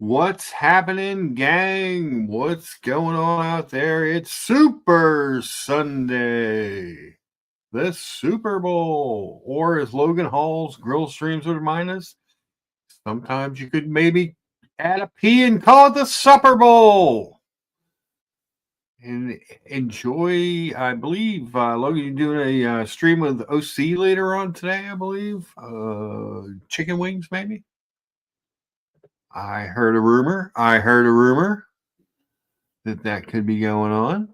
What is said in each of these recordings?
What's happening, gang? What's going on out there? It's Super Sunday, the Super Bowl, or as Logan Hall's grill streams would remind us, sometimes you could maybe add a P and call it the Supper Bowl. And enjoy, I believe, Logan, you're doing a stream with OC later on today, I believe. Chicken wings, maybe? I heard a rumor that could be going on.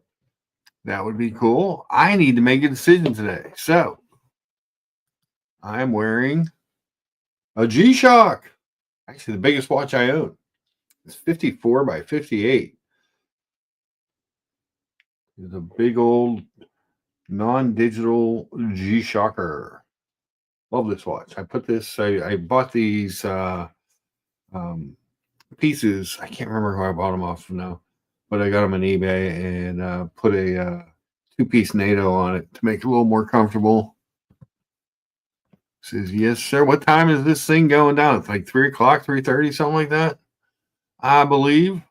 That would be cool. I need to make a decision today. So I'm wearing a G-Shock. Actually, the biggest watch I own. It's 54 by 58. It's a big old non-digital G-Shocker. Love this watch. I bought these pieces. I can't remember who I bought them off of now, but I got them on eBay and put a two-piece NATO on it to make it a little more comfortable. Says, yes, sir. What time is this thing going down? It's like 3 o'clock, 3:30, something like that. I believe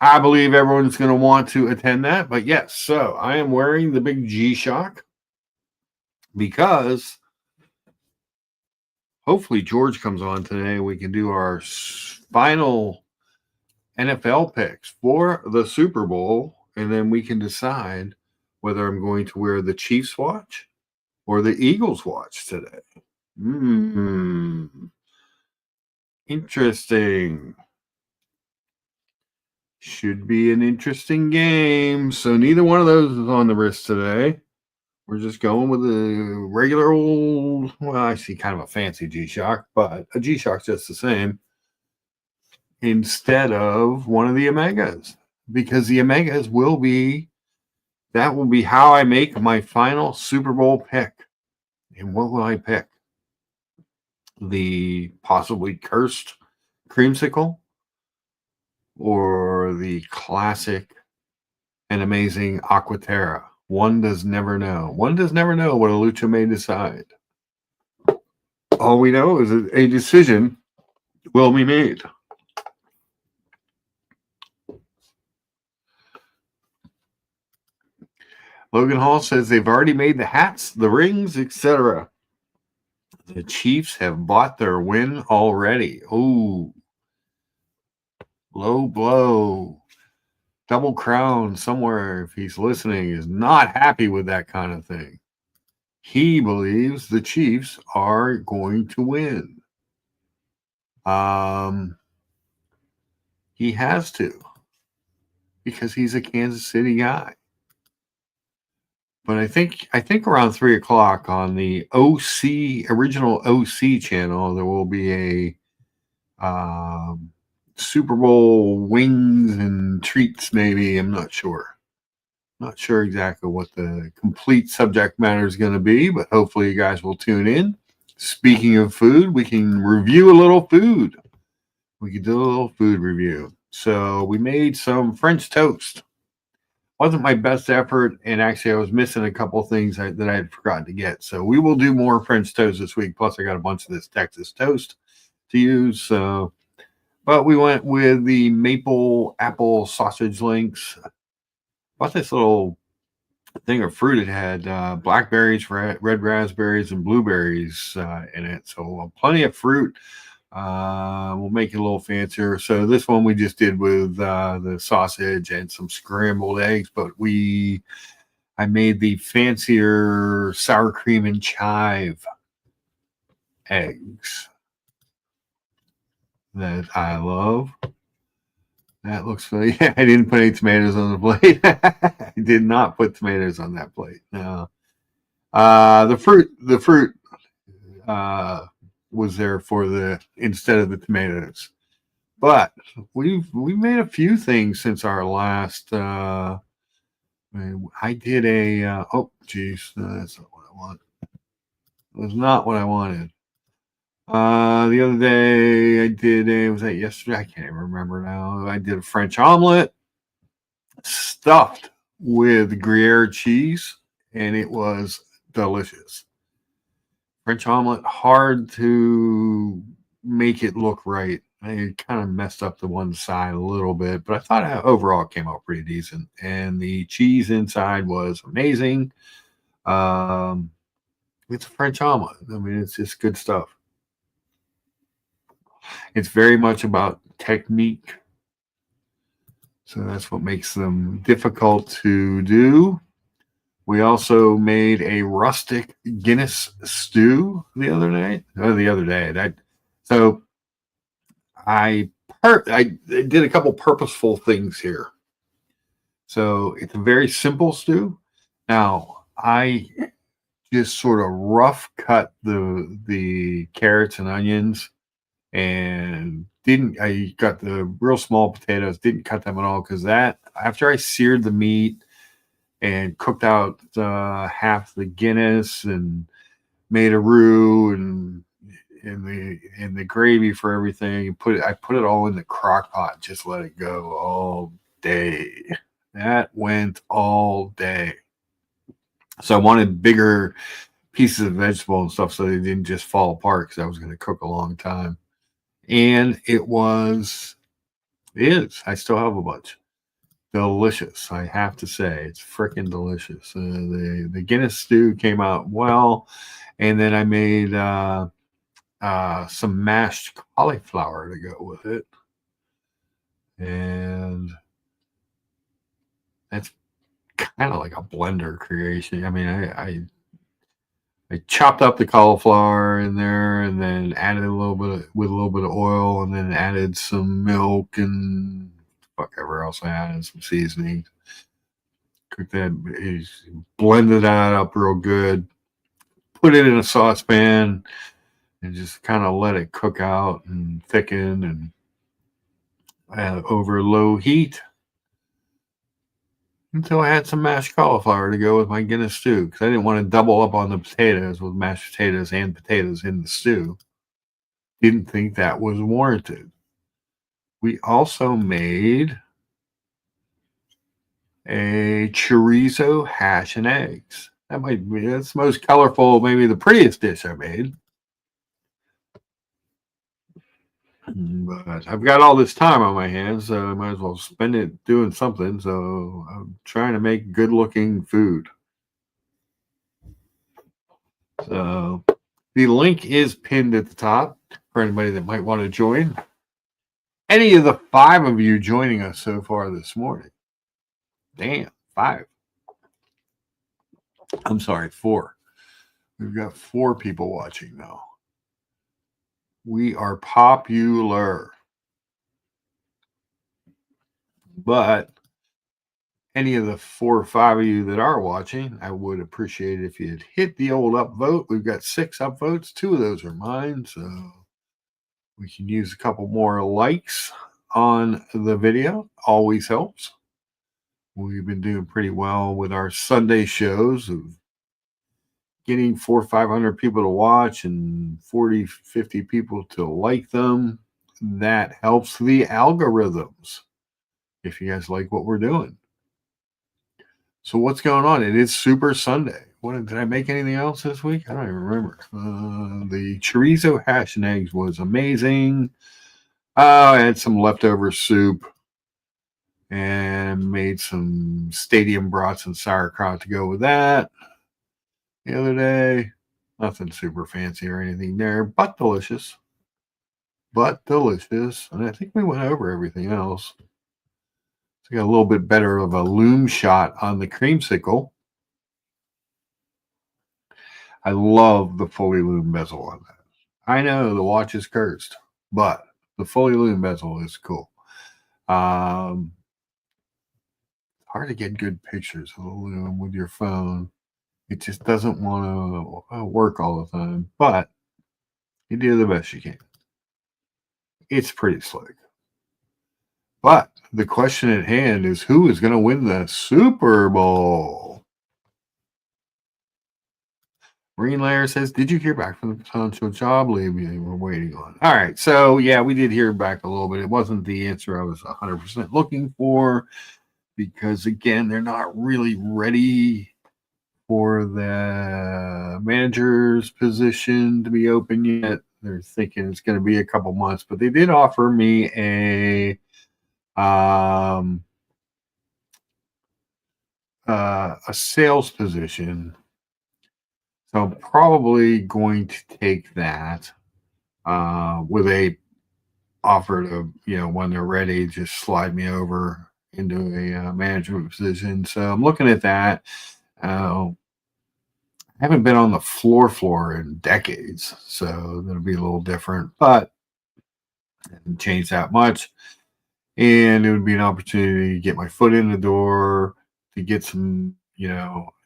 everyone's going to want to attend that. But yes, so I am wearing the big G-Shock because hopefully George comes on today. We can do our final NFL picks for the Super Bowl, and then we can decide whether I'm going to wear the Chiefs watch or the Eagles watch today. Interesting. Should be an interesting game. So neither one of those is on the wrist today. We're just going with a regular old, well, I see kind of a fancy G-Shock, but a G-Shock's just the same, instead of one of the Omegas, because the Omegas will be how I make my final Super Bowl pick. And what will I pick? The possibly cursed creamsicle or the classic and amazing Aquaterra? One does never know. One does never know what a lucha may decide. All we know is that a decision will be made. Logan Hall says they've already made the hats, the rings, etc. The Chiefs have bought their win already. Ooh. Low blow. Double Crown somewhere, if he's listening, is not happy with that kind of thing. He believes the Chiefs are going to win. He has to, because he's a Kansas City guy. But I think around 3 o'clock on the original OC channel, there will be a Super Bowl wings and treats, maybe. I'm not sure. Not sure exactly what the complete subject matter is going to be, but hopefully you guys will tune in. Speaking of food, we can review a little food. We could do a little food review. So we made some French toast. Wasn't my best effort, and actually I was missing a couple things that I had forgotten to get. So we will do more French toast this week. Plus I got a bunch of this Texas toast to use. So, but we went with the maple apple sausage links. Bought this little thing of fruit. It had blackberries, red raspberries, and blueberries in it. So plenty of fruit. We'll make it a little fancier. So this one we just did with the sausage and some scrambled eggs, but I made the fancier sour cream and chive eggs that I love. That looks funny. I didn't put any tomatoes on the plate. I did not put tomatoes on that plate. No. The fruit was there for instead of the tomatoes. But we've made a few things since our last. I did oh geez, that's not what I want. It was not what I wanted. The other day I did was that yesterday? I can't even remember now. I did a French omelet stuffed with Gruyere cheese, and it was delicious. French omelet, hard to make it look right. I kind of messed up the one side a little bit, but I thought overall it came out pretty decent. And the cheese inside was amazing. Um, it's a French omelet. I mean, it's just good stuff. It's very much about technique. So that's what makes them difficult to do. We also made a rustic Guinness stew the other night. The other day. So I did a couple purposeful things here. So it's a very simple stew. Now I just sort of rough cut the carrots and onions, and didn't I got the real small potatoes, didn't cut them at all, because that after I seared the meat and cooked out half the Guinness and made a roux and in the gravy for everything, I put it all in the crock pot, just let it go all day. That went all day. So I wanted bigger pieces of vegetable and stuff so they didn't just fall apart, because I was going to cook a long time. And I still have a bunch. Delicious, I have to say. It's freaking delicious. The Guinness stew came out well. And then I made some mashed cauliflower to go with it. And that's kind of like a blender creation. I mean, I chopped up the cauliflower in there, and then added a little bit of oil, and then added some milk and whatever else I added, some seasoning. Cook that, blended that up real good. Put it in a saucepan and just kind of let it cook out and thicken, and over low heat until I had some mashed cauliflower to go with my Guinness stew, because I didn't want to double up on the potatoes with mashed potatoes and potatoes in the stew. Didn't think that was warranted. We also made a chorizo hash and eggs. That's the most colorful, maybe the prettiest dish I made. But I've got all this time on my hands, so I might as well spend it doing something. So I'm trying to make good looking food. So the link is pinned at the top for anybody that might want to join. Any of the 5 of you joining us so far this morning. Damn, 5. I'm sorry, 4. We've got 4 people watching now. We are popular. But any of the 4 or 5 of you that are watching, I would appreciate it if you'd hit the old upvote. We've got 6 upvotes. 2 of those are mine, so we can use a couple more likes on the video. Always helps. We've been doing pretty well with our Sunday shows of getting 400 or 500 people to watch and 40, 50 people to like them. That helps the algorithms if you guys like what we're doing. So what's going on? It is Super Sunday. Did I make anything else this week? I don't even remember. The chorizo hash and eggs was amazing. I had some leftover soup and made some stadium brats and sauerkraut to go with that the other day. Nothing super fancy or anything there, but delicious. And I think we went over everything else. So got a little bit better of a loom shot on the creamsicle. I love the fully loom bezel on that. I know the watch is cursed, but the fully loom bezel is cool. Hard to get good pictures of the loom with your phone. It just doesn't want to work all the time, but you do the best you can. It's pretty slick. But the question at hand is, who is going to win the Super Bowl? Green Layer says, did you hear back from the potential job lead we're waiting on? All right. So, yeah, we did hear back a little bit. It wasn't the answer I was 100% looking for, because, again, they're not really ready for the manager's position to be open yet. they're thinking it's going to be a couple months, but they did offer me a sales position. So I'm probably going to take that with a offer to, when they're ready, just slide me over into a management position. So I'm looking at that. I haven't been on the floor in decades, so that'll be a little different, but it didn't change that much. And it would be an opportunity to get my foot in the door, to get some, 30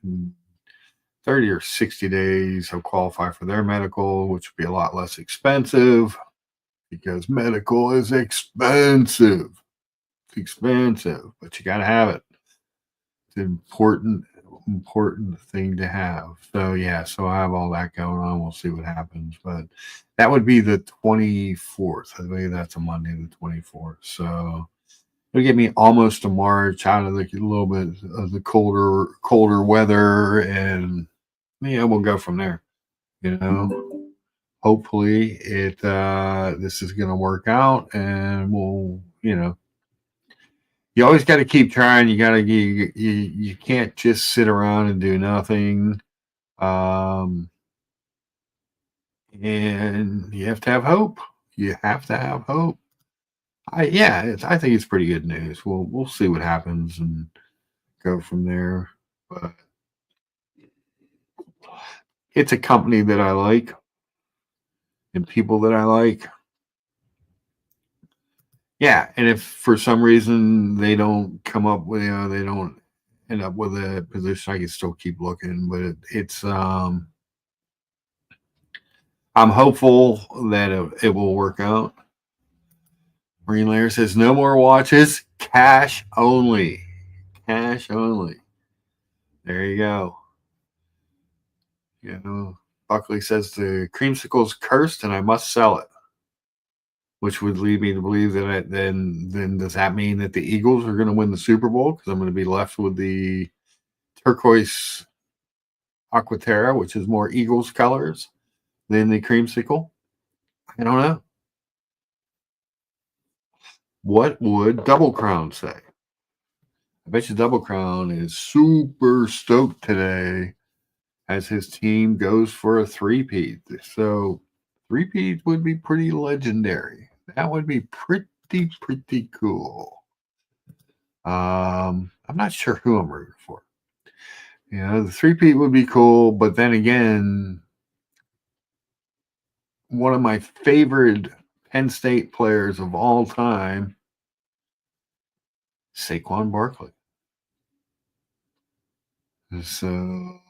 or 60 days, I'll qualify for their medical, which would be a lot less expensive because medical is expensive. It's expensive, but you got to have it. It's an important thing to have. So yeah, so I have all that going on. We'll see what happens, but that would be the 24th. I believe that's a Monday, the 24th. So it'll get me almost to March, out of a little bit of the colder weather, and yeah, we'll go from there. Hopefully this is going to work out, and we'll, you always got to keep trying. You can't just sit around and do nothing. And you have to have hope. You have to have hope. I think it's pretty good news. We'll see what happens and go from there. But it's a company that I like and people that I like. Yeah, and if for some reason they don't come up with, they don't end up with a position, I can still keep looking. But it's I'm hopeful that it will work out. Marine Layer says no more watches, cash only. Cash only. There you go. Buckley says the creamsicle's cursed and I must sell it, which would lead me to believe that then does that mean that the Eagles are going to win the Super Bowl because I'm going to be left with the turquoise Aquaterra, which is more Eagles colors than the creamsicle? I don't know. What would Double Crown say? I bet you Double Crown is super stoked today as his team goes for a three-peat. So three-peat would be pretty legendary. That would be pretty cool. I'm not sure who I'm rooting for. The three-peat would be cool, but then again, one of my favorite Penn State players of all time, Saquon Barkley. So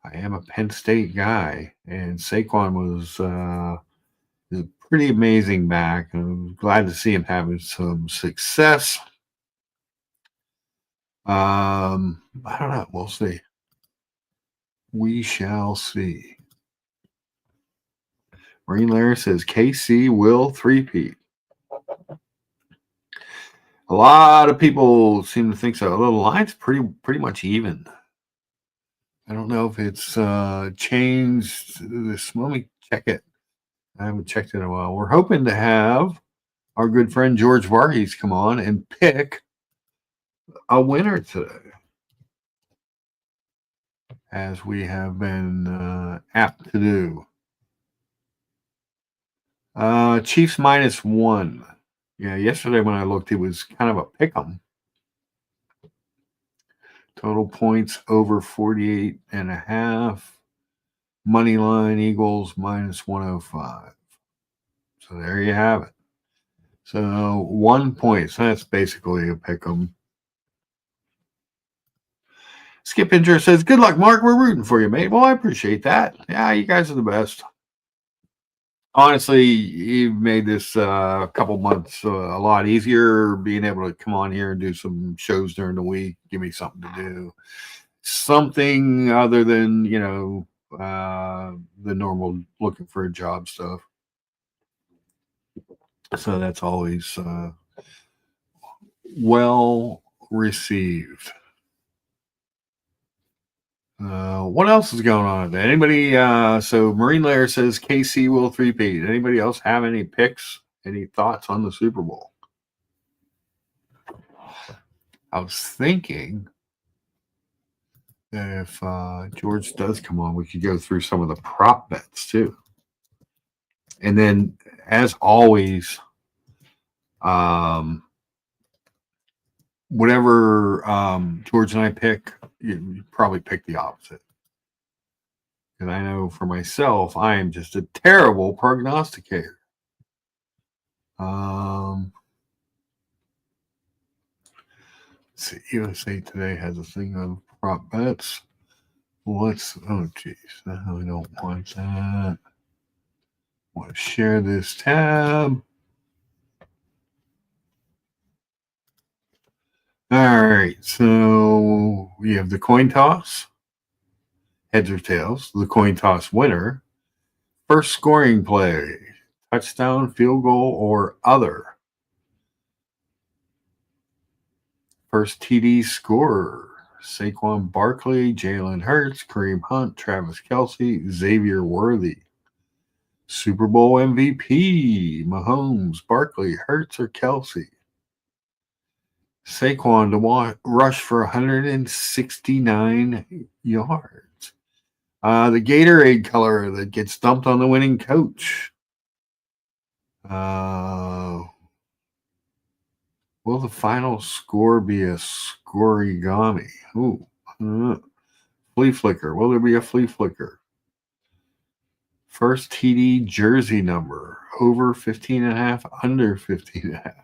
I am a Penn State guy, and Saquon was a pretty amazing back. I'm glad to see him having some success. I don't know. We'll see. We shall see. Marine Lair says KC will three-peat. A lot of people seem to think so. The line's pretty much even. I don't know if it's changed this. Let me check it. I haven't checked it in a while. We're hoping to have our good friend George Varghese come on and pick a winner today, as we have been apt to do. Chiefs -1. Yeah, yesterday when I looked, it was kind of a pick 'em. Total points over 48.5. Money line Eagles -105. So there you have it. So 1 point. So that's basically a pick 'em. Skip Injure says, "Good luck, Mark. We're rooting for you, mate." Well, I appreciate that. Yeah, you guys are the best. Honestly, you've made this couple months a lot easier, being able to come on here and do some shows during the week, give me something to do, something other than the normal looking for a job stuff. So that's always well received. What else is going on? Anybody? So Marine Lair says KC will three-peat. Anybody else have any picks? Any thoughts on the Super Bowl? I was thinking that if George does come on, we could go through some of the prop bets too. And then, as always, whatever George and I pick, you probably pick the opposite. Because I know for myself, I am just a terrible prognosticator. Let's see, USA Today has a thing on prop bets. Oh geez, I don't want that. I want to share this tab. All right, so we have the coin toss, heads or tails, the coin toss winner, first scoring play, touchdown, field goal, or other. First TD scorer, Saquon Barkley, Jalen Hurts, Kareem Hunt, Travis Kelce, Xavier Worthy. Super Bowl MVP, Mahomes, Barkley, Hurts, or Kelce. Saquon to rush for 169 yards. The Gatorade color that gets dumped on the winning coach. Will the final score be a scorigami? Ooh. Flea flicker. Will there be a flea flicker? First TD jersey number. Over 15.5, under 15.5.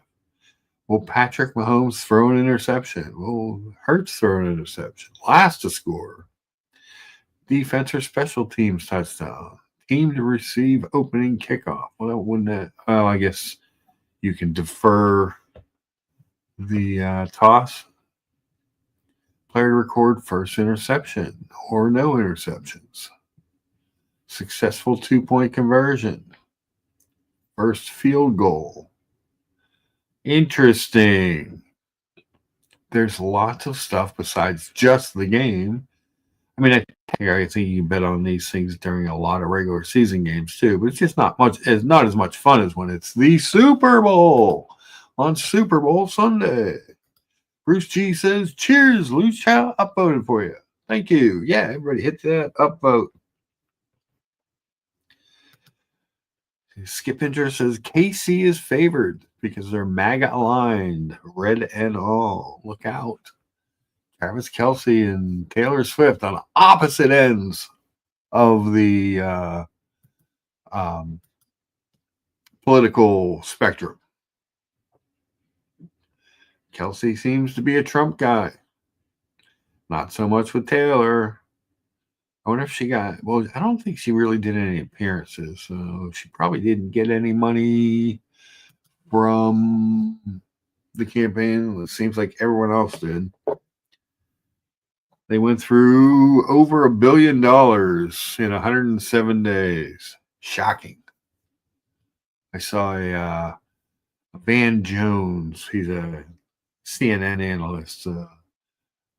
Will Patrick Mahomes throw an interception? Will Hurts throw an interception? Last to score. Defense or special teams touchdown. Team to receive opening kickoff. Well, wouldn't that? Well, I guess you can defer the toss. Player to record first interception or no interceptions. Successful 2-point conversion. First field goal. Interesting. There's lots of stuff besides just the game. I mean, I think you can bet on these things during a lot of regular season games too, but it's just not much. It's not as much fun as when it's the Super Bowl on Super Bowl Sunday. Bruce G says, "Cheers, Luke Chow, upvoted for you. Thank you. Yeah, everybody hit that upvote." Skip Inter says KC is favored because they're MAGA aligned, red and all. Look out. Travis Kelce and Taylor Swift on opposite ends of the political spectrum. Kelce seems to be a Trump guy. Not so much with Taylor. I wonder if she got, well, I don't think she really did any appearances. So she probably didn't get any money from the campaign. It seems like everyone else did. They went through over $1 billion in 107 days. Shocking. I saw a Van Jones. He's a CNN analyst,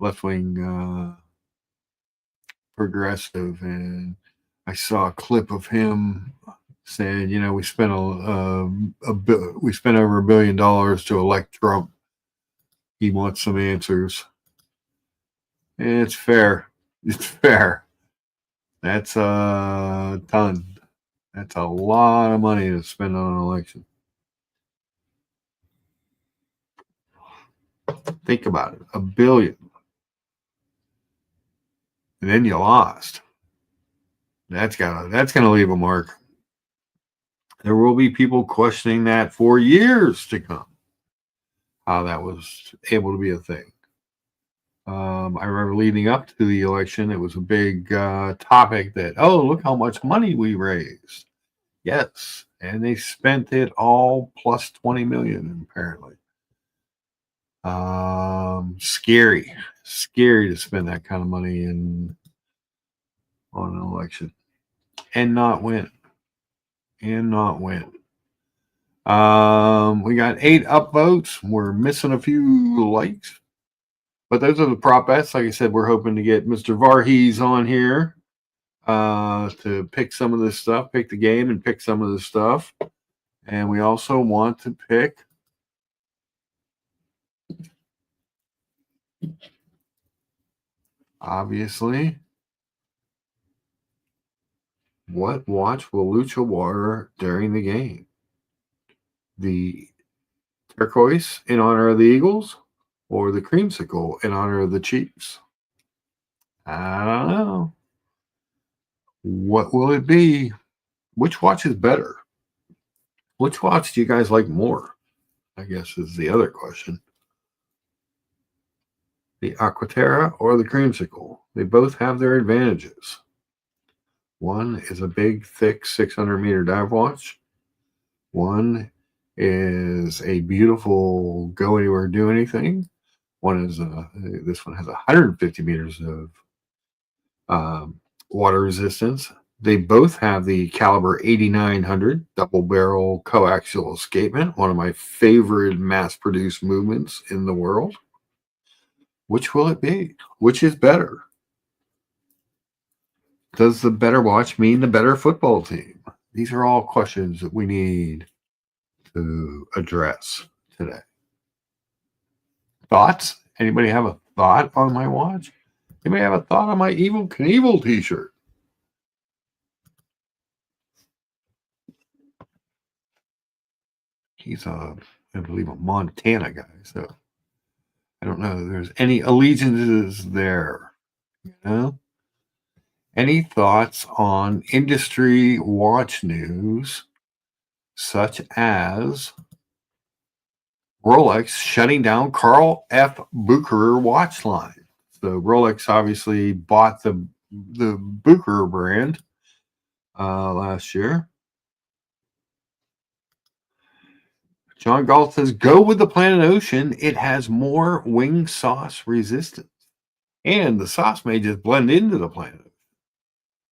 left-wing progressive, and I saw a clip of him saying, "You know, we spent over $1 billion to elect Trump. He wants some answers." And it's fair. It's fair. That's a ton. That's a lot of money to spend on an election. Think about it. $1 billion. And then you lost. That's gonna leave a mark. There will be people questioning that for years to come. How that was able to be a thing. I remember leading up to the election, it was a big topic that, oh, look how much money we raised. Yes, and they spent it all plus 20 million apparently. Scary to spend that kind of money on an election and not win. We got 8 upvotes. We're missing a few likes. But those are the prop bets. Like I said, we're hoping to get Mr. Varhees on here to pick some of this stuff, pick the game and pick some of the stuff. And we also want to pick obviously what watch will Lucha wear during the game? The turquoise in honor of the Eagles or the creamsicle in honor of the Chiefs? I don't know. What will it be? Which watch is better? Which watch do you guys like more? I guess is the other question. The Aquaterra or the creamsicle? They both have their advantages. One is a big, thick 600-meter dive watch. One is a beautiful go anywhere, do anything. One is this one has 150 meters of water resistance. They both have the caliber 8900 double barrel coaxial escapement, one of my favorite mass produced movements in the world. Which will it be? Which is better? Does the better watch mean the better football team? These are all questions that we need to address today. Thoughts? Anybody have a thought on my watch? Anybody have a thought on my Evel Knievel t-shirt? He's I believe, a Montana guy, so I don't know if there's any allegiances there. You know? Any thoughts on industry watch news, such as Rolex shutting down Carl F. Bucherer watch line? So Rolex obviously bought the Bucherer brand last year. John Galt says, go with the Planet Ocean. It has more wing sauce resistance. And the sauce may just blend into the Planet Ocean.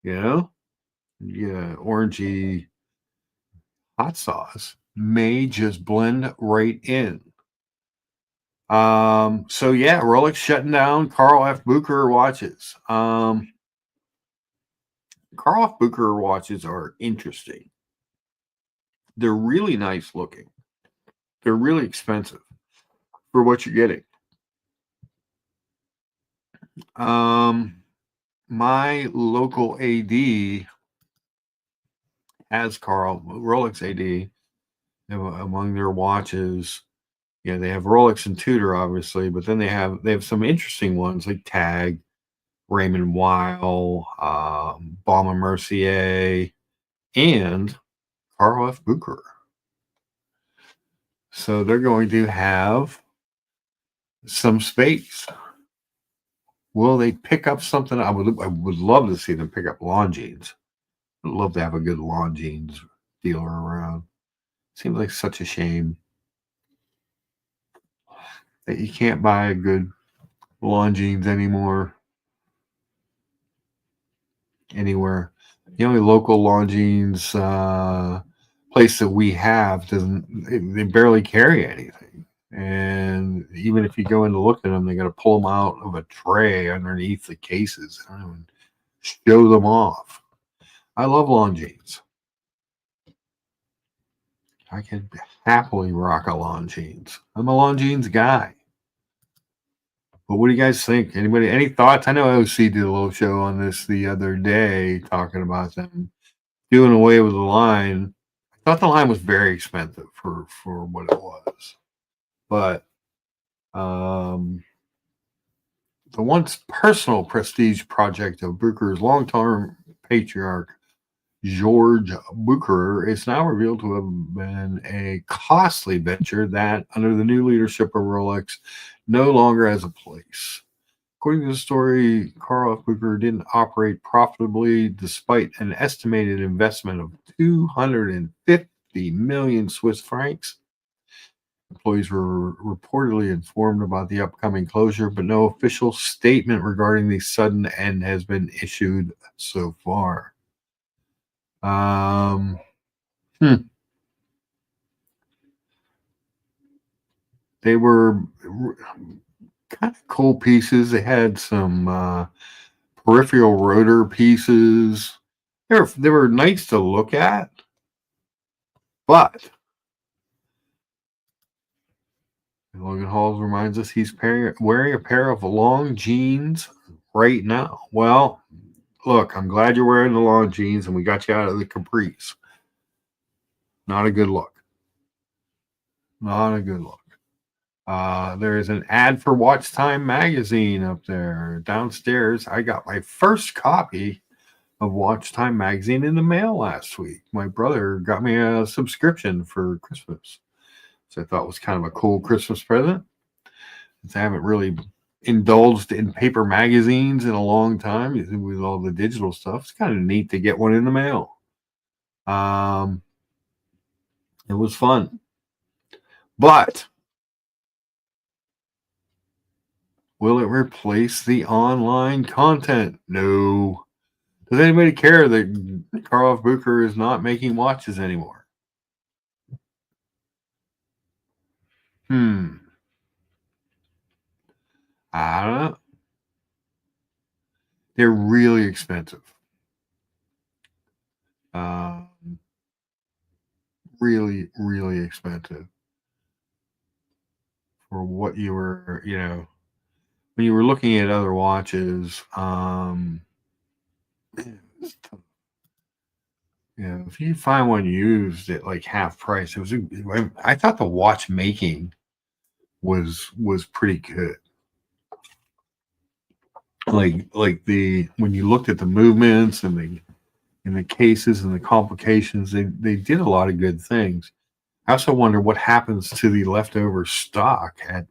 You know? Yeah, orangey hot sauce may just blend right in. So yeah, Rolex shutting down Carl F. Bucherer watches. Carl F. Bucherer watches are interesting. They're really nice looking. They're really expensive for what you're getting. My local AD has Rolex AD among their watches. Yeah, they have Rolex and Tudor, obviously, but then they have some interesting ones like Tag, Raymond Weil, Baume Mercier, and Carl F. Bucherer. So they're going to have some space. Will they pick up something? I would love to see them pick up Longines. I'd love to have a good Longines dealer around. Seems like such a shame that you can't buy a good Longines anymore anywhere. The only local Longines place that we have they barely carry anything. And even if you go in to look at them, they got to pull them out of a tray underneath the cases and show them off. I love Longines. I can happily rock a Longines. I'm a Longines guy. But what do you guys think? Anybody, any thoughts? I know OC did a little show on this the other day talking about them doing away with the line. I thought the line was very expensive for what it was. But the once personal prestige project of Bucherer's long-term patriarch, George Bucherer, is now revealed to have been a costly venture that, under the new leadership of Rolex, no longer has a place. According to the story, Carl F. Bucherer didn't operate profitably despite an estimated investment of 250 million Swiss francs. Employees were reportedly informed about the upcoming closure, but no official statement regarding the sudden end has been issued so far. They were kind of cool pieces. They had some peripheral rotor pieces. They were nice to look at, but Logan Halls reminds us he's wearing a pair of long jeans right now. Well, look, I'm glad you're wearing the long jeans and we got you out of the capris. Not a good look. Not a good look. There is an ad for Watch Time magazine up there downstairs. I got my first copy of Watch Time magazine in the mail last week. My brother got me a subscription for Christmas, so I thought was kind of a cool Christmas present. Since I haven't really indulged in paper magazines in a long time with all the digital stuff, it's kind of neat to get one in the mail. It was fun, but will it replace the online content? No. Does anybody care that Karl F. Bucher is not making watches anymore? I don't know. They're really expensive. Really, really expensive for what you were, when you were looking at other watches. If you find one used at like half price, I thought the watchmaking was pretty good. Like when you looked at the movements and the cases and the complications, they did a lot of good things. I also wonder what happens to the leftover stock at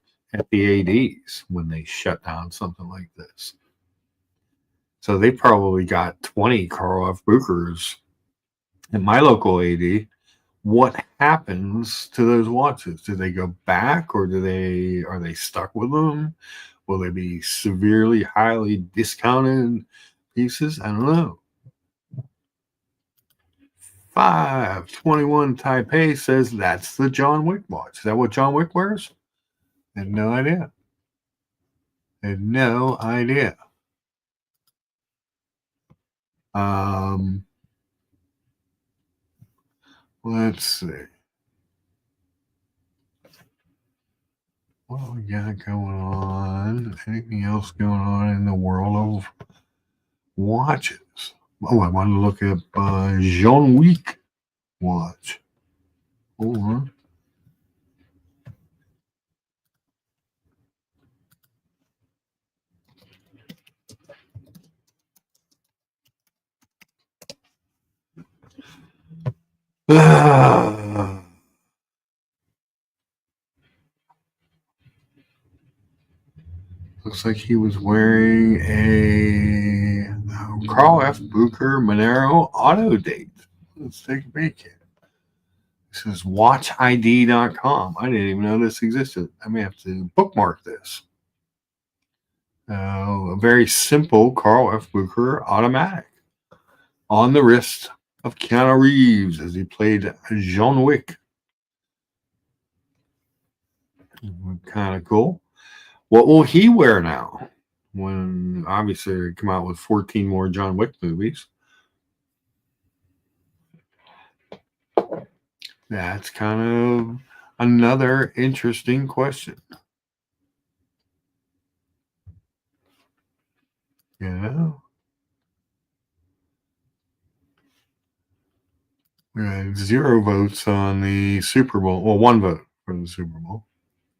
the ADs when they shut down something like this. So they probably got 20 Karl F. Buchers at my local AD. What happens to those watches? Do they go back, or are they stuck with them? Will they be severely, highly discounted pieces? I don't know. 521 Taipei says that's the John Wick watch. Is that what John Wick wears? I had no idea. Let's see. What we got going on? Anything else going on in the world of watches? Oh, I want to look up John Wick watch. Hold on. Looks like he was wearing a Karl F. Bucher Monero auto date. Let's take a peek here. This is watchid.com. I didn't even know this existed. I may have to bookmark this. A very simple Karl F. Bucher automatic on the wrist of Keanu Reeves as he played John Wick. Kind of cool. What will he wear now? When obviously they come out with 14 more John Wick movies. That's kind of another interesting question. We had 0 votes on the Super Bowl. Well, 1 vote for the Super Bowl.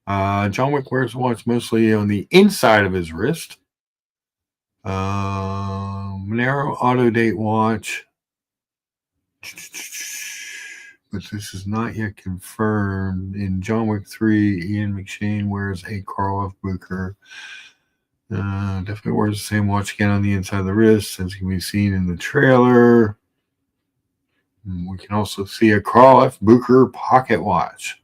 John Wick wears a watch mostly on the inside of his wrist. Monero auto date watch. But this is not yet confirmed. In John Wick 3, Ian McShane wears a Karl F. Bucher. Definitely wears the same watch again on the inside of the wrist, as can be seen in the trailer. We can also see a Karl F. Bucher pocket watch.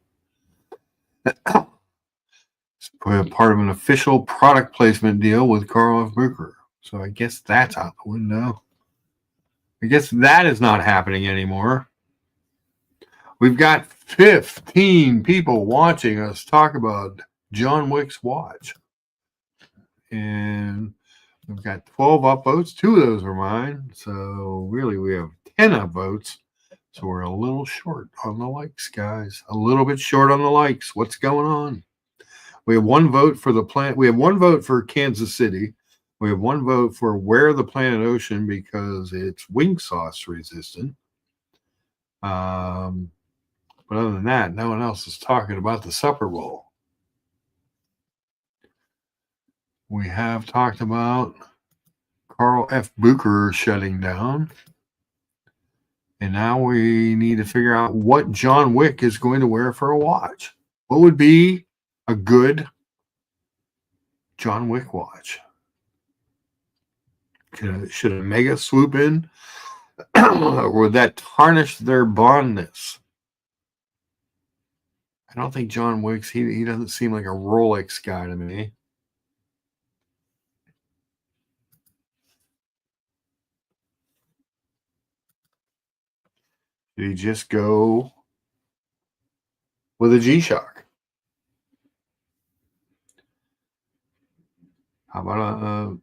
It's part of an official product placement deal with Karl F. Bucher. So I guess that's out the window. I guess that is not happening anymore. We've got 15 people watching us talk about John Wick's watch. And we've got 12 upvotes. 2 of those are mine. So really, we have 10 upvotes. So we're a little short on the likes, guys. A little bit short on the likes. What's going on? We have 1 vote for the plant. We have 1 vote for Kansas City. We have 1 vote for Where the Planet Ocean because it's wing sauce resistant. But other than that, no one else is talking about the Super Bowl. We have talked about Carl F. Bucher shutting down. And now we need to figure out what John Wick is going to wear for a watch. What would be a good John Wick watch? Should Omega swoop in? Or would that tarnish their bondness? I don't think John Wick's, he doesn't seem like a Rolex guy to me. Did he just go with a G-Shock? How about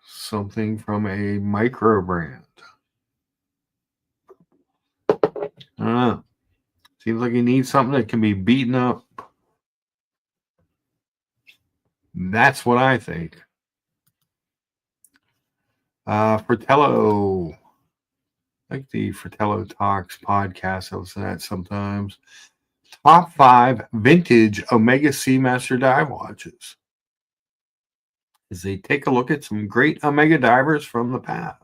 something from a micro brand? I don't know. Seems like he needs something that can be beaten up. That's what I think. Fratello. Like the Fratello Talks podcast. I listen to that sometimes. Top 5 vintage Omega Seamaster dive watches. As they take a look at some great Omega divers from the past.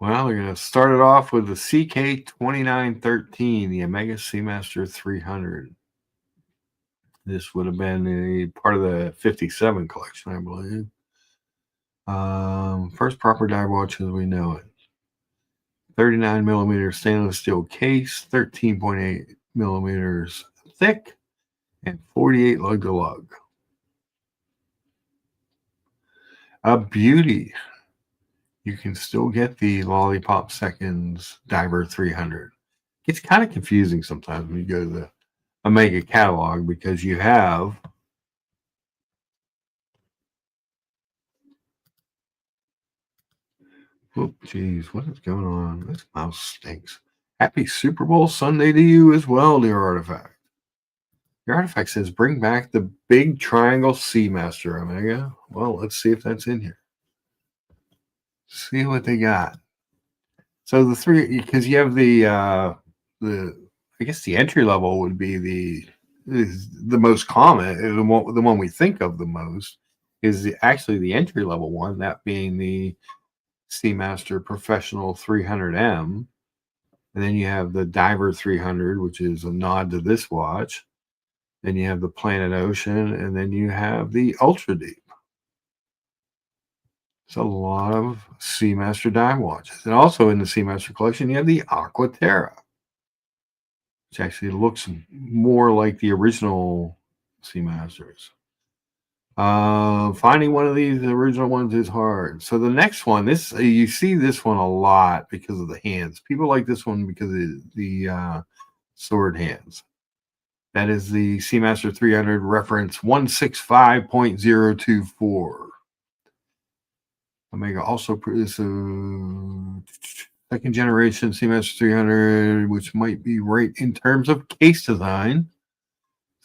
Well, we're going to start it off with the CK2913, the Omega Seamaster 300. This would have been a part of the 57 collection, I believe. First proper dive watch as we know it. 39 millimeter stainless steel case, 13.8 millimeters thick, and 48 lug to lug. A beauty. You can still get the Lollipop Seconds Diver 300. It's kind of confusing sometimes when you go to the Omega catalog because you have geez, what is going on? This mouse stinks. Happy Super Bowl Sunday to you as well, dear Artifact. Your Artifact says bring back the big triangle Seamaster Omega. Well, let's see if that's in here. See what they got. So the 3, because you have the I guess the entry level would be the most common, the one we think of the most is actually the entry level one, that being the Seamaster Professional 300M. And then you have the Diver 300, which is a nod to this watch. Then you have the Planet Ocean, and then you have the Ultra Deep. It's a lot of Seamaster dive watches. And also in the Seamaster collection, you have the Aquaterra, which actually looks more like the original Seamasters. Finding one of these original ones is hard. So the next one, this you see this one a lot because of the hands. People like this one because of the sword hands. That is the Seamaster 300 reference 165.024. Omega also produces a second generation Seamaster 300, which might be right in terms of case design.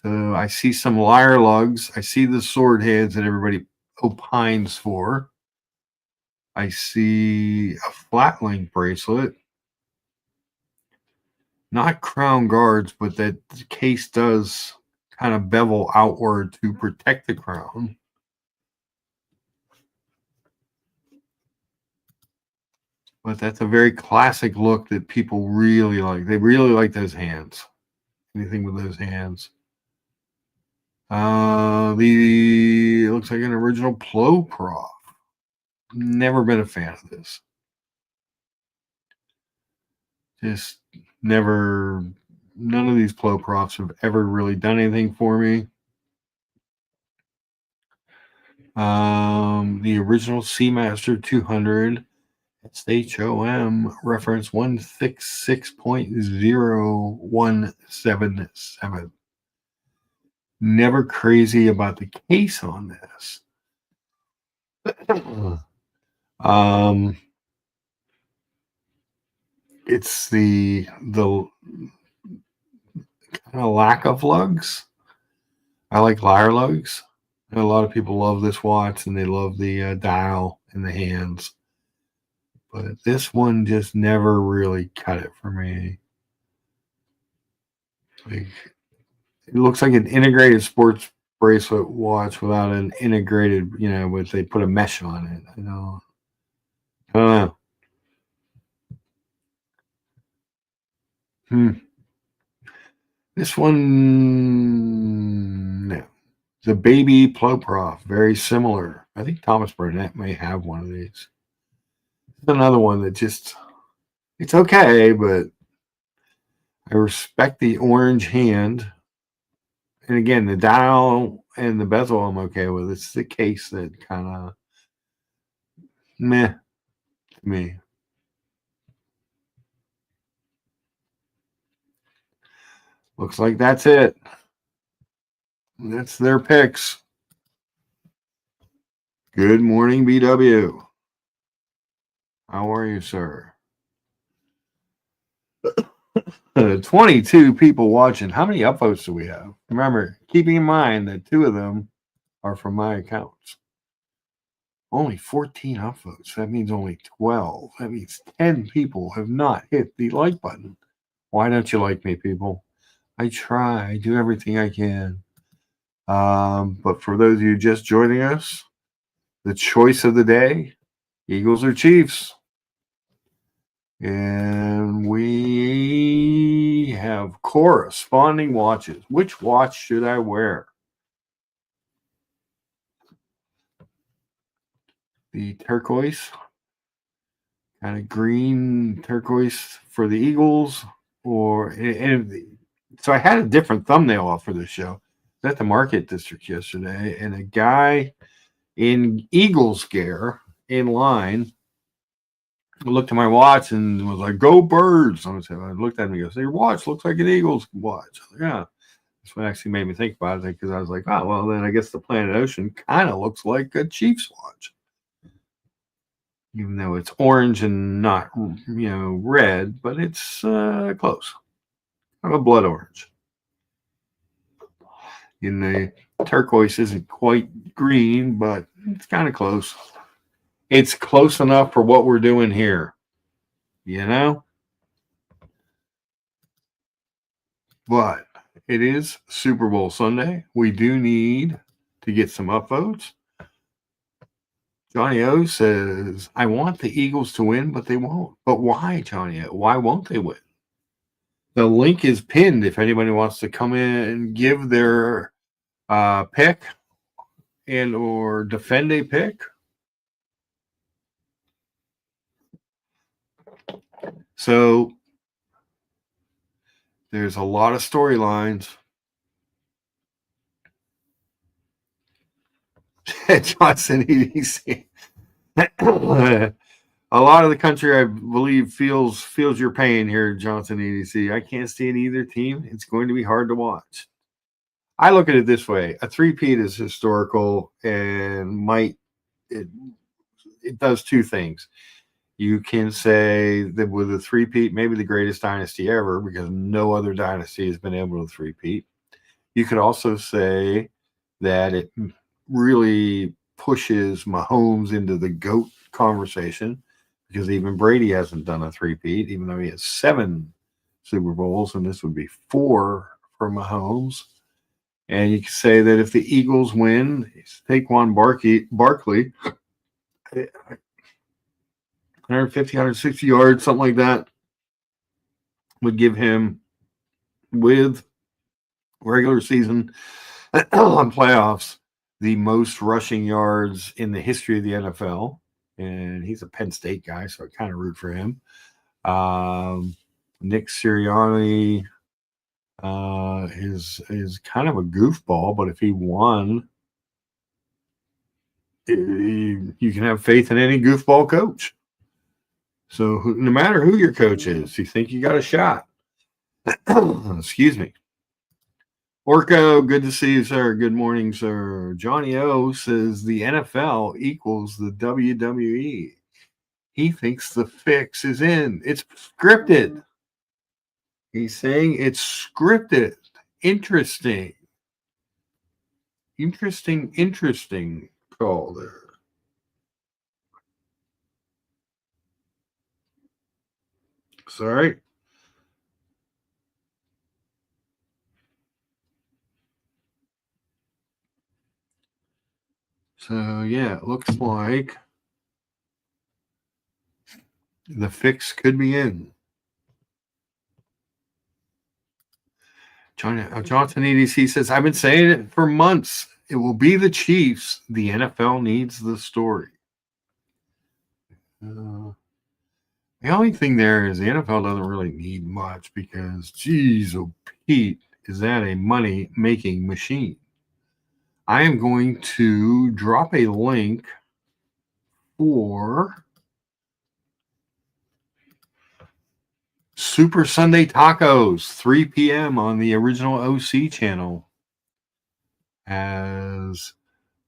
So I see some lyre lugs. I see the sword heads that everybody opines for. I see a flat link bracelet. Not crown guards, but that the case does kind of bevel outward to protect the crown. But that's a very classic look that people really like. They really like those hands. Anything with those hands. It looks like an original Ploprof. Never been a fan of this. Just never. None of these Ploprofs have ever really done anything for me. The original Seamaster 200 SHOM reference 166.0177. Never crazy about the case on this. It's the kind of lack of lugs. I like lyre lugs. And a lot of people love this watch and they love the dial in the hands. But this one just never really cut it for me. Like, it looks like an integrated sports bracelet watch without an integrated, but they put a mesh on it. I don't know. This one, no. The Baby Ploprof, very similar. I think Thomas Burnett may have one of these. Another one that just, it's okay, but I respect the orange hand. And again, the dial and the bezel I'm okay with. It's the case that kind of meh to me. Looks like that's it. That's their picks. Good morning, BW. How are you, sir? 22 people watching. How many upvotes do we have? Remember, keeping in mind that 2 of them are from my accounts. Only 14 upvotes. That means only 12. That means 10 people have not hit the like button. Why don't you like me, people? I try. I do everything I can. But for those of you just joining us, the choice of the day, Eagles or Chiefs? And we have corresponding watches. Which watch should I wear? The turquoise, kind of green turquoise for the Eagles, so I had a different thumbnail off for this show. I was at the Market District yesterday, and a guy in Eagles gear in line looked at my watch and was like, "Go Birds!" I looked at him and he goes, "Your watch looks like an Eagles watch." I was like, yeah. That's what actually made me think about it, because I was like, oh, well, then I guess the Planet Ocean kind of looks like a Chiefs watch. Even though it's orange and not, red, but it's close. Kind of a blood orange. In the turquoise isn't quite green, but it's kind of close. It's close enough for what we're doing here, But it is Super Bowl Sunday. We do need to get some upvotes. Johnny O says, I want the Eagles to win, but they won't. But why, Johnny O? Why won't they win? The link is pinned if anybody wants to come in and give their pick and or defend a pick. So there's a lot of storylines. Johnson EDC. A lot of the country, I believe, feels your pain here, Johnson EDC. I can't stand either team. It's going to be hard to watch. I look at it this way: a three-peat is historical and it does 2 things. You can say that with a three-peat, maybe the greatest dynasty ever, because no other dynasty has been able to three-peat. You could also say that it really pushes Mahomes into the GOAT conversation, because even Brady hasn't done a three-peat, even though he has 7 Super Bowls, and this would be 4 for Mahomes. And you can say that if the Eagles win, Saquon Barkley, 150, 160 yards, something like that, would give him, with regular season on playoffs, the most rushing yards in the history of the NFL. And he's a Penn State guy, so I kind of root for him. Nick Sirianni is kind of a goofball, but if he won, you can have faith in any goofball coach. So no matter who your coach is, you think you got a shot. Excuse me. Orko, good to see you, sir. Good morning, sir. Johnny O says the NFL equals the WWE. He thinks the fix is in. It's scripted. He's saying it's scripted. Interesting. Interesting call there. Sorry. So, yeah, it looks like the fix could be in. Johnson EDC says, I've been saying it for months. It will be the Chiefs. The NFL needs the story. The only thing there is the NFL doesn't really need much because, geez, oh Pete, is that a money-making machine? I am going to drop a link for Super Sunday Tacos, 3 p.m. on the original OC channel, as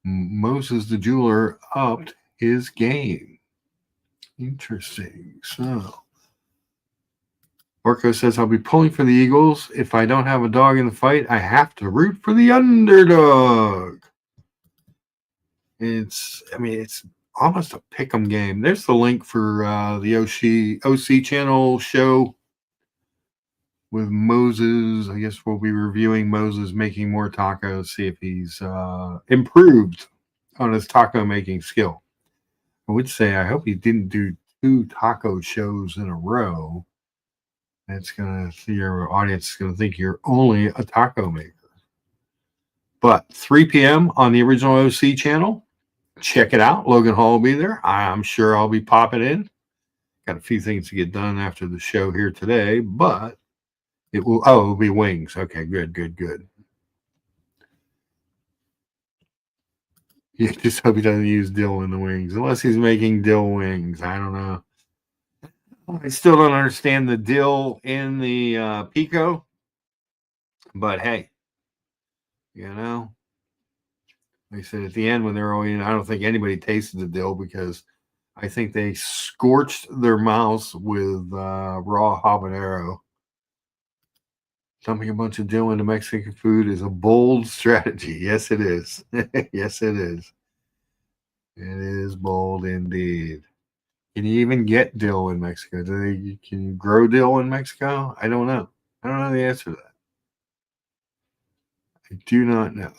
Moses the Jeweler upped his game. Interesting. So, Orko says, I'll be pulling for the Eagles. If I don't have a dog in the fight, I have to root for the underdog. It's almost a pick'em game. There's the link for the OC channel show with Moses. I guess we'll be reviewing Moses making more tacos, see if he's improved on his taco making skill. I would say I hope he didn't do 2 taco shows in a row. That's gonna your audience is gonna think you're only a taco maker. But 3 p.m. on the original OC channel. Check it out. Logan Hall will be there. I'm sure I'll be popping in. Got a few things to get done after the show here today, but it'll be wings. Okay, good. You just hope he doesn't use dill in the wings, unless he's making dill wings. I don't know. I still don't understand the dill in the pico, but hey, like I said at the end when they're all in, I don't think anybody tasted the dill because I think they scorched their mouths with raw habanero. Dumping a bunch of dill into Mexican food is a bold strategy. Yes, it is. Yes, it is. It is bold indeed. Can you even get dill in Mexico? Can you grow dill in Mexico? I don't know. I don't know the answer to that. I do not know.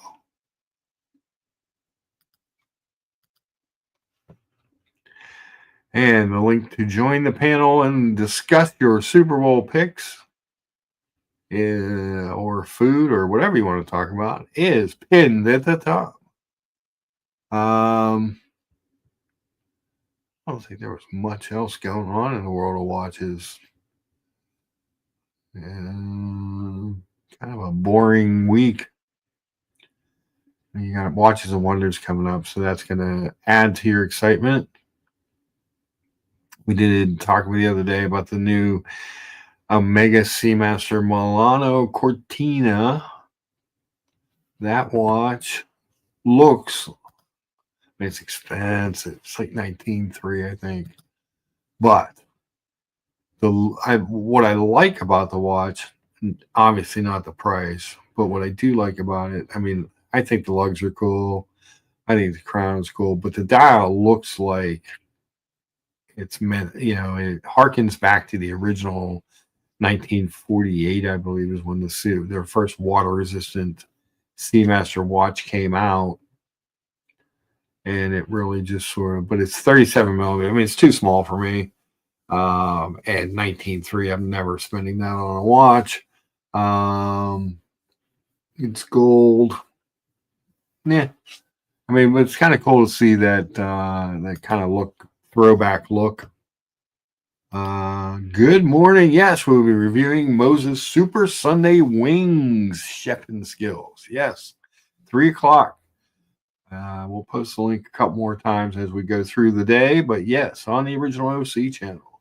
And the link to join the panel and discuss your Super Bowl picks or food or whatever you want to talk about is pinned at the top. I don't think there was much else going on in the world of watches. Kind of a boring week. You got Watches and Wonders coming up, so that's going to add to your excitement. We did talk the other day about the new Omega Seamaster Milano Cortina. That watch looks, it's expensive. It's like $19,300, I think. But what I like about the watch, obviously not the price, but what I do like about it, I think the lugs are cool. I think the crown is cool, but the dial looks like it's meant, it harkens back to the original 1948, I believe, is when their first water resistant Seamaster watch came out. And it really just but it's 37 millimeter. It's too small for me. And 19.3, I'm never spending that on a watch. It's gold. Yeah. But it's kind of cool to see that that kind of throwback look. Good morning. Yes, we'll be reviewing Moses Super Sunday Wings chefing skills. Yes, 3:00. We'll post the link a couple more times as we go through the day, but yes, on the original OC channel.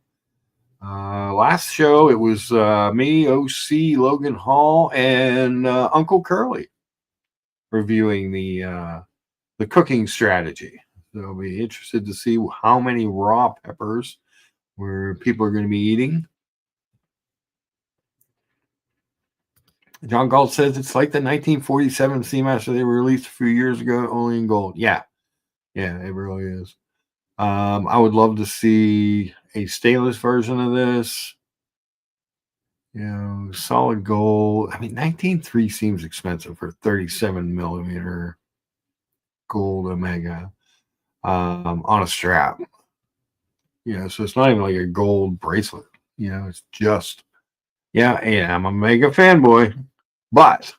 Last show, it was me, OC, Logan Hall, and Uncle Curly reviewing the cooking strategy. So I'll be interested to see how many raw peppers where people are going to be eating. John Galt says it's like the 1947 Seamaster they released a few years ago, only in gold. Yeah, it really is. I would love to see a stainless version of this. Solid gold. I mean, 19.3 seems expensive for 37 millimeter gold Omega on a strap. So it's not even like a gold bracelet. It's just, I'm a mega fanboy. But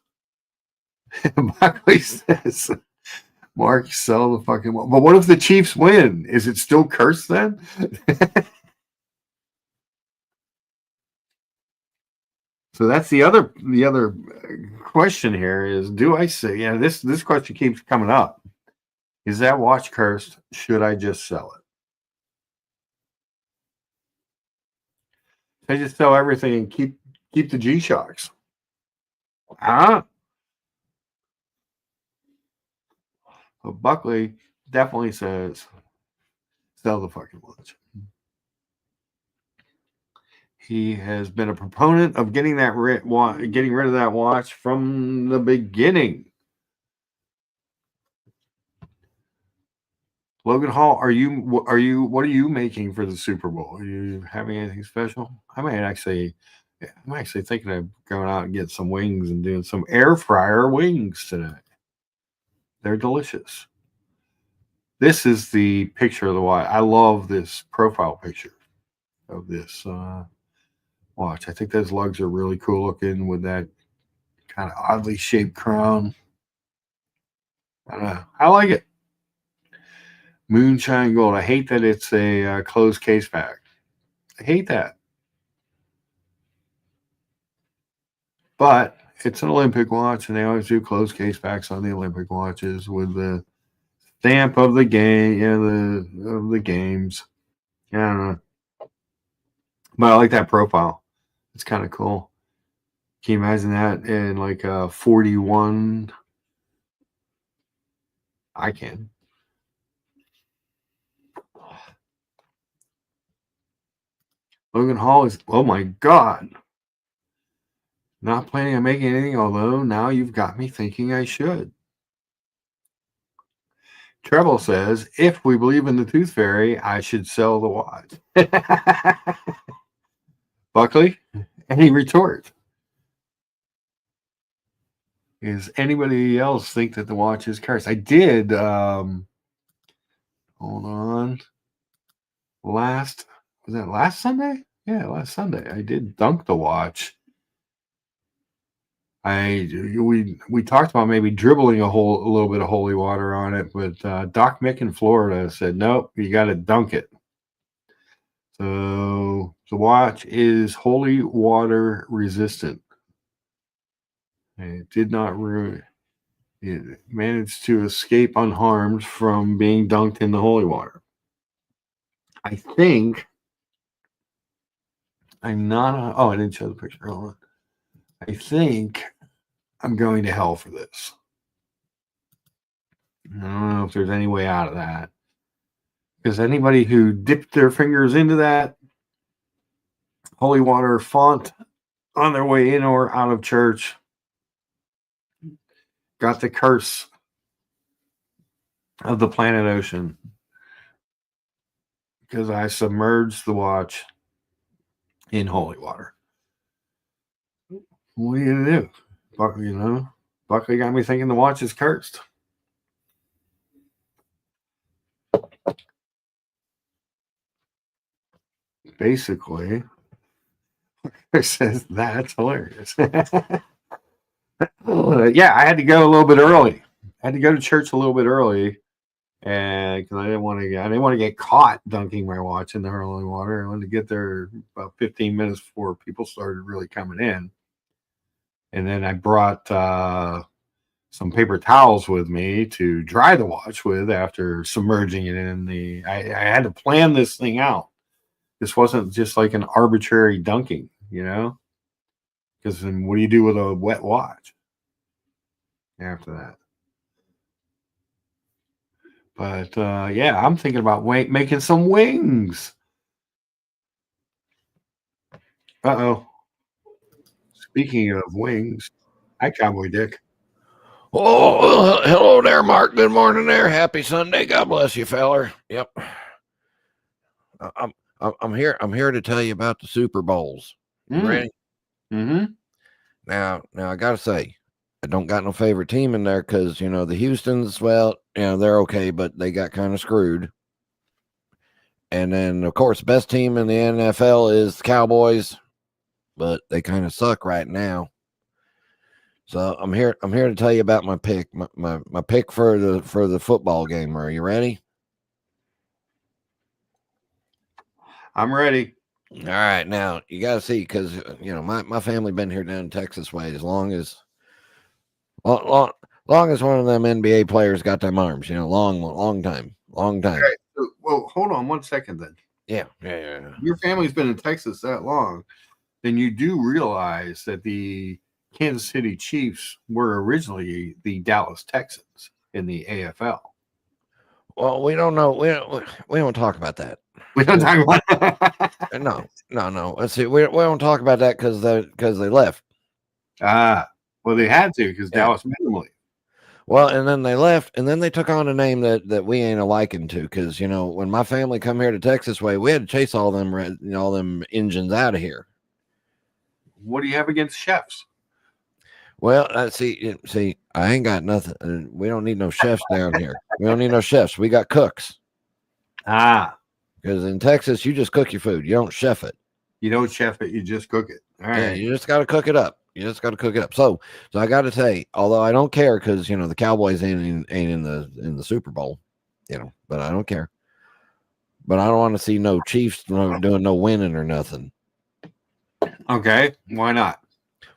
Buckley says, Mark, sell the fucking. But what if the Chiefs win? Is it still cursed then? So that's the other question here is, do I say, this question keeps coming up. Is that watch cursed? Should I just sell it? I just sell everything and keep the G-Shocks. So Buckley definitely says sell the fucking watch. He has been a proponent of getting rid of that watch from the beginning. Logan Hall, what are you making for the Super Bowl? Are you having anything special? I'm actually thinking of going out and getting some wings and doing some air fryer wings tonight. They're delicious. This is the picture of the watch. I love this profile picture of this watch. I think those lugs are really cool looking with that kind of oddly shaped crown. I like it. Moonshine Gold. I hate that it's a closed case pack. I hate that. But it's an Olympic watch, and they always do closed case packs on the Olympic watches with the stamp of the game, of the games. I don't know. But I like that profile. It's kind of cool. Can you imagine that in like a 41? I can. Logan Hall is, oh my God. Not planning on making anything, although now you've got me thinking I should. Treble says, if we believe in the Tooth Fairy, I should sell the watch. Buckley, any retort? Does anybody else think that the watch is cursed? I did, hold on. Was that last Sunday? Yeah, last Sunday. I did dunk the watch. We talked about maybe dribbling a little bit of holy water on it, but Doc Mick in Florida said, nope, you got to dunk it. So the watch is holy water resistant. And it did not ruin it. It managed to escape unharmed from being dunked in the holy water. I think I'm not. I didn't show the picture. Hold on. I think I'm going to hell for this. I don't know if there's any way out of that. Because anybody who dipped their fingers into that holy water font on their way in or out of church got the curse of the planet ocean. Because I submerged the watch in holy water. What are you gonna do? Buckley got me thinking the watch is cursed. Basically, it says that's hilarious. Yeah, I had to go a little bit early. I had to go to church a little bit early, and because I didn't want to get caught dunking my watch in the holy water. I wanted to get there about 15 minutes before people started really coming in. And then I brought some paper towels with me to dry the watch with after submerging it in I had to plan this thing out. This wasn't just like an arbitrary dunking, because then what do you do with a wet watch after that? But yeah, I'm thinking about making some wings. Uh-oh. Speaking of wings, hi, Cowboy Dick. Oh, hello there, Mark. Good morning there. Happy Sunday. God bless you, feller. Yep. I'm here. I'm here to tell you about the Super Bowls. You ready? Mm-hmm. Now, I gotta say, I don't got no favorite team in there because the Houston's. Well, they're okay, but they got kind of screwed. And then, of course, best team in the NFL is the Cowboys, but they kind of suck right now. So I'm here to tell you about my pick. My pick for the football game. Are you ready? I'm ready. All right, now you got to see because my family been here down in Texas way as long as one of them NBA players got them arms. Long time. Okay. Well, hold on 1 second then. Yeah. Your family's been in Texas that long, then you do realize that the Kansas City Chiefs were originally the Dallas Texans in the AFL. Well, we don't know. We don't talk about that. We don't talk about No. Let's see. We don't talk about that because they left. Well, they had to because Dallas made them leave. Well, and then they left, and then they took on a name that we ain't a liking to because when my family come here to Texas way, we had to chase all them engines out of here. What do you have against chefs? Well, see, I ain't got nothing. We don't need no chefs down here. We don't need no chefs. We got cooks. Because in Texas, you just cook your food. You don't chef it. You don't chef it. You just cook it. All right. Yeah, you just got to cook it up. So I got to say, although I don't care because the Cowboys ain't in the Super Bowl, but I don't care. But I don't want to see no Chiefs doing no winning or nothing. Okay, why not?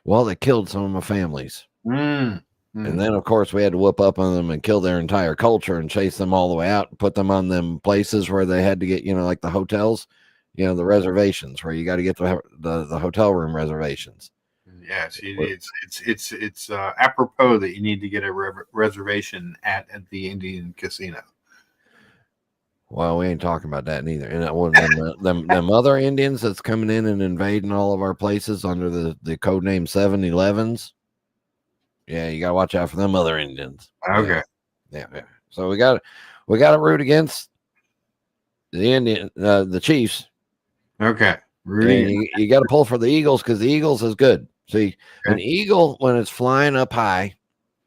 Well, they killed some of my families. And then, of course, we had to whoop up on them and kill their entire culture and chase them all the way out and put them on them places where they had to get, like the hotels, the reservations where you got to get the hotel room reservations. Yes, it's apropos that you need to get a reservation at the Indian casino. Well, we ain't talking about that neither. And them other Indians that's coming in and invading all of our places under the code name 7-Elevens. Yeah, you gotta watch out for them other Indians. Okay. Yeah. So we got to root against the Chiefs. Okay. You got to pull for the Eagles because the Eagles is good. See, an eagle when it's flying up high.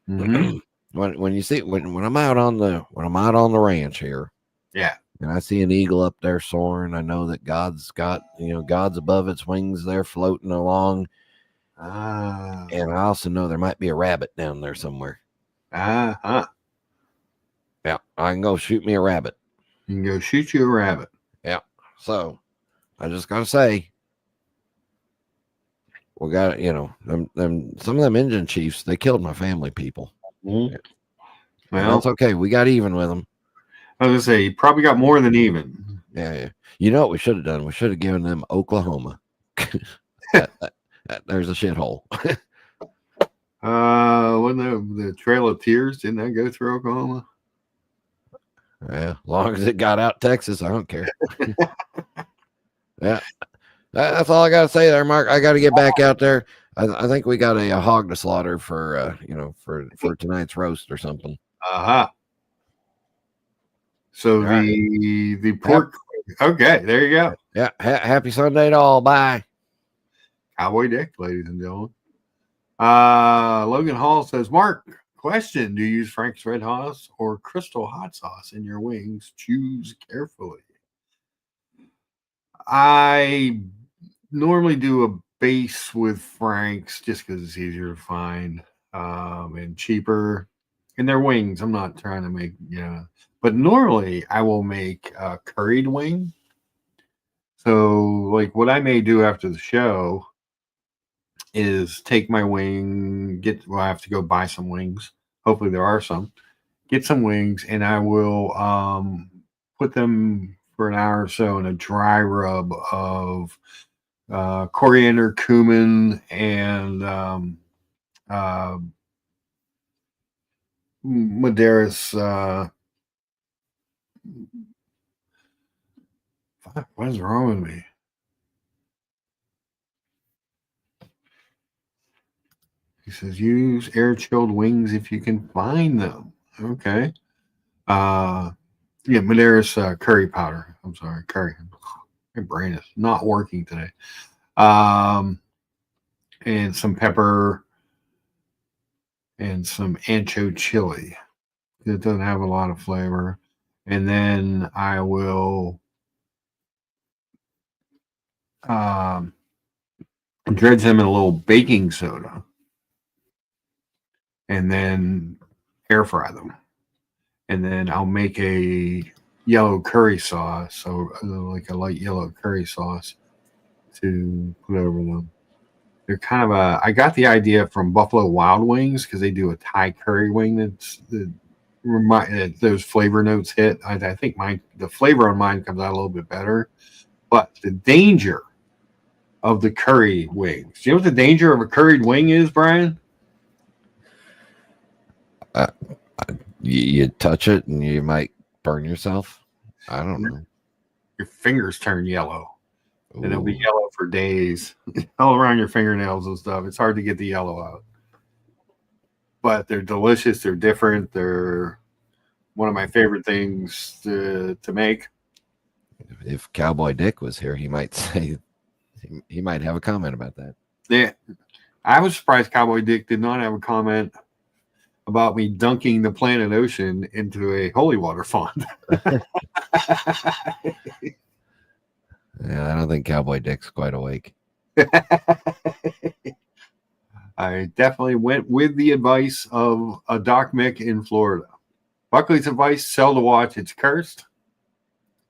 Mm-hmm. when I'm out on the ranch here. Yeah. And I see an eagle up there soaring. I know that God's above its wings there floating along. And I also know there might be a rabbit down there somewhere. Yeah, I can go shoot me a rabbit. You can go shoot you a rabbit. Yeah. So I just gotta say, we got them some of them Indian chiefs. They killed my family people. Mm-hmm. Well, that's okay. We got even with them. I was gonna say you probably got more than even. Yeah. You know what we should have done? We should have given them Oklahoma. There's a shithole. Wasn't the Trail of Tears? Didn't that go through Oklahoma? Yeah, as long as it got out Texas, I don't care. Yeah, that's all I got to say there, Mark. I got to get back out there. I think we got a hog to slaughter for for tonight's roast or something. So the pork. Okay, there you go. Yeah, happy Sunday to all. Bye. Cowboy Dick, ladies and gentlemen. Logan Hall says, Mark, question. Do you use Frank's Red Sauce or Crystal Hot Sauce in your wings? Choose carefully. I normally do a base with Frank's just because it's easier to find and cheaper. And their wings, I'm not trying to make, but normally I will make a curried wing. So, like what I may do after the show is take my wing, I have to go buy some wings. Hopefully there are some. Get some wings, and I will put them for an hour or so in a dry rub of coriander, cumin, and Madeiras. What is wrong with me? He says use air chilled wings if you can find them. Okay. Yeah, Madeiras curry powder. I'm sorry, curry. My brain is not working today. And some pepper and some ancho chili. It doesn't have a lot of flavor. And then I will dredge them in a little baking soda and then air fry them. And then I'll make a yellow curry sauce, so like a light yellow curry sauce to put over them. They're kind of I got the idea from Buffalo Wild Wings because they do a Thai curry wing that those flavor notes hit. I think the flavor on mine comes out a little bit better, but the danger of the curry wings. Do you know what the danger of a curried wing is, Brian? You touch it and you might burn yourself. I don't know. Your fingers turn yellow. And it'll be Ooh. yellow for days, all around your fingernails and stuff. It's hard to get the yellow out. But they're delicious. They're different. They're one of my favorite things to make. If Cowboy Dick was here, he might say he might have a comment about that. Yeah, I was surprised Cowboy Dick did not have a comment about me dunking the Planet Ocean into a holy water font. Yeah, I don't think Cowboy Dick's quite awake. I definitely went with the advice of a Doc Mick in Florida. Buckley's advice: sell the watch. It's cursed.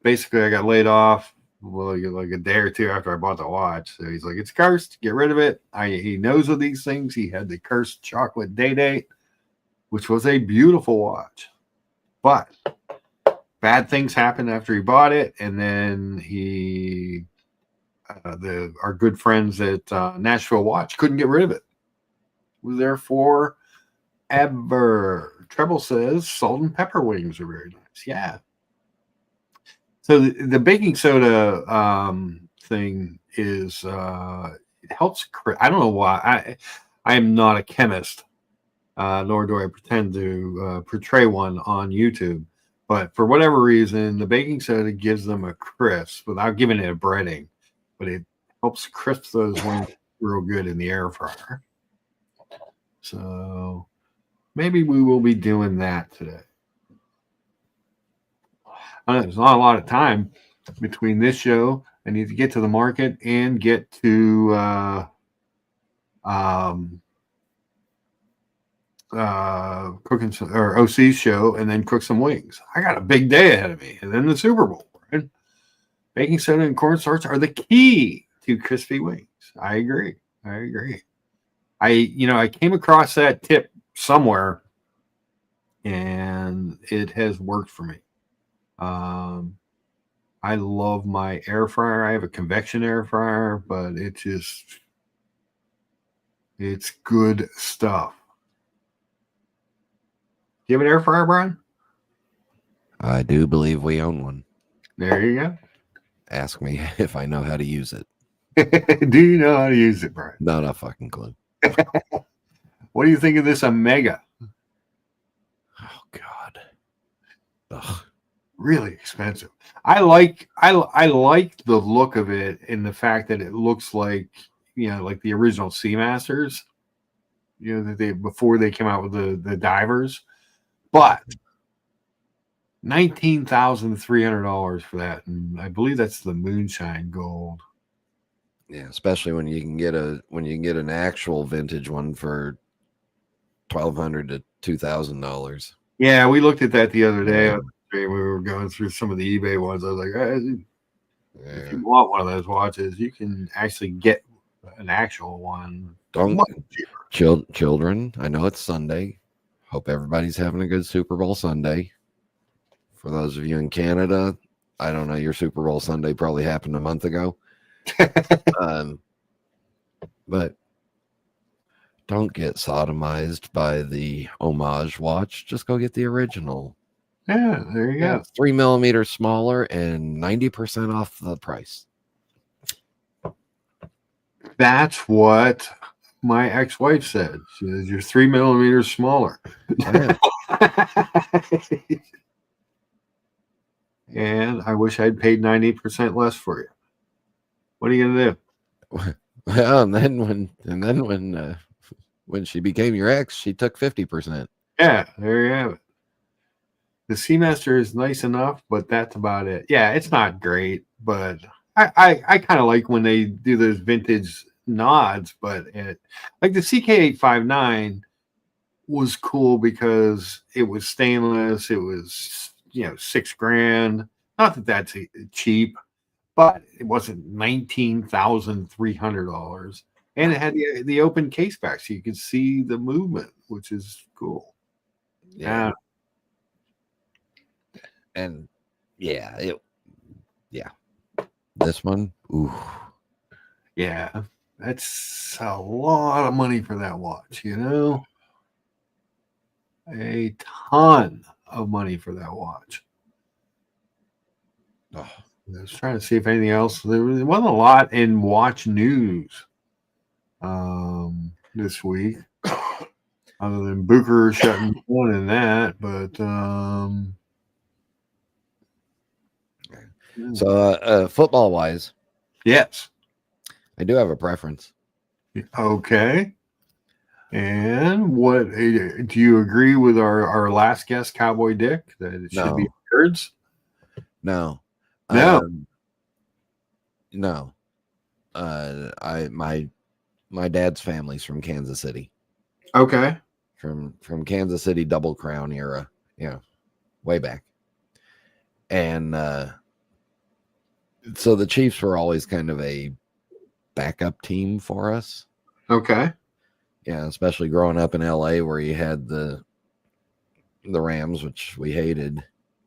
Basically, I got laid off like a day or two after I bought the watch. So he's like, it's cursed. Get rid of it. He knows of these things. He had the cursed chocolate day-date, which was a beautiful watch. But bad things happened after he bought it. And then our good friends at Nashville Watch couldn't get rid of it. It was there forever. Treble says salt and pepper wings are very nice. Yeah. So the baking soda thing is it helps. I don't know why. I am not a chemist, nor do I pretend to portray one on YouTube. But for whatever reason, the baking soda gives them a crisp without giving it a breading, but it helps crisp those wings real good in the air fryer. So maybe we will be doing that today. There's not a lot of time between this show. I need to get to the market and get to cooking or OC's show, and then cook some wings. I got a big day ahead of me, and then the Super Bowl. Right? Baking soda and cornstarch are the key to crispy wings. I agree. I came across that tip somewhere, and it has worked for me. I love my air fryer. I have a convection air fryer, but it's good stuff. Do you have an air fryer, Brian? I do believe we own one. There you go. Ask me if I know how to use it. Do you know how to use it, Brian? Not a fucking clue. What do you think of this Omega? Oh God. Ugh. Really expensive. I like the look of it and the fact that it looks like like the original Seamasters. That before they came out with the divers, but $19,300 for that, and I believe that's the Moonshine Gold. Yeah, especially when you can get an actual vintage one for $1,200 to $2,000. Yeah, we looked at that the other day. We were going through some of the eBay ones. I was like, if you want one of those watches, you can actually get an actual one. Children, I know it's Sunday. Hope everybody's having a good Super Bowl Sunday. For those of you in Canada, I don't know. Your Super Bowl Sunday probably happened a month ago. But don't get sodomized by the homage watch. Just go get the original. Yeah, there you Yeah, go. it's 3 millimeters smaller and 90% off the price. That's what my ex-wife said. She says you're 3 millimeters smaller. Yeah. And I wish I'd paid 90% less for you. What are you gonna do? Well, and then when she became your ex, she took 50%. Yeah, there you have it. The Seamaster is nice enough, but that's about it. Yeah, it's not great, but I kind of like when they do those vintage nods. But like the CK859 was cool because it was stainless. It was $6,000. Not that that's cheap, but it wasn't $19,300, and it had the open case back, so you could see the movement, which is cool. Yeah. And yeah, this one, ooh. Yeah, that's a lot of money for that watch, a ton of money for that watch. Oh. I was trying to see if anything else. There wasn't a lot in watch news this week, other than Booker shutting down in that. But so football wise, yes, I do have a preference. okay. And what do you agree with our last guest, Cowboy Dick, that it should be birds? No. No. No. My dad's family's from Kansas City. Okay. From Kansas City Double Crown era. Yeah. Way back. And so the Chiefs were always kind of a backup team for us. Okay. Yeah, especially growing up in LA where you had the Rams, which we hated.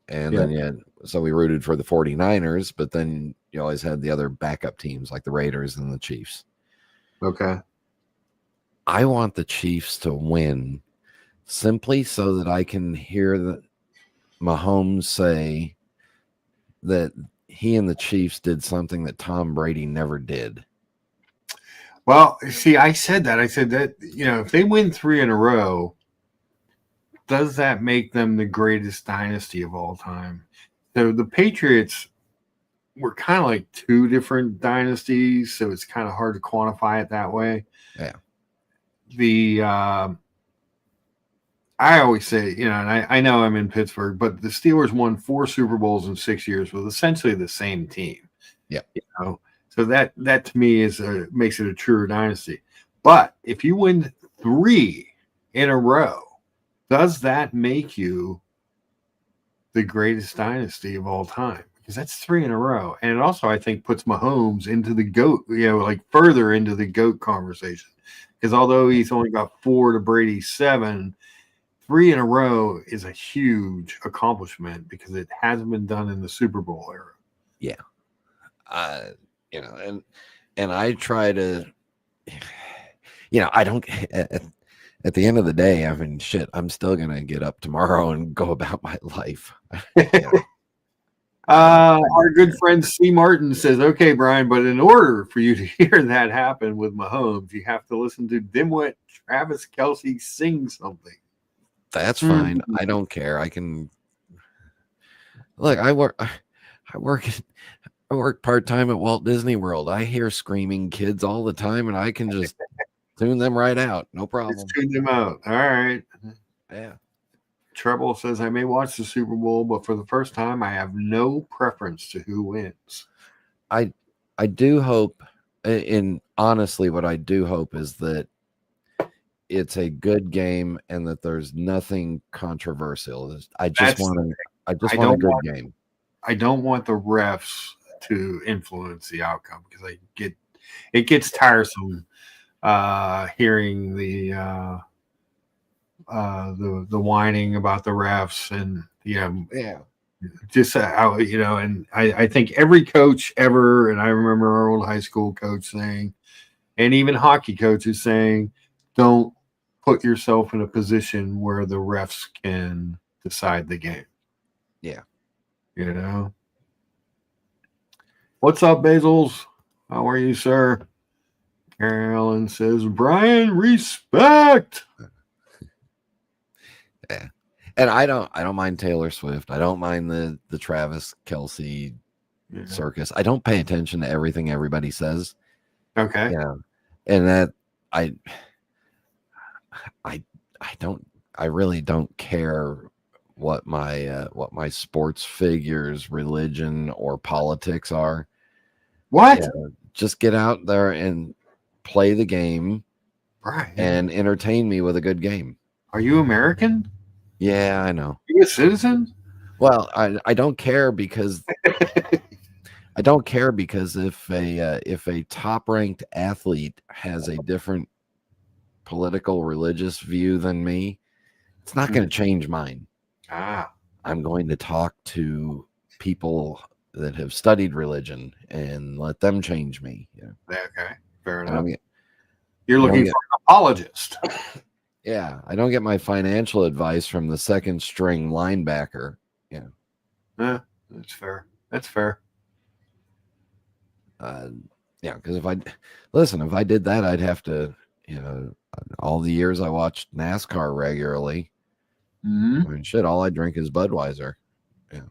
And then so we rooted for the 49ers, but then you always had the other backup teams like the Raiders and the Chiefs. Okay. I want the Chiefs to win simply so that I can hear the Mahomes say that he and the Chiefs did something that Tom Brady never did. Well, see, I said that. I said that, if they win 3 in a row, does that make them the greatest dynasty of all time? So the Patriots were kind of like 2 different dynasties, so it's kind of hard to quantify it that way. Yeah. I always say, and I know I'm in Pittsburgh, but the Steelers won 4 Super Bowls in 6 years with essentially the same team. Yeah. So that to me makes it a truer dynasty. But if you win 3 in a row, does that make you the greatest dynasty of all time? Because that's 3 in a row. And it also, I think, puts Mahomes into the GOAT, like further into the GOAT conversation. Because although he's only got 4 to Brady's 7, 3 in a row is a huge accomplishment because it hasn't been done in the Super Bowl era. Yeah. And I try to, I don't, at the end of the day, I mean, shit, I'm still going to get up tomorrow and go about my life. Our good friend C. Martin says, okay, Brian, but in order for you to hear that happen with Mahomes, you have to listen to dimwit Travis Kelce sing something. That's fine. I don't care. I can look. I work part-time at Walt Disney World. I hear screaming kids all the time, and I can just tune them right out. No problem. Just tune them out. All right. Yeah. Treble says, I may watch the Super Bowl, but for the first time, I have no preference to who wins. I do hope, and honestly, what I do hope is that it's a good game and that there's nothing controversial. I just want a good game. I don't want the refs to influence the outcome because it gets tiresome hearing the whining about the refs and just and I think every coach ever, and I remember our old high school coach saying, and even hockey coaches saying, don't put yourself in a position where the refs can decide the game. Yeah. You know? What's up, Bazels? How are you, sir? Carolyn says, Brian, respect. Yeah. And I don't mind Taylor Swift. I don't mind the Travis Kelce circus. I don't pay attention to everything everybody says. Okay. Yeah. And that I really don't care what my sports figures, religion, or politics are. What? Yeah, just get out there and play the game, Right. and entertain me with a good game. Are you American? Yeah, I know. Are you a citizen? Well, I don't care because if a top ranked athlete has a different political religious view than me, it's not going to change mine. I'm going to talk to people that have studied religion and let them change me. Yeah. Okay, fair enough. You're looking for an apologist. Yeah, I don't get my financial advice from the second string linebacker. Yeah. That's fair. That's fair. Yeah, because if I did that, I'd have to, all the years I watched NASCAR regularly. Mm-hmm. I mean, shit, all I drink is Budweiser. Yeah.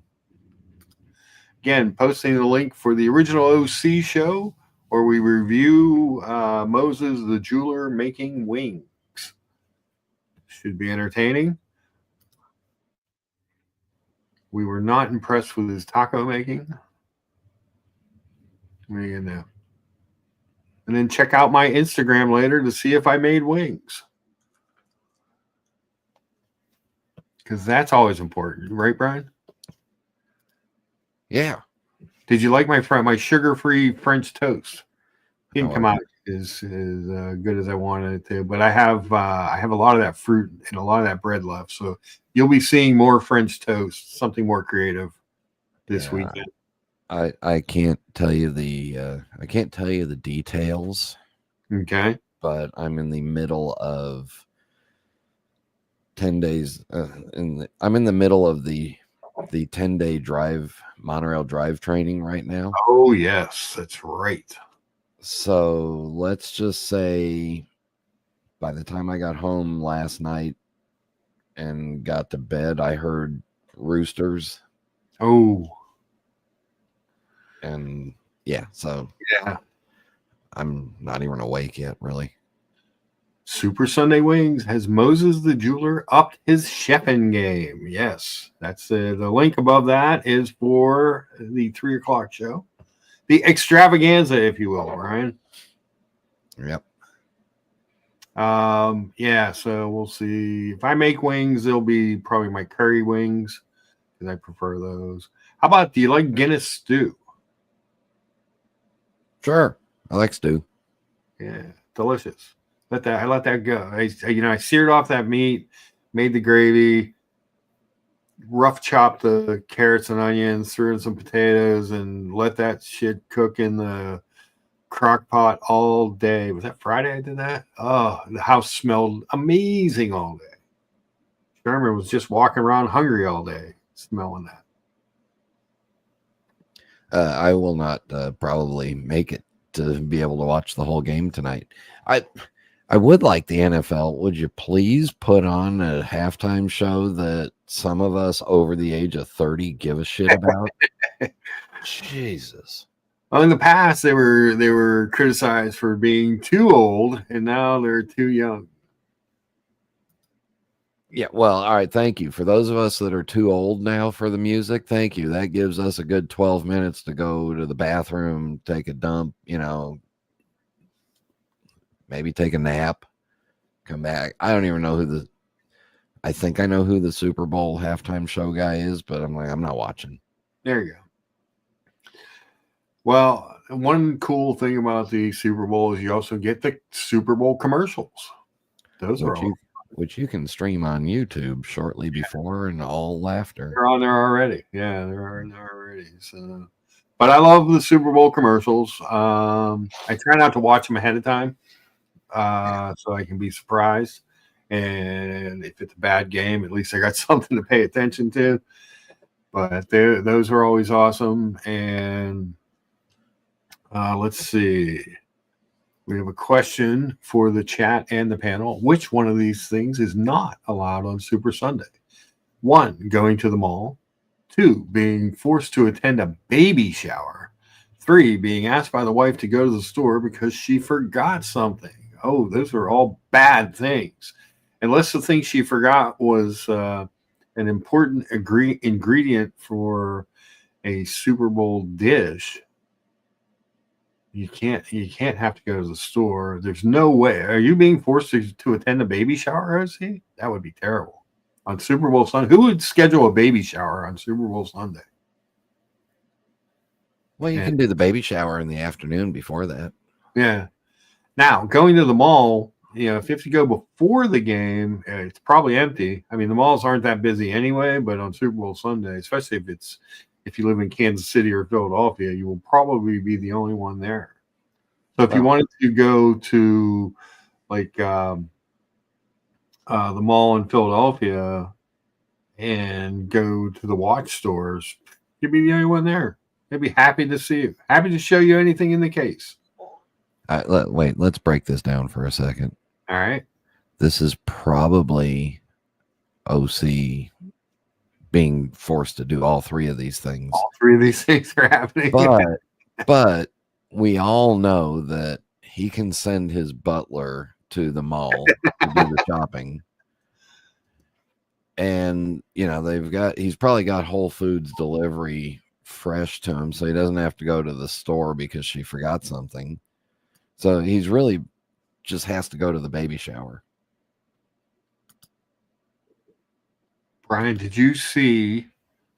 Again, posting the link for the original OC show, where we review Moses the Jeweler making wings. Should be entertaining. We were not impressed with his taco making. What are you gonna do? And then check out my Instagram later to see if I made wings. Because that's always important, right, Brian? Yeah. Did you like my sugar-free French toast? Didn't come out as good as I wanted it to, but I have a lot of that fruit and a lot of that bread left. So you'll be seeing more French toast, something more creative this weekend. I can't tell you the details. Okay. But I'm in the middle of 10 days. I'm in the middle of the 10-day monorail drive training right now. Oh yes, that's right. So let's just say by the time I got home last night and got to bed, I heard roosters. Oh. And yeah, so yeah, I'm not even awake yet, really. Super Sunday Wings has Moses the Jeweler upped his chefing game. Yes, that's the link above that is for the 3:00 show, the extravaganza, if you will, Brian. Yep. Yeah, so we'll see. If I make wings, they'll be probably my curry wings because I prefer those. How about, do you like Guinness stew? Sure, I like stew. Yeah, delicious. I let that go. I seared off that meat, made the gravy, rough chopped the carrots and onions, threw in some potatoes, and let that shit cook in the crock pot all day. Was that Friday I did that? Oh, the house smelled amazing all day. Sherman was just walking around hungry all day, smelling that. I will not probably make it to be able to watch the whole game tonight. I would like the NFL. Would you please put on a halftime show that some of us over the age of 30 give a shit about? Jesus. Well, in the past, they were criticized for being too old, and now they're too young. Yeah, well, all right. Thank you. For those of us that are too old now for the music, thank you. That gives us a good 12 minutes to go to the bathroom, take a dump, maybe take a nap, come back. I don't even know I think I know who the Super Bowl halftime show guy is, but I'm not watching. There you go. Well, one cool thing about the Super Bowl is you also get the Super Bowl commercials. Those are all. which you can stream on YouTube shortly before, and all laughter. They're on there already. Yeah, they're on there already. So, but I love the Super Bowl commercials. I try not to watch them ahead of time, so I can be surprised. And if it's a bad game, at least I got something to pay attention to. But those are always awesome. And let's see. We have a question for the chat and the panel. Which one of these things is not allowed on Super Sunday? 1, going to the mall. 2, being forced to attend a baby shower. 3, being asked by the wife to go to the store because she forgot something. Oh, those are all bad things. Unless the thing she forgot was an important ingredient for a Super Bowl dish. You can't have to go to the store. There's no way. Are you being forced to attend a baby shower, OC? That would be terrible. On Super Bowl Sunday, who would schedule a baby shower on Super Bowl Sunday? Well, you can do the baby shower in the afternoon before that. Yeah. Now, going to the mall, if you have to go before the game, it's probably empty. I mean, the malls aren't that busy anyway, but on Super Bowl Sunday, especially if you live in Kansas City or Philadelphia, you will probably be the only one there. So if you wanted to go to like the mall in Philadelphia and go to the watch stores, you'd be the only one there. They'd be happy to see you, happy to show you anything in the case. Wait, let's break this down for a second. All right. This is probably OC being forced to do all 3 of these things. All 3 of these things are happening. But we all know that he can send his butler to the mall to do the shopping. And, he's probably got Whole Foods delivery fresh to him, so he doesn't have to go to the store because she forgot something. So he's really just has to go to the baby shower. Brian, did you see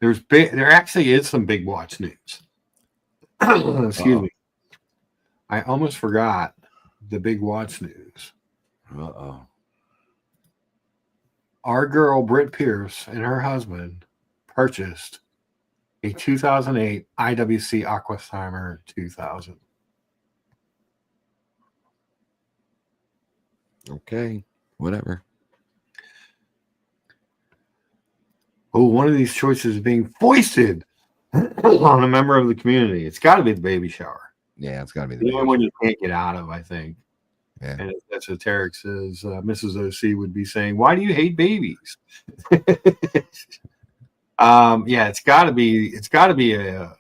there actually is some big watch news. Excuse me. I almost forgot the big watch news. Uh-oh. Our girl Britt Pierce and her husband purchased a 2008 IWC Aquatimer 2000. Okay, whatever. Oh, one of these choices is being foisted on a member of the community. It's got to be the baby shower. Yeah, it's got to be the only one you can't get out of, I think. Yeah. And as Esoteric says, Mrs. OC would be saying, "Why do you hate babies?" Yeah, it's got to be a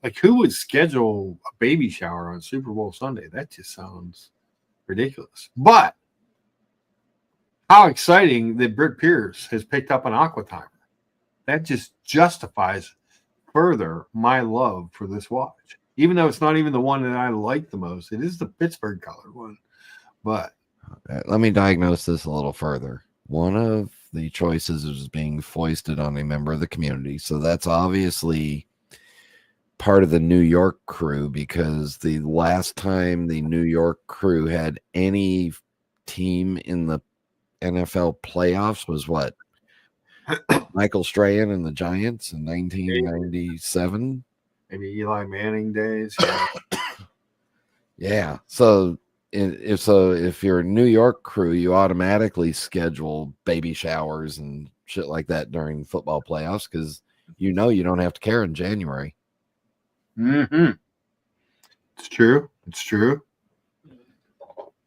like, who would schedule a baby shower on Super Bowl Sunday? That just sounds ridiculous. But how exciting that Britt Pierce has picked up an Aquatimer. That just justifies further my love for this watch. Even though it's not even the one that I like the most, it is the Pittsburgh colored one. But let me diagnose this a little further. One of the choices is being foisted on a member of the community. So that's obviously part of the New York crew, because the last time the New York crew had any team in the NFL playoffs was what? Michael Strahan and the Giants in 1997. Maybe Eli Manning days. Yeah. So if you're a New York crew, you automatically schedule baby showers and shit like that during football playoffs, because you don't have to care in January. Mm-hmm. It's true. It's true.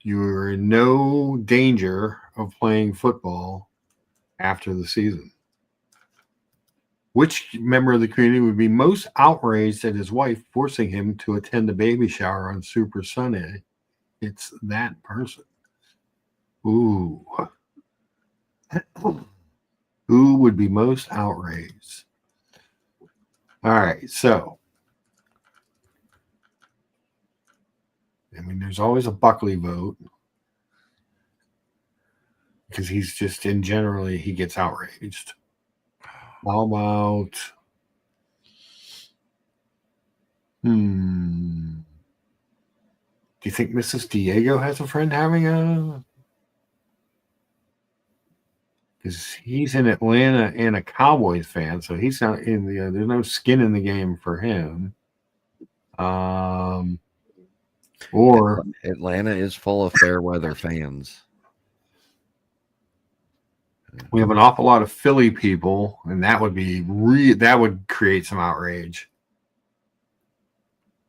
You are in no danger of playing football after the season. Which member of the community would be most outraged at his wife forcing him to attend the baby shower on Super Sunday? It's that person. Ooh. Who would be most outraged? All right, so there's always a Buckley vote, because he's just he gets outraged. How about do you think Mrs. Diego has a friend having a because he's in Atlanta and a Cowboys fan, so he's not in the. There's no skin in the game for him. Or Atlanta is full of fair weather fans. we have an awful lot of Philly people, and that would be that would create some outrage.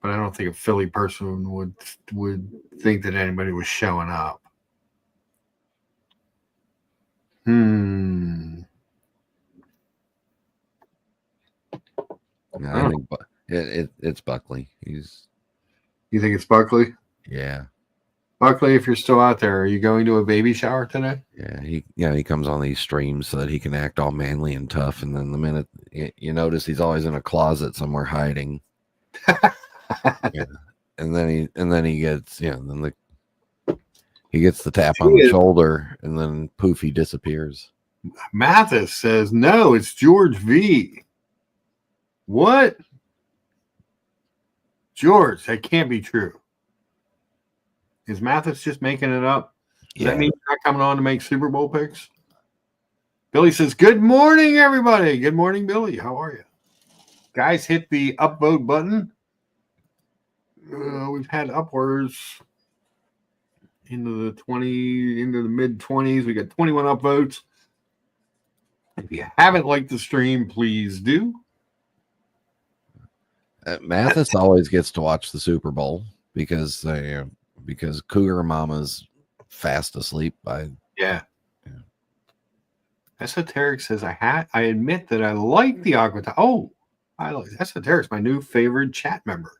But I don't think a Philly person would think that anybody was showing up. I think it's Buckley. You think it's Buckley? Yeah. Buckley, if you're still out there, are you going to a baby shower today? Yeah, he comes on these streams so that he can act all manly and tough, and then the minute you notice he's always in a closet somewhere hiding. Yeah. And then he gets he gets the tap on the shoulder, and then poof, he disappears. Mathis says no, it's George V. What? George, that can't be true. Is Mathis just making it up? Does that mean you're not coming on to make Super Bowl picks? Billy says, good morning, everybody. Good morning, Billy. How are you? Guys, hit the upvote button. We've had upwards into the mid-20s. We got 21 upvotes. If you haven't liked the stream, please do. Mathis always gets to watch the Super Bowl because Cougar Mama's fast asleep. Esoteric says I admit that I like the Aqua Timer. Oh, I like Esoteric's my new favorite chat member.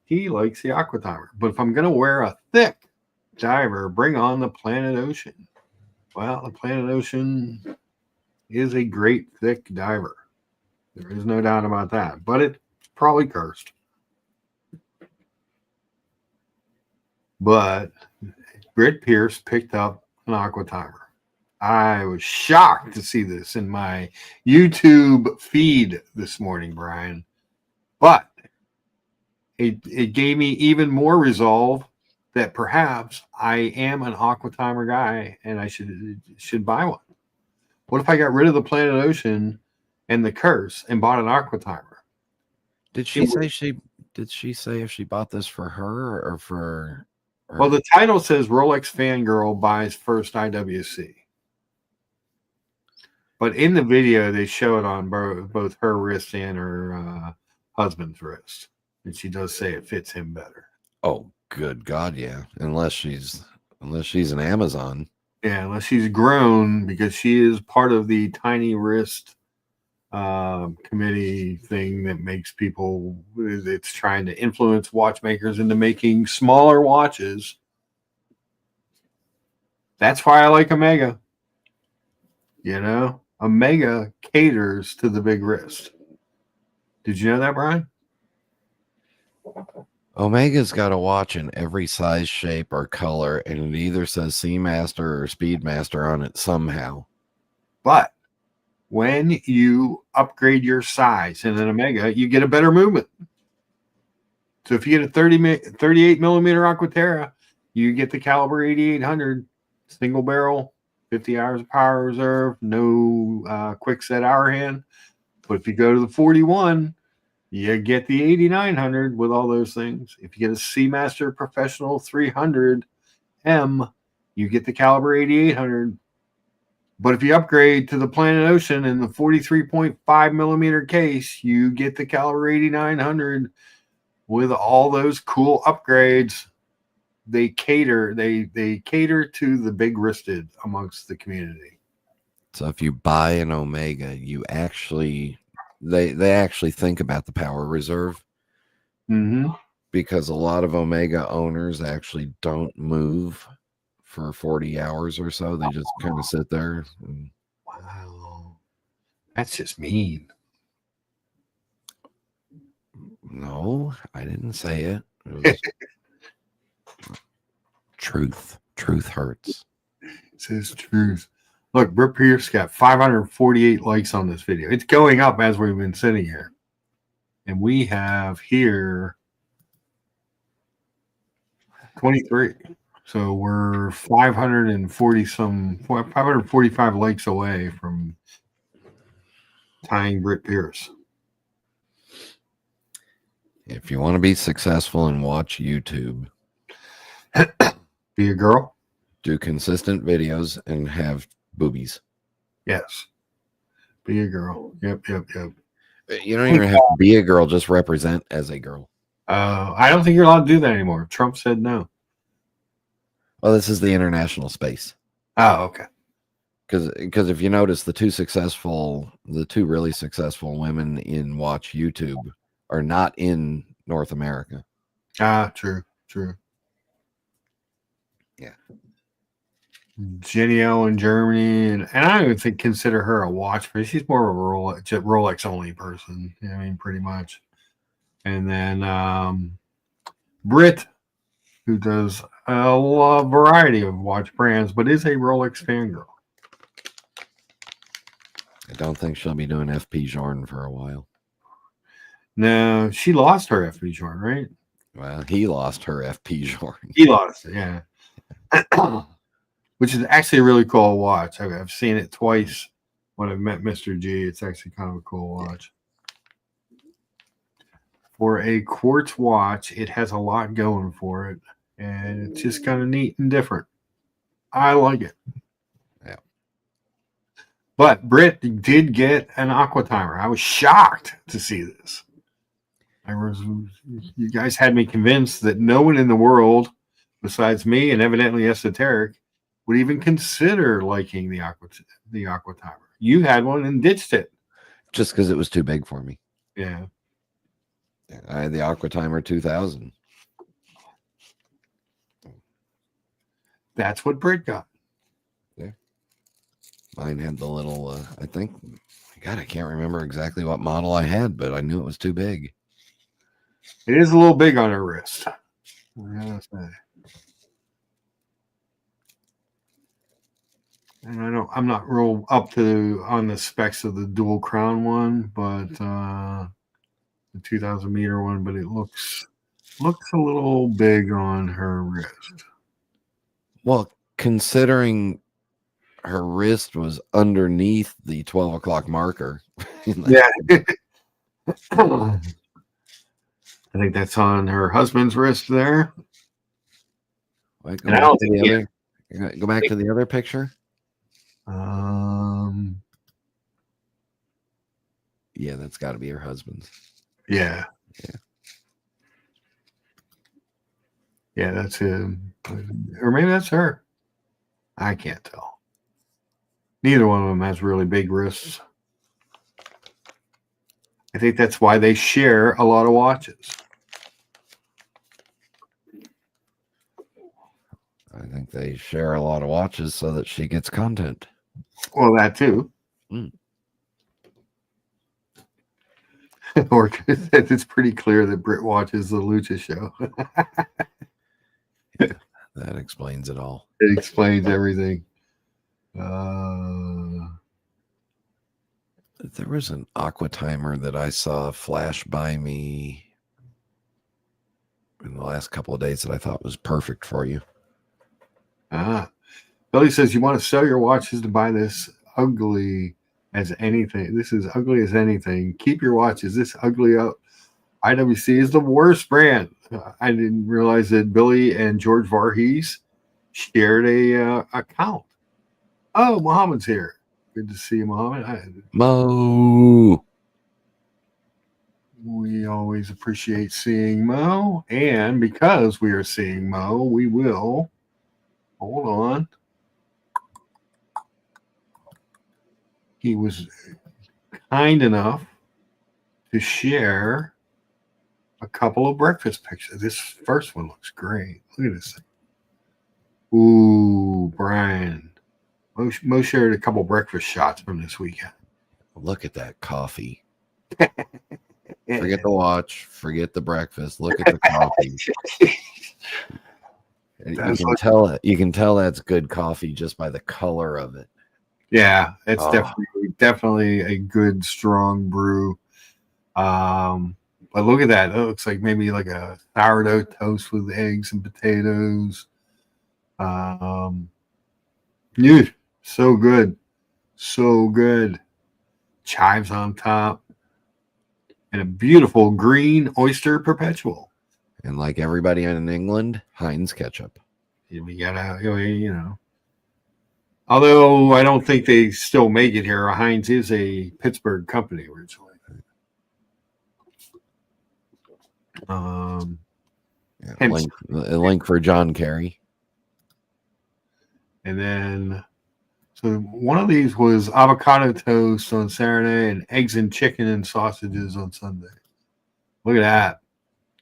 He likes the Aqua Timer. But if I'm gonna wear a thick diver, bring on the Planet Ocean. Well, the Planet Ocean is a great thick diver. There is no doubt about that. But it's probably cursed. But Britt Pierce picked up an Aqua Timer. I was shocked to see this in my YouTube feed this morning, Brian. But it gave me even more resolve that perhaps I am an Aqua Timer guy and I should buy one. What if I got rid of the Planet Ocean and the curse and bought an Aqua Timer? Did she say if she bought this for her or for? Well, the title says Rolex Fangirl buys first IWC. But in the video, they show it on both her wrist and her husband's wrist. And she does say it fits him better. Oh, good God, yeah. Unless she's an Amazon. Yeah, unless she's grown, because she is part of the tiny wrist committee thing that makes people, it's trying to influence watchmakers into making smaller watches. That's why I like Omega. Omega caters to the big wrist. Did you know that, Brian? Omega's got a watch in every size, shape, or color, and it either says Seamaster or Speedmaster on it somehow. But when you upgrade your size in an Omega, you get a better movement. So if you get a 38 millimeter Aquaterra, you get the caliber 8800 single barrel, 50 hours of power reserve, no quick set hour hand. But if you go to the 41, you get the 8900 with all those things. If you get a Seamaster Professional 300M, you get the caliber 8800. But if you upgrade to the Planet Ocean in the 43.5 millimeter case, you get the caliber 8900 with all those cool upgrades. They cater to the big wristed amongst the community. So if you buy an Omega, you actually they actually think about the power reserve. Mm-hmm. Because a lot of Omega owners actually don't move for 40 hours or so. They just kind of sit there. Wow. That's just mean. No, I didn't say it. It was truth. Truth hurts. It says truth. Look, Britt Pierce got 548 likes on this video. It's going up as we've been sitting here. And we have here 23. So we're 545 likes away from tying Britt Pierce. If you want to be successful and watch YouTube, Be a girl? do consistent videos and have boobies. Yes. Be a girl. Yep. You don't even have to be a girl, just represent as a girl. I don't think you're allowed to do that anymore. Trump said no. Well, this is the international space. Oh, okay. Because if you notice, the two really successful women in watch YouTube are not in North America. True. Yeah. Jenny L in Germany, and I don't even consider her a watch person. She's more of a Rolex only person. I mean, pretty much. And then Britt, who does a variety of watch brands, but is a Rolex fangirl. I don't think she'll be doing FP Journe for a while. No, she lost her FP Journe, right? Well, he lost her FP Journe. He lost it, yeah. Which is actually a really cool watch. I've seen it twice when I've met Mr. G. It's actually kind of a cool watch. For a quartz watch, it has a lot going for it, and it's just kind of neat and different. I like it. Yeah. But Britt did get an aqua timer. I was shocked to see this. You guys had me convinced that no one in the world, besides me and evidently Esoteric, would even consider liking the aqua timer. You had one and ditched it. Just because it was too big for me. Yeah. I had the Aqua Timer 2000. That's what Britt got. Yeah. Mine had the little, I think, God, I can't remember exactly what model I had, but I knew it was too big. It is a little big on her wrist. I gotta say. And I'm not real up to on the specs of the dual crown one, but the 2,000 meter one, but it looks a little big on her wrist. Well, considering her wrist was underneath the 12 o'clock marker. Yeah. I think that's on her husband's wrist there. Wait, go back to the other picture. Yeah, that's got to be her husband's. Yeah, that's him, or maybe that's her. I can't tell. Neither one of them has really big wrists. I think that's why they share a lot of watches. I think they share a lot of watches so that she gets content. Well, that too. Or it's pretty clear that Britt watches the Lucha show. Yeah, that explains it all. It explains everything. There was an aqua timer that I saw flash by me in the last couple of days that I thought was perfect for you. Billy says you want to sell your watches to buy this ugly as anything. This is ugly as anything. Keep your watches this ugly up. IWC is the worst brand. I didn't realize that Billy and George Varghese shared a account. Oh, Muhammad's here. Good to see you, Muhammad. Mo. We always appreciate seeing Mo. And because we are seeing Mo, we will. Hold on. He was kind enough to share a couple of breakfast pictures. This first one looks great. Look at this thing. Ooh, Brian. Mo shared a couple breakfast shots from this weekend. Look at that coffee. Forget the watch. Forget the breakfast. Look at the coffee. You can tell that's good coffee just by the color of it. Yeah, it's definitely a good strong brew. But look at that. It looks like maybe like a sourdough toast with eggs and potatoes. Dude, so good. So good. Chives on top. And a beautiful green oyster perpetual. And like everybody in England, Heinz ketchup. We gotta, you know. Although I don't think they still make it here. Heinz is a Pittsburgh company originally. Yeah, Hence- a link for John Kerry. And then, so one of these was avocado toast on Saturday and eggs and chicken and sausages on Sunday. Look at that.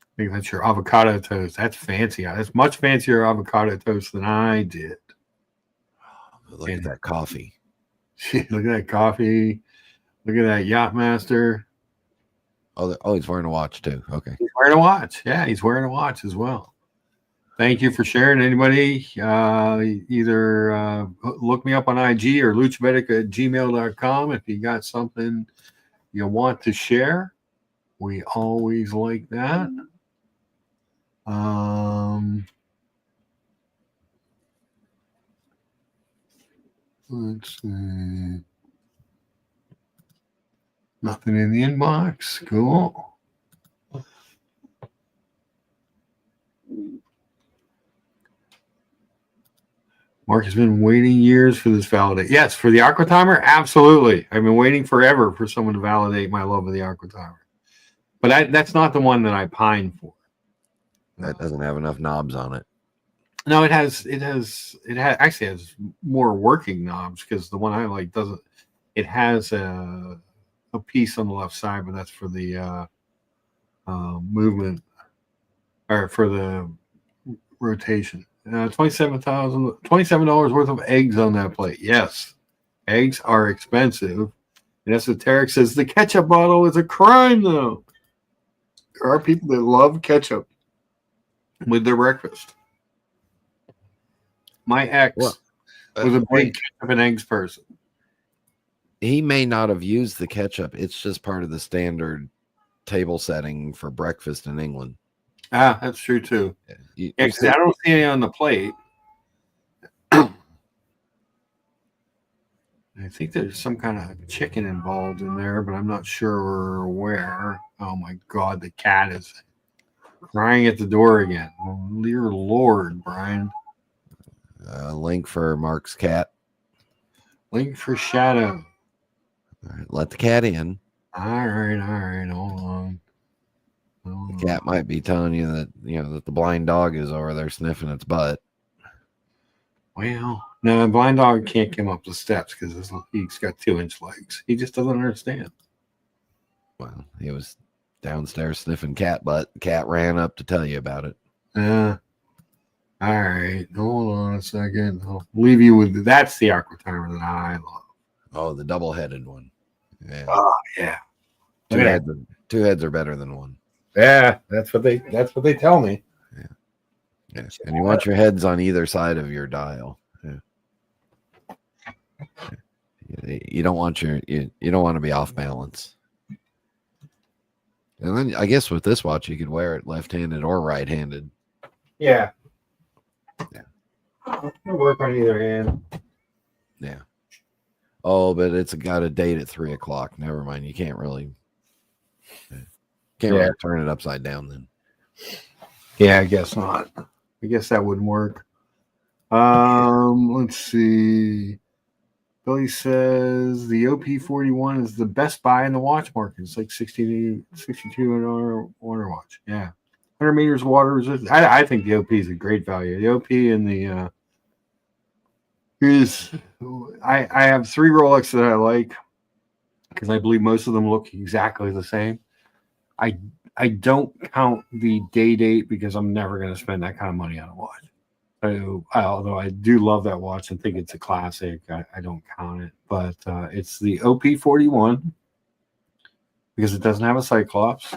I think that's your avocado toast. That's fancy. That's much fancier avocado toast than I did. Look at that coffee. Look at that coffee. Look at that Yachtmaster. Oh, he's wearing a watch too. Okay. He's wearing a watch. Yeah, he's wearing a watch as well. Thank you for sharing. Anybody, either look me up on IG or luchamedica@gmail.com if you got something you want to share. We always like that. Let's see. Nothing in the inbox. Cool. Mark has been waiting years for this validate. Yes, for the Aqua Timer, absolutely. I've been waiting forever for someone to validate my love of the Aqua Timer. But that's not the one that I pine for. That doesn't have enough knobs on it. No, it actually has more working knobs because the one I like doesn't. It has a piece on the left side, but that's for the movement or for the rotation. $27 worth of eggs on that plate. Yes, eggs are expensive. And Esoteric says the ketchup bottle is a crime, though. There are people that love ketchup with their breakfast. My ex was a big ketchup and eggs person. He may not have used the ketchup. It's just part of the standard table setting for breakfast in England. Ah, that's true too. I don't see any on the plate. I think there's some kind of chicken involved in there, but I'm not sure where. Oh my God, the cat is crying at the door again. Oh, dear Lord, Brian. Link for Mark's cat. Link for Shadow. All right, let the cat in. All right. Hold on. The cat might be telling you that that the blind dog is over there sniffing its butt. Well, no, the blind dog can't come up the steps because he's got 2-inch legs. He just doesn't understand. Well, he was downstairs sniffing cat butt. The cat ran up to tell you about it. All right. Hold on a second. I'll leave you with that's the Aqua Timer that I love. Oh, the double-headed one. Yeah. Oh, yeah. Two heads are better than one. Yeah, that's what they tell me. Yeah. And you want your heads on either side of your dial. Yeah. You don't want you don't want to be off balance. And then I guess with this watch you could wear it left-handed or right-handed. Yeah. It'll work on either hand. Yeah. Oh, but it's got a date at 3:00. Never mind. You can't really really turn it upside down then. Yeah, I guess not. I guess that wouldn't work. Let's see. Billy says the OP41 is the best buy in the watch market. It's like $62 water watch. Yeah. 100 meters water resistance. I think the OP is a great value. The OP and the I have 3 Rolex that I like because I believe most of them look exactly the same. I don't count the day date because I'm never going to spend that kind of money on a watch. So, although I do love that watch and think it's a classic, I don't count it. But it's the OP41 because it doesn't have a Cyclops.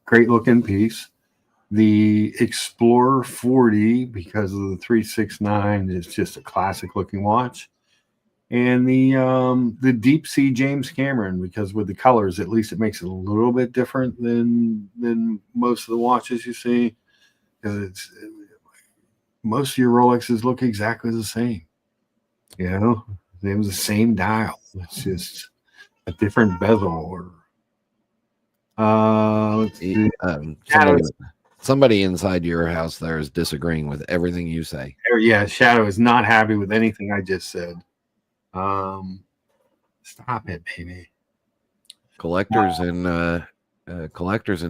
Great looking piece. The Explorer 40 because of the 369 is just a classic looking watch. And the Deep Sea James Cameron, because with the colors, at least it makes it a little bit different than most of the watches you see. Because most of your Rolexes look exactly the same. You know, they have the same dial. It's just a different bezel. Or let's see. Somebody inside your house there is disagreeing with everything you say. Yeah, Shadow is not happy with anything I just said. Stop it, baby. Collectors in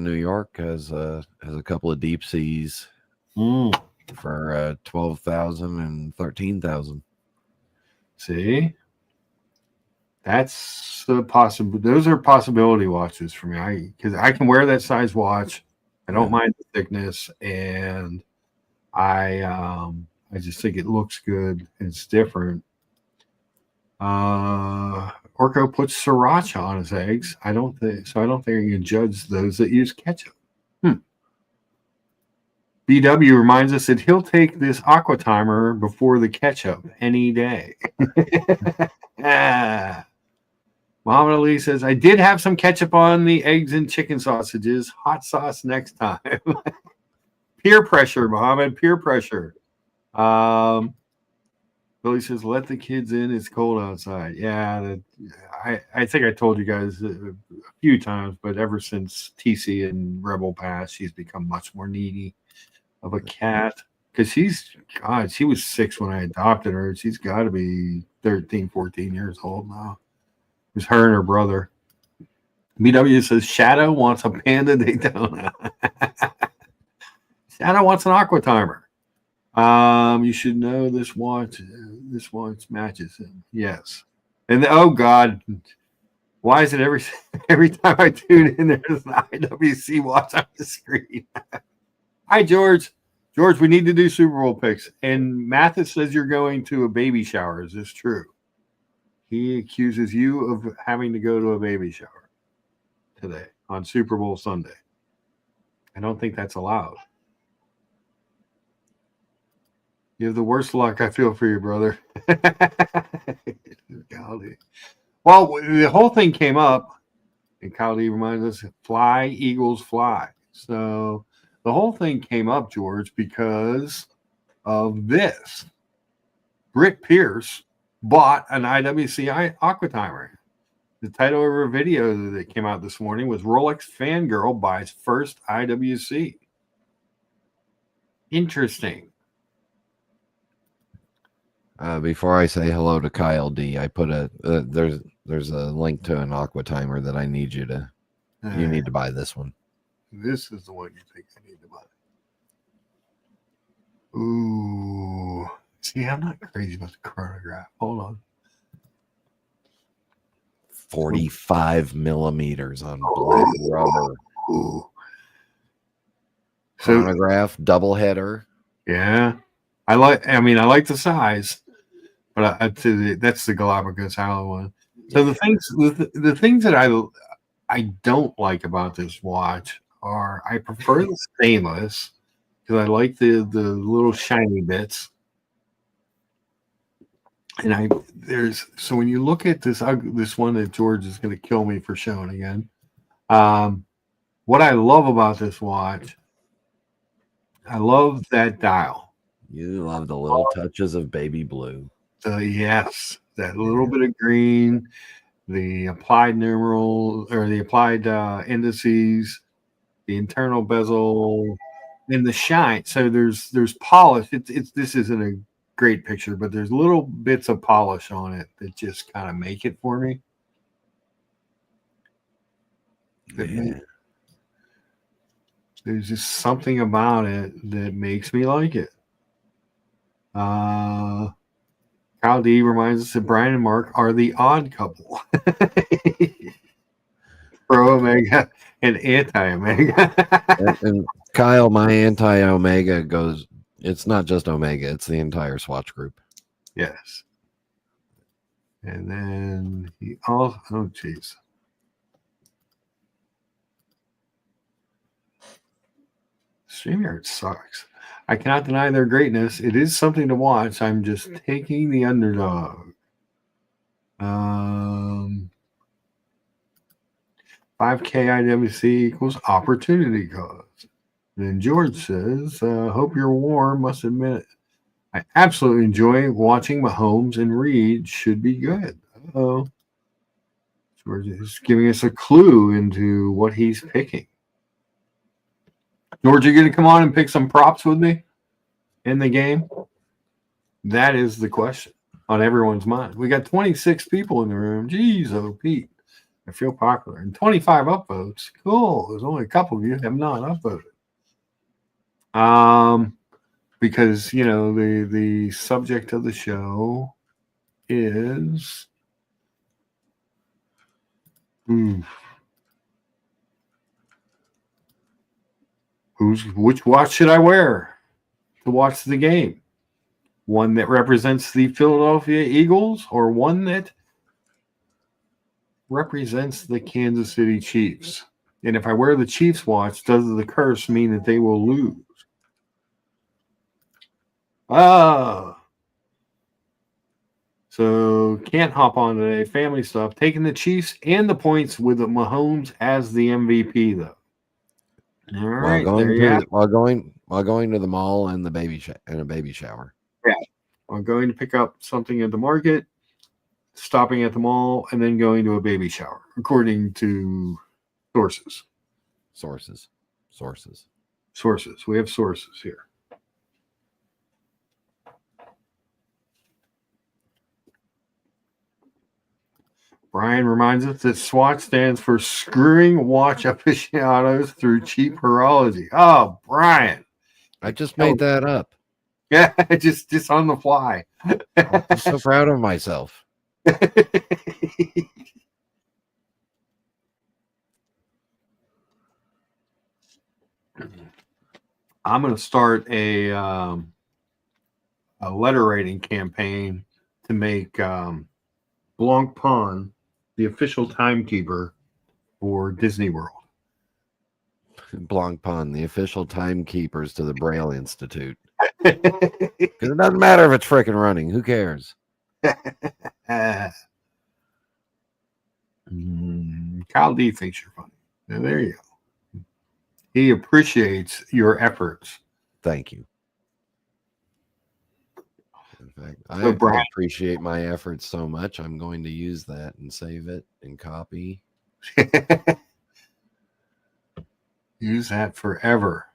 New York has a couple of deep seas for 12,000 and 13,000. See, that's the possible. Those are possibility watches for me. Because I can wear that size watch. I don't mind the thickness, and I just think it looks good. It's different. Orko puts sriracha on his eggs. I don't think you can judge those that use ketchup. BW reminds us that he'll take this aqua timer before the ketchup any day. Muhammad Ali says, I did have some ketchup on the eggs and chicken sausages. Hot sauce next time. Peer pressure, Muhammad. Peer pressure. Billy says, let the kids in. It's cold outside. Yeah, I think I told you guys a few times, but ever since TC and Rebel passed, she's become much more needy of a cat. Because she was 6 when I adopted her. She's got to be 13, 14 years old now. It was her and her brother. BW says, Shadow wants a Panda Daytona. Shadow wants an aqua timer. You should know this watch matches him. Yes. And oh God, why is it every time I tune in, there's an IWC watch on the screen? Hi, George. George, we need to do Super Bowl picks. And Mathis says you're going to a baby shower. Is this true? He accuses you of having to go to a baby shower today on Super Bowl Sunday. I don't think that's allowed. You have the worst luck. I feel for you, brother. Well, the whole thing came up, and Kyle D reminds us, fly, Eagles, fly. So the whole thing came up, George, because of this. Britt Pierce bought an IWC aqua timer. The title of her video that came out this morning was Rolex Fangirl Buys First IWC. Interesting. Before I say hello to Kyle D, I put there's a link to an aqua timer that I need you to buy this one. This is the one you think I need to buy. Ooh. See, I'm not crazy about the chronograph. Hold on. 45 millimeters on black rubber. Ooh. Chronograph, double header. Yeah. I like the size, but that's the Galapagos Halo one. So the things that I don't like about this watch are I prefer the stainless because I like the little shiny bits. And so when you look at this one that George is going to kill me for showing again, what I love about this watch, I love that dial. You love the little touches of baby blue. Yes, that little bit of green, the applied numeral or the applied indices, the internal bezel, and the shine. So there's polish. This isn't a great picture, but there's little bits of polish on it that just kind of make it for me. Yeah. There's just something about it that makes me like it. Kyle D reminds us that Brian and Mark are the odd couple. Pro Omega and anti-Omega. and Kyle, my anti-Omega goes, it's not just Omega, it's the entire Swatch group. Yes. And then he also, oh jeez. StreamYard sucks. I cannot deny their greatness. It is something to watch. I'm just taking the underdog. 5K IWC equals opportunity cost. Then George says, hope you're warm. Must admit I absolutely enjoy watching Mahomes and Reed. Should be good. Oh, George is giving us a clue into what he's picking. George, you going to come on and pick some props with me in the game? That is the question on everyone's mind. We got 26 people in the room. Jeez, oh, Pete. I feel popular. And 25 upvotes. Cool. There's only a couple of you have not upvoted. Because the subject of the show is which watch should I wear to watch the game? One that represents the Philadelphia Eagles or one that represents the Kansas City Chiefs? And if I wear the Chiefs watch, does the curse mean that they will lose? So can't hop on today. Family stuff. Taking the Chiefs and the points with the Mahomes as the MVP, though. All right, while going to the mall and a baby shower. Yeah, I'm going to pick up something at the market, stopping at the mall, and then going to a baby shower, according to sources. Sources. We have sources here. Brian reminds us that SWAT stands for Screwing Watch Aficionados Through Cheap Horology. Oh, Brian. I just made that up. Yeah, just on the fly. I'm so proud of myself. I'm going to start a letter writing campaign to make Blancpain the official timekeeper for Disney World. Blancpain, the official timekeepers to the Braille Institute. Because it doesn't matter if it's freaking running. Who cares? Kyle D thinks you're funny. Now, there you go. He appreciates your efforts. Thank you. In fact, I appreciate my efforts so much. I'm going to use that and save it and copy. Use that forever.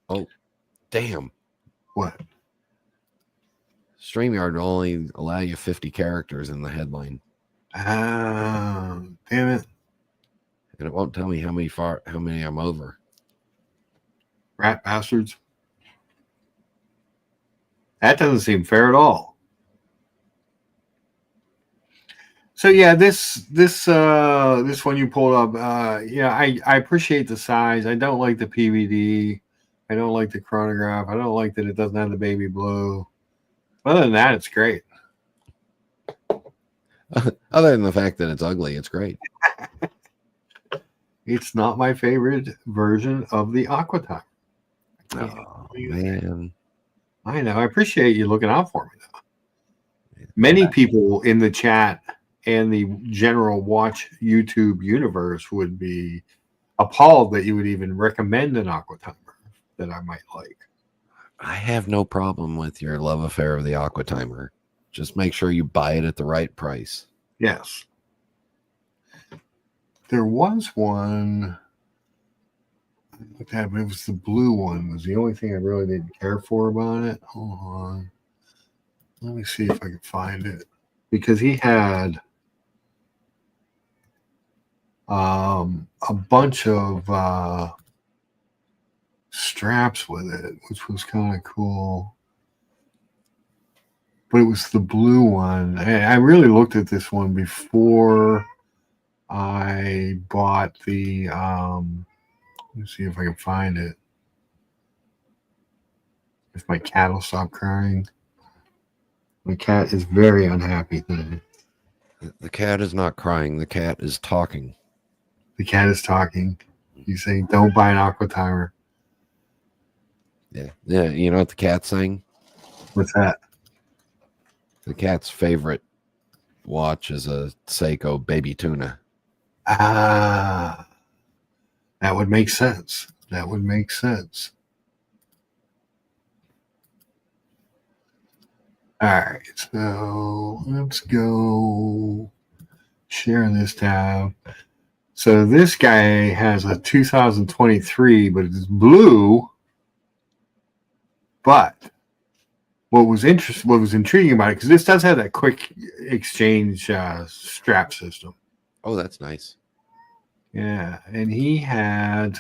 Oh, damn. What? StreamYard will only allow you 50 characters in the headline. Damn it. And it won't tell me how many I'm over. Rat bastards. That doesn't seem fair at all. So yeah, this one you pulled up, I appreciate the size. I don't like the PVD. I don't like the chronograph. I don't like that it doesn't have the baby blue. Other than that, it's great. Other than the fact that it's ugly, it's great. It's not my favorite version of the Aquatime. Oh, man. I know. I appreciate you looking out for me, though. Many people in the chat and the general watch YouTube universe would be appalled that you would even recommend an Aquatimer that I might like. I have no problem with your love affair of the Aquatimer. Just make sure you buy it at the right price. Yes. There was one. It was the blue one. It was the only thing I really didn't care for about it. Hold on. Let me see if I can find it. Because he had a bunch of straps with it, which was kind of cool. But it was the blue one. I really looked at this one before I bought the let me see if I can find it. If my cat will stop crying. My cat is very unhappy today. The cat is not crying. The cat is talking. The cat is talking. He's saying, don't buy an Aquatimer. Yeah. Yeah. You know what the cat's saying? What's that? The cat's favorite watch is a Seiko baby tuna. Ah, that would make sense. That would make sense. All right, so let's go share this tab. So this guy has a 2023, but it's blue. But what was intriguing about it, because this does have that quick exchange strap system. Oh, that's nice. Yeah, and he had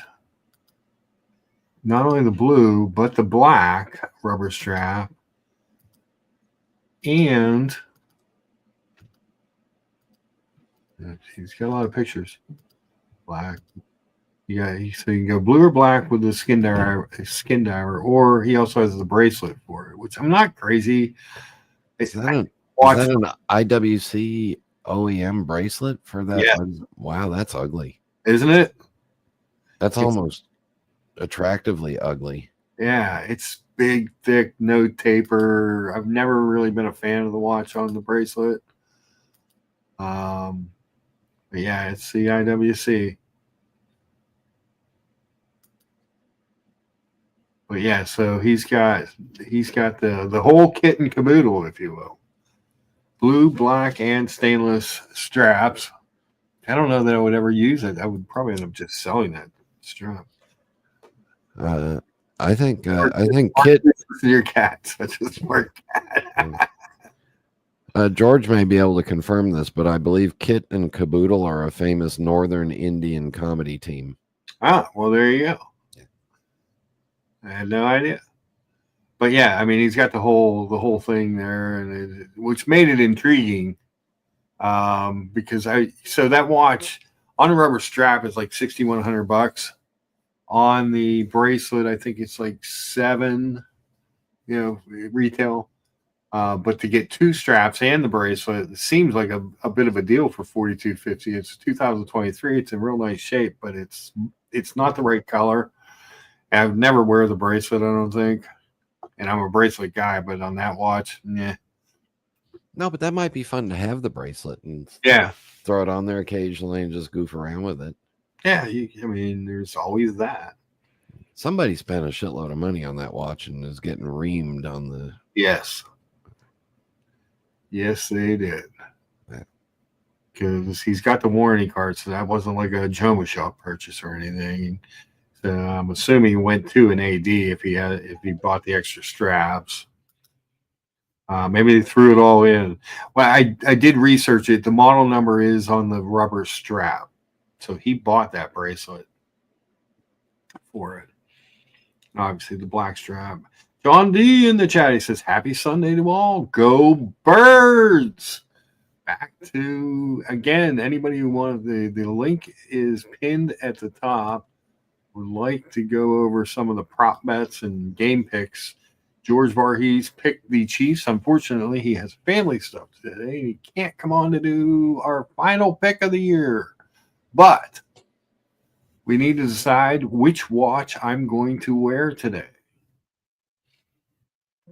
not only the blue but the black rubber strap, and he's got a lot of pictures. Black. Yeah, so you can go blue or black with the skin diver, or he also has the bracelet for it, which I'm not crazy. Is that an IWC OEM bracelet for that? Yeah. Wow, that's ugly. Isn't it? That's almost attractively ugly. Yeah, it's big, thick, no taper. I've never really been a fan of the watch on the bracelet. But yeah, it's the IWC. But yeah, so he's got the whole kit and caboodle, if you will. Blue, black, and stainless straps. I don't know that I would ever use it. I would probably end up just selling that strap. I think Kit your cat, such a smart cat. George may be able to confirm this, but I believe Kit and Caboodle are a famous Northern Indian comedy team. Ah, well, there you go. I had no idea. But yeah, I mean, he's got the whole thing there, and which made it intriguing. Because so that watch on a rubber strap is like $6,100. On the bracelet, I think it's like $7, retail. But to get two straps and the bracelet, it seems like a bit of a deal for $4,250. It's 2023. It's in real nice shape, but it's not the right color. I would never wear the bracelet, I don't think. And I'm a bracelet guy, but on that watch, yeah. No, but that might be fun to have the bracelet and throw it on there occasionally and just goof around with it. Yeah, I mean, there's always that. Somebody spent a shitload of money on that watch and is getting reamed on the. Yes, they did. Because he's got the warranty card, so that wasn't like a Joma Shop purchase or anything. So I'm assuming he went to an AD if he bought the extra straps. Maybe they threw it all in. Well, I did research it. The model number is on the rubber strap. So he bought that bracelet for it. Obviously, the black strap. John D in the chat, he says, happy Sunday to all. Go Birds. Back to, again, anybody who wanted, the link is pinned at the top. Would like to go over some of the prop bets and game picks. George Varghese picked the Chiefs. Unfortunately, he has family stuff today. He can't come on to do our final pick of the year. But we need to decide which watch I'm going to wear today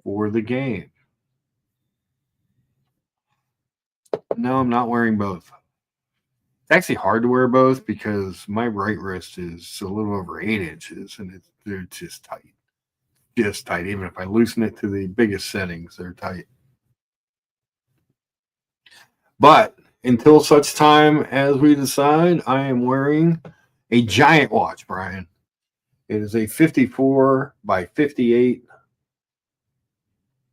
for the game. No, I'm not wearing both. It's actually hard to wear both because my right wrist is a little over 8 inches and they're just tight. Just tight. Even if I loosen it to the biggest settings, they're tight. But until such time as we decide, I am wearing a giant watch, Brian. It is a 54 by 58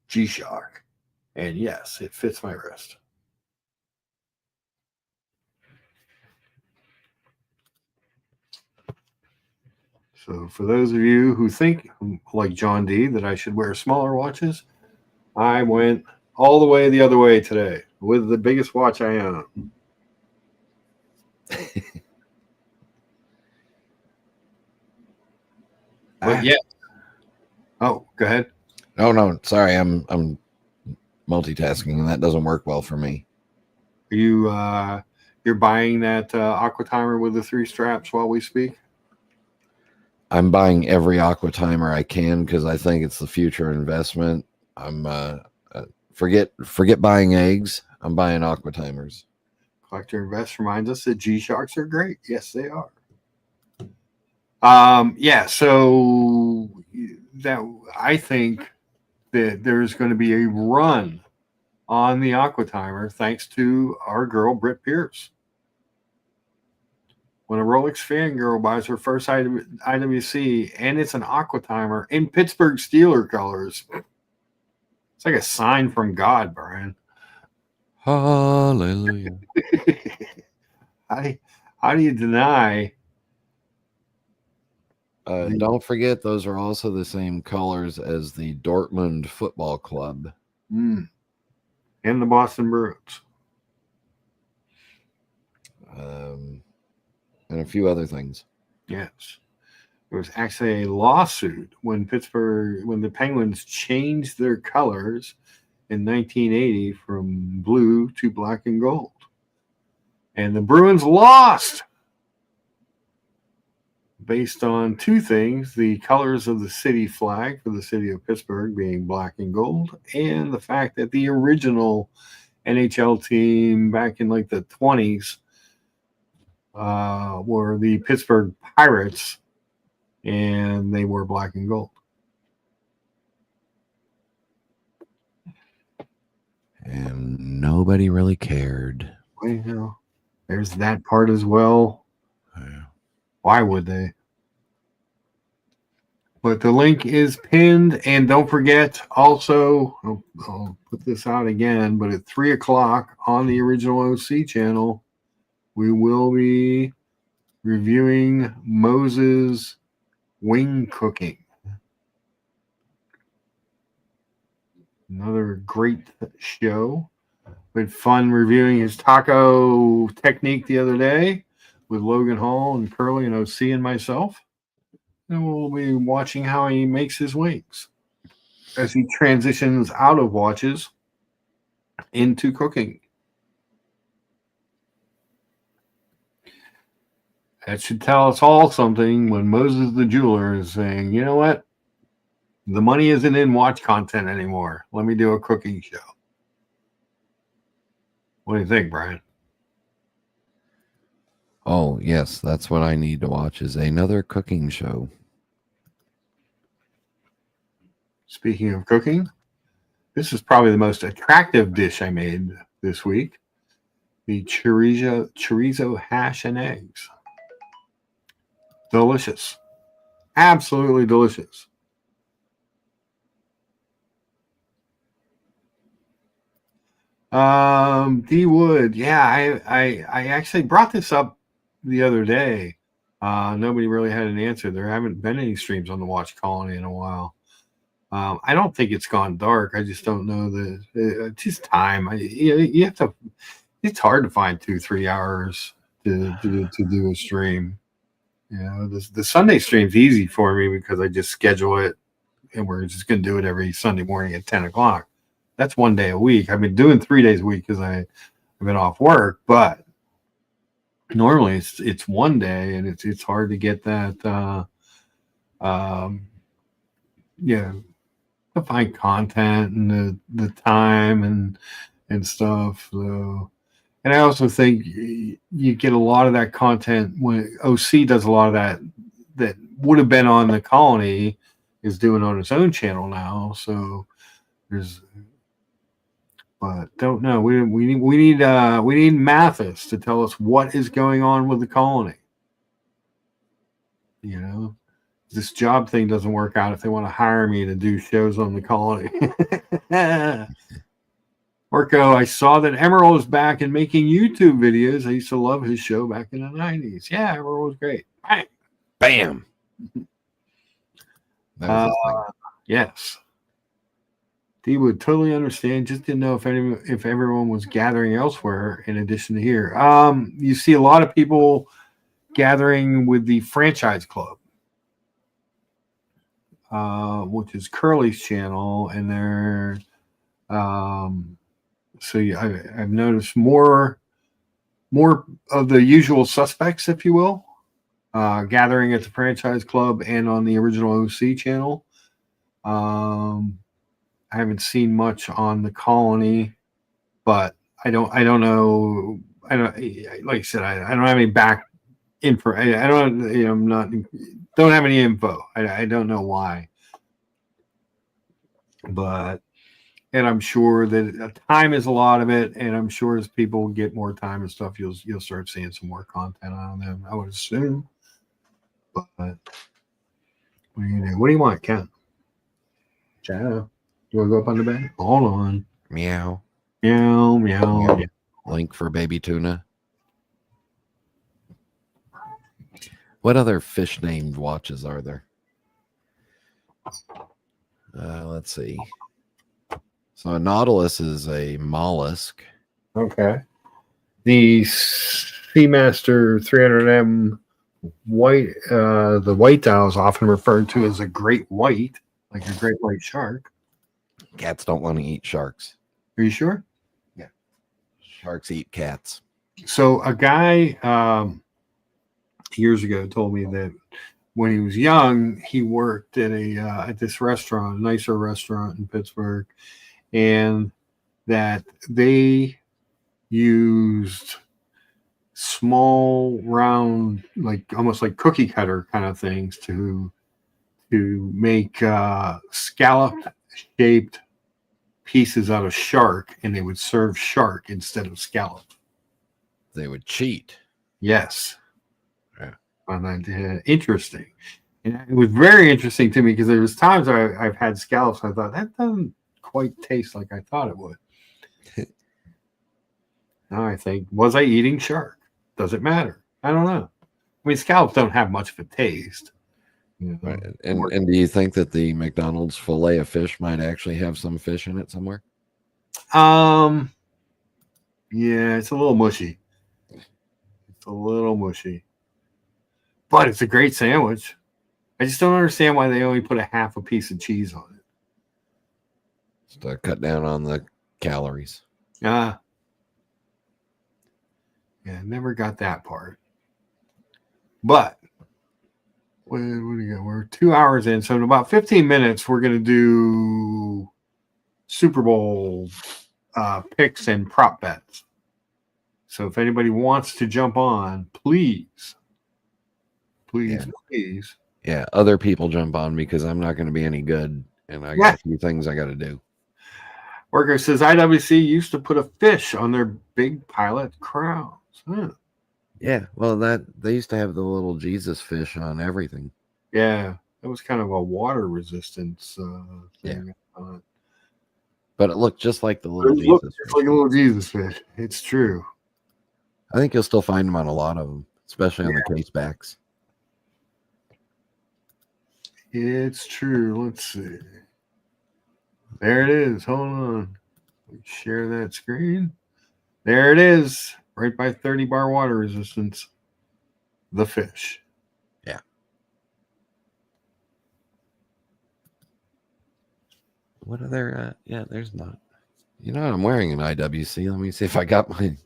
G-Shock. And yes, it fits my wrist. So for those of you who think, like John D, that I should wear smaller watches, I went all the way the other way today with the biggest watch I own. But yeah. Oh, go ahead. Oh no, sorry, I'm multitasking and that doesn't work well for me. Are you you're buying that aqua timer with the 3 straps while we speak? I'm buying every aqua timer I can because I think it's the future investment. I'm forget buying eggs. I'm buying aqua timers. Collector Invest reminds us that G-Shocks are great. Yes, they are. Yeah, so that I think that there's going to be a run on the Aqua Timer thanks to our girl Britt Pierce. When a Rolex fangirl buys her first IWC and it's an Aqua Timer in Pittsburgh Steeler colors, it's like a sign from God, Brian. Hallelujah. How do you deny? Don't forget, those are also the same colors as the Dortmund Football Club. And the Boston Bruins. And a few other things. Yes. There was actually a lawsuit when the Penguins changed their colors in 1980 from blue to black and gold. And the Bruins lost based on two things: the colors of the city flag for the city of Pittsburgh being black and gold, and the fact that the original NHL team back in like the 20s were the Pittsburgh Pirates, and they were black and gold. And nobody really cared. Well, you know, there's that part as well. Yeah. Why would they? But the link is pinned, and don't forget also, I'll put this out again, but at 3 o'clock on the original OC channel, we will be reviewing Moses' wing cooking. Another great show. We had fun reviewing his taco technique the other day with Logan Hall and Curly and OC and myself. And we'll be watching how he makes his wings as he transitions out of watches into cooking. That should tell us all something when Moses the jeweler is saying, you know what? The money isn't in watch content anymore. Let me do a cooking show. What do you think, Brian? Oh, yes, that's what I need to watch is another cooking show. Speaking of cooking, this is probably the most attractive dish I made this week. The chorizo hash and eggs. Delicious. Absolutely delicious. D Wood, yeah, I actually brought this up the other day. Nobody really had an answer. There haven't been any streams on the Watch Colony in a while. I don't think it's gone dark. I just don't know it's just time. You have to. It's hard to find 2-3 hours to do a stream. You know, the Sunday stream's easy for me because I just schedule it, and we're just going to do it every Sunday morning at 10 o'clock. That's one day a week. I've been doing 3 days a week because I've been off work, but normally it's one day, and it's hard to get that. To find content and the time and stuff. So, and I also think you get a lot of that content when OC does a lot of that would have been on the Colony is doing on its own channel now. So but don't know. We need Mathis to tell us what is going on with the Colony. You know, this job thing doesn't work out if they want to hire me to do shows on the Colony. Marco, I saw that Emerald is back and making YouTube videos. I used to love his show back in the 90s. Yeah, Emerald was great. Bang. Bam. That was his thing. Yes. He would totally understand. Just didn't know if everyone was gathering elsewhere in addition to here. You see a lot of people gathering with the Franchise Club, which is Curly's channel, and they're I've noticed more of the usual suspects, if you will, gathering at the Franchise Club and on the original OC channel. I haven't seen much on the Colony, but I don't know. I don't, like I said, I don't have any back info. I don't, I'm not, don't have any info. I don't know why, but, and I'm sure that time is a lot of it. And I'm sure as people get more time and stuff, you'll start seeing some more content on them, I would assume. But what do you do? What do you want, Ken? Shadow. You want to go up on the bed? Hold on. Meow. Meow, meow. Link for baby tuna. What other fish named watches are there? Let's see. So a nautilus is a mollusk. Okay. The Seamaster 300M white, the white dial is often referred to as a great white, like a great white shark. Cats don't want to eat sharks. Are you sure? Sharks eat cats. So a guy years ago told me that when he was young, he worked at at this restaurant, a nicer restaurant in Pittsburgh, and that they used small, round, like almost like cookie cutter kind of things to make scalloped shaped pieces out of shark, and they would serve shark instead of scallop. They would cheat. Yes. Yeah. And that interesting. And it was very interesting to me because there was times I've had scallops. I thought that doesn't quite taste like I thought it would. Now I think, was I eating shark? Does it matter? I don't know. I mean, scallops don't have much of a taste. You know? Right. And do you think that the McDonald's fillet of fish might actually have some fish in it somewhere? Yeah, it's a little mushy. It's a little mushy. But it's a great sandwich. I just don't understand why they only put a half a piece of cheese on it. Just to cut down on the calories. Yeah, never got that part. But what do you got? We're 2 hours in, so in about 15 minutes, we're gonna do Super Bowl picks and prop bets. So if anybody wants to jump on, please. Yeah, other people jump on because I'm not going to be any good, and I got a few things I got to do. Worker says IWC used to put a fish on their big pilot crowns. Huh. Yeah, well, they used to have the little Jesus fish on everything. Yeah, it was kind of a water resistance thing. Yeah. But it looked just like the little Jesus fish. Like a little Jesus fish. It's true. I think you'll still find them on a lot of them, especially on the case backs. It's true. Let's see. There it is. Hold on. Share that screen. There it is. Right by 30 bar water resistance. The fish. Yeah. What other? Yeah, there's not. You know, I'm wearing an IWC. Let me see if I got mine.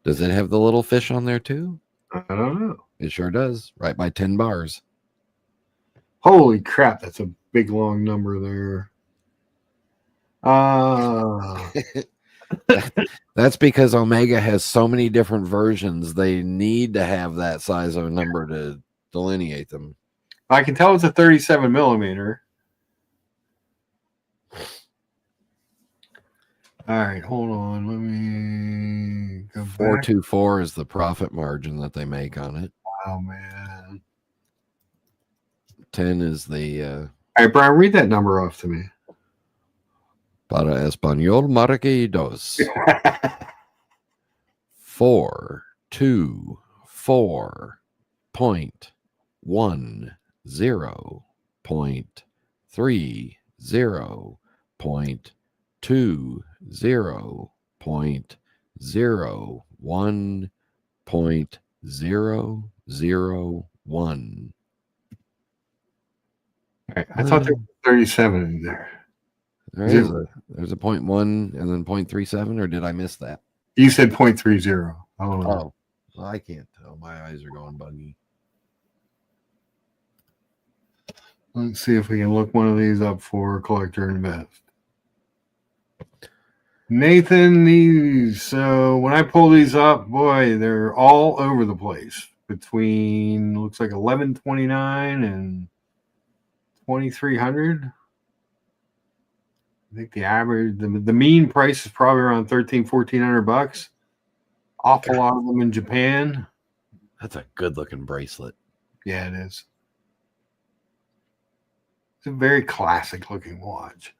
Does it have the little fish on there too? I don't know. It sure does. Right by 10 bars. Holy crap. That's a big, long number there. That's because Omega has so many different versions. They need to have that size of a number to delineate them. I can tell it's a 37 millimeter. All right, hold on. Let me go back. 424 is the profit margin that they make on it. Wow, man. 10 is the. All right, Brian, read that number off to me. Para español marque dos. 4.10.0.30.1.001. Right, I thought there was 37 in there. There's a 0.1 and then 0.37, or did I miss that? You said 0.30. Oh, well, I can't tell. My eyes are going buggy. Let's see if we can look one of these up for Collector Invest. Nathan, so when I pull these up, boy, they're all over the place. Between looks like 1129 and 2300. I think the average, the mean price is probably around 1400 bucks. Awful lot of them in Japan. That's a good looking bracelet. Yeah, it is. It's a very classic looking watch.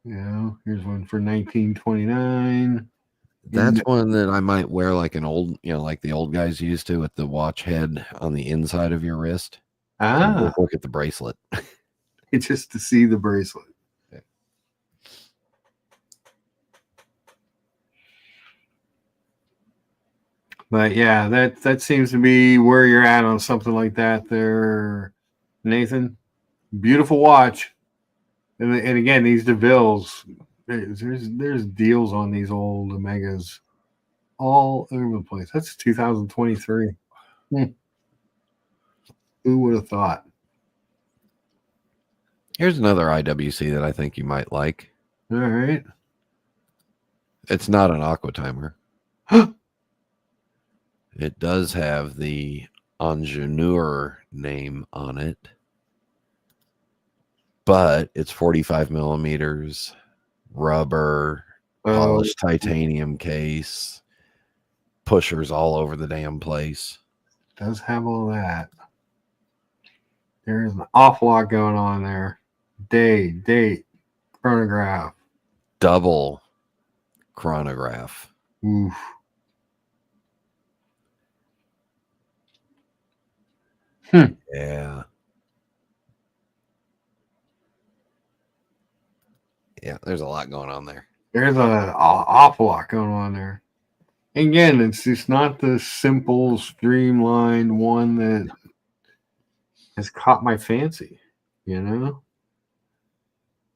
You know, here's one for 1929. That's one that I might wear like an old, like the old guys used to, with the watch head on the inside of your wrist. Ah, Look at the bracelet. it's just to see the bracelet. Yeah. But yeah, that seems to be where you're at on something like that there, Nathan. Beautiful watch. And again, these DeVilles, there's deals on these old Omegas all over the place. That's 2023. Who would have thought? Here's another IWC that I think you might like. All right. It's not an Aqua Timer. It does have the Ingenieur name on it, but it's 45 millimeters, rubber, polished titanium case, pushers all over the damn place. Does have all that. There's an awful lot going on there. Date, chronograph. Double chronograph. Oof. Yeah. Yeah, there's a lot going on there. There's an awful lot going on there. Again, it's just not the simple, streamlined one that has caught my fancy, you know?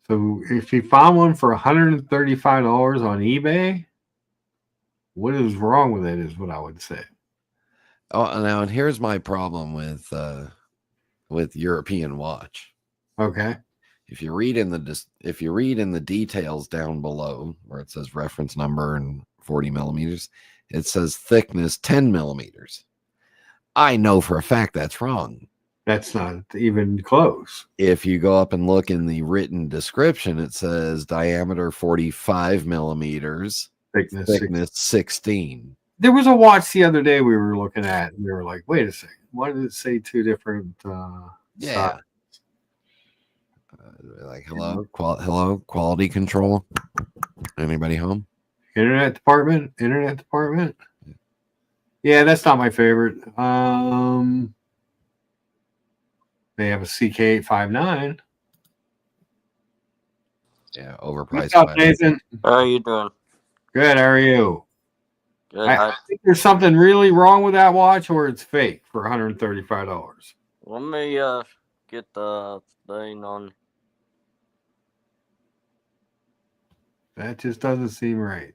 So if you found one for $135 on eBay, what is wrong with it is what I would say. Oh, now, and here's my problem with European watch. Okay. If you read in the details down below where it says reference number and 40 millimeters, it says thickness 10 millimeters. I know for a fact that's wrong. That's not even close. If you go up and look in the written description, it says diameter 45 millimeters, thickness 16. There was a watch the other day we were looking at, and we were like, wait a second, why did it say two different Yeah. Like, hello, quality control. Anybody home? Internet department. Yeah, that's not my favorite. They have a CK859. Yeah, overpriced. What's up, Nathan? How are you doing? Good. How are you? Good. I think there's something really wrong with that watch, or it's fake for $135. Let me get the thing on. That just doesn't seem right.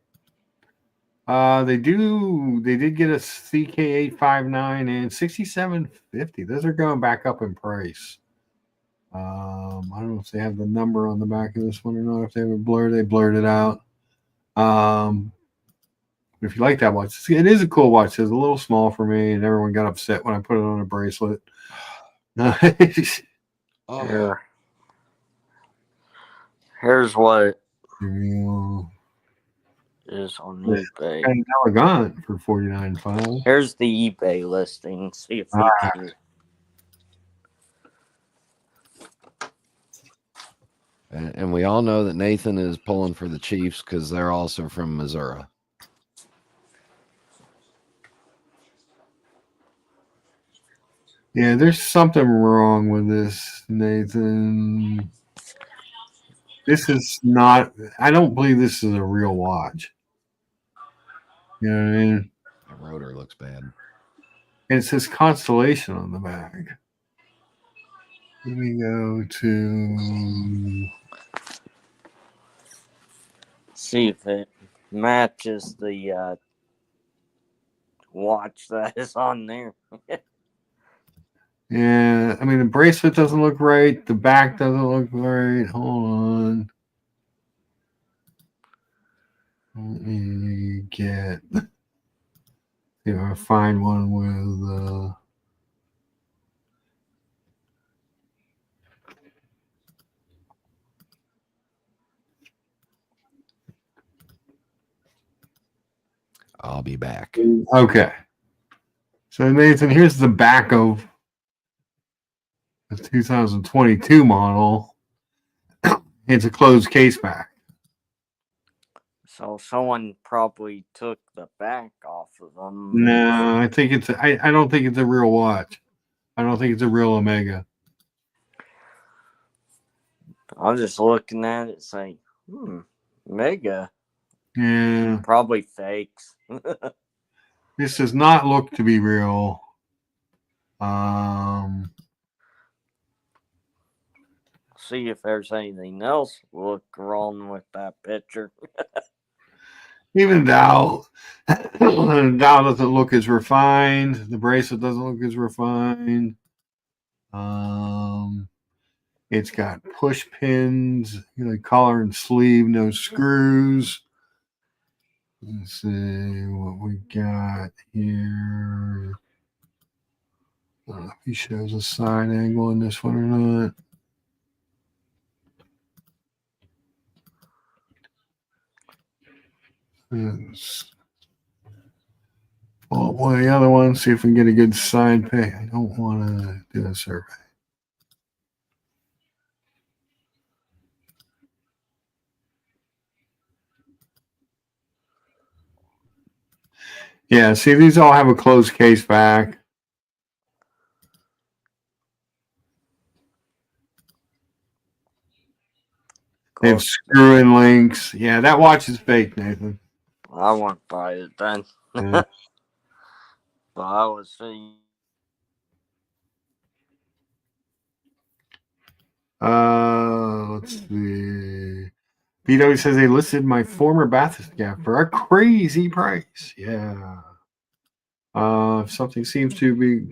They did get a CK859 and 6750. Those are going back up in price. I don't know if they have the number on the back of this one or not. If they have it blurred, they blurred it out. If you like that watch, it is a cool watch. It's a little small for me, and everyone got upset when I put it on a bracelet. Here. Here's what is on eBay. And elegant for $49.5. Here's the eBay listing. See if we can. And we all know that Nathan is pulling for the Chiefs because they're also from Missouri. Yeah, there's something wrong with this, Nathan. This is not, I don't believe this is a real watch. You know what I mean? The rotor looks bad. And it says Constellation on the back. Let me go to. See if it matches the watch that is on there. Yeah, I mean, the bracelet doesn't look right. The back doesn't look right. Hold on. Let me get. See if I find one with. I'll be back. Okay. So Nathan, here's the back of the 2022 model. It's a closed case back. So someone probably took the back off of them. No, I think it's. I don't think it's a real watch. I don't think it's a real Omega. I'm just looking at it saying, Mega. Yeah, Probably fakes. this does not look to be real. See if there's anything else look wrong with that picture. Even Dow, Dow doesn't look as refined. The bracelet doesn't look as refined. It's got push pins, collar and sleeve, no screws. Let's see what we got here. I don't know if he shows a side angle in this one or not. Well, the other one, see if we can get a good side pay. I don't want to do a survey. Yeah, see, these all have a closed case back. They have screw-in links. Yeah, that watch is fake, Nathan. I won't buy it then. Yeah. But I was saying, Let's see. BW says they listed my former bathyscaphe for a crazy price. Yeah. If something seems to be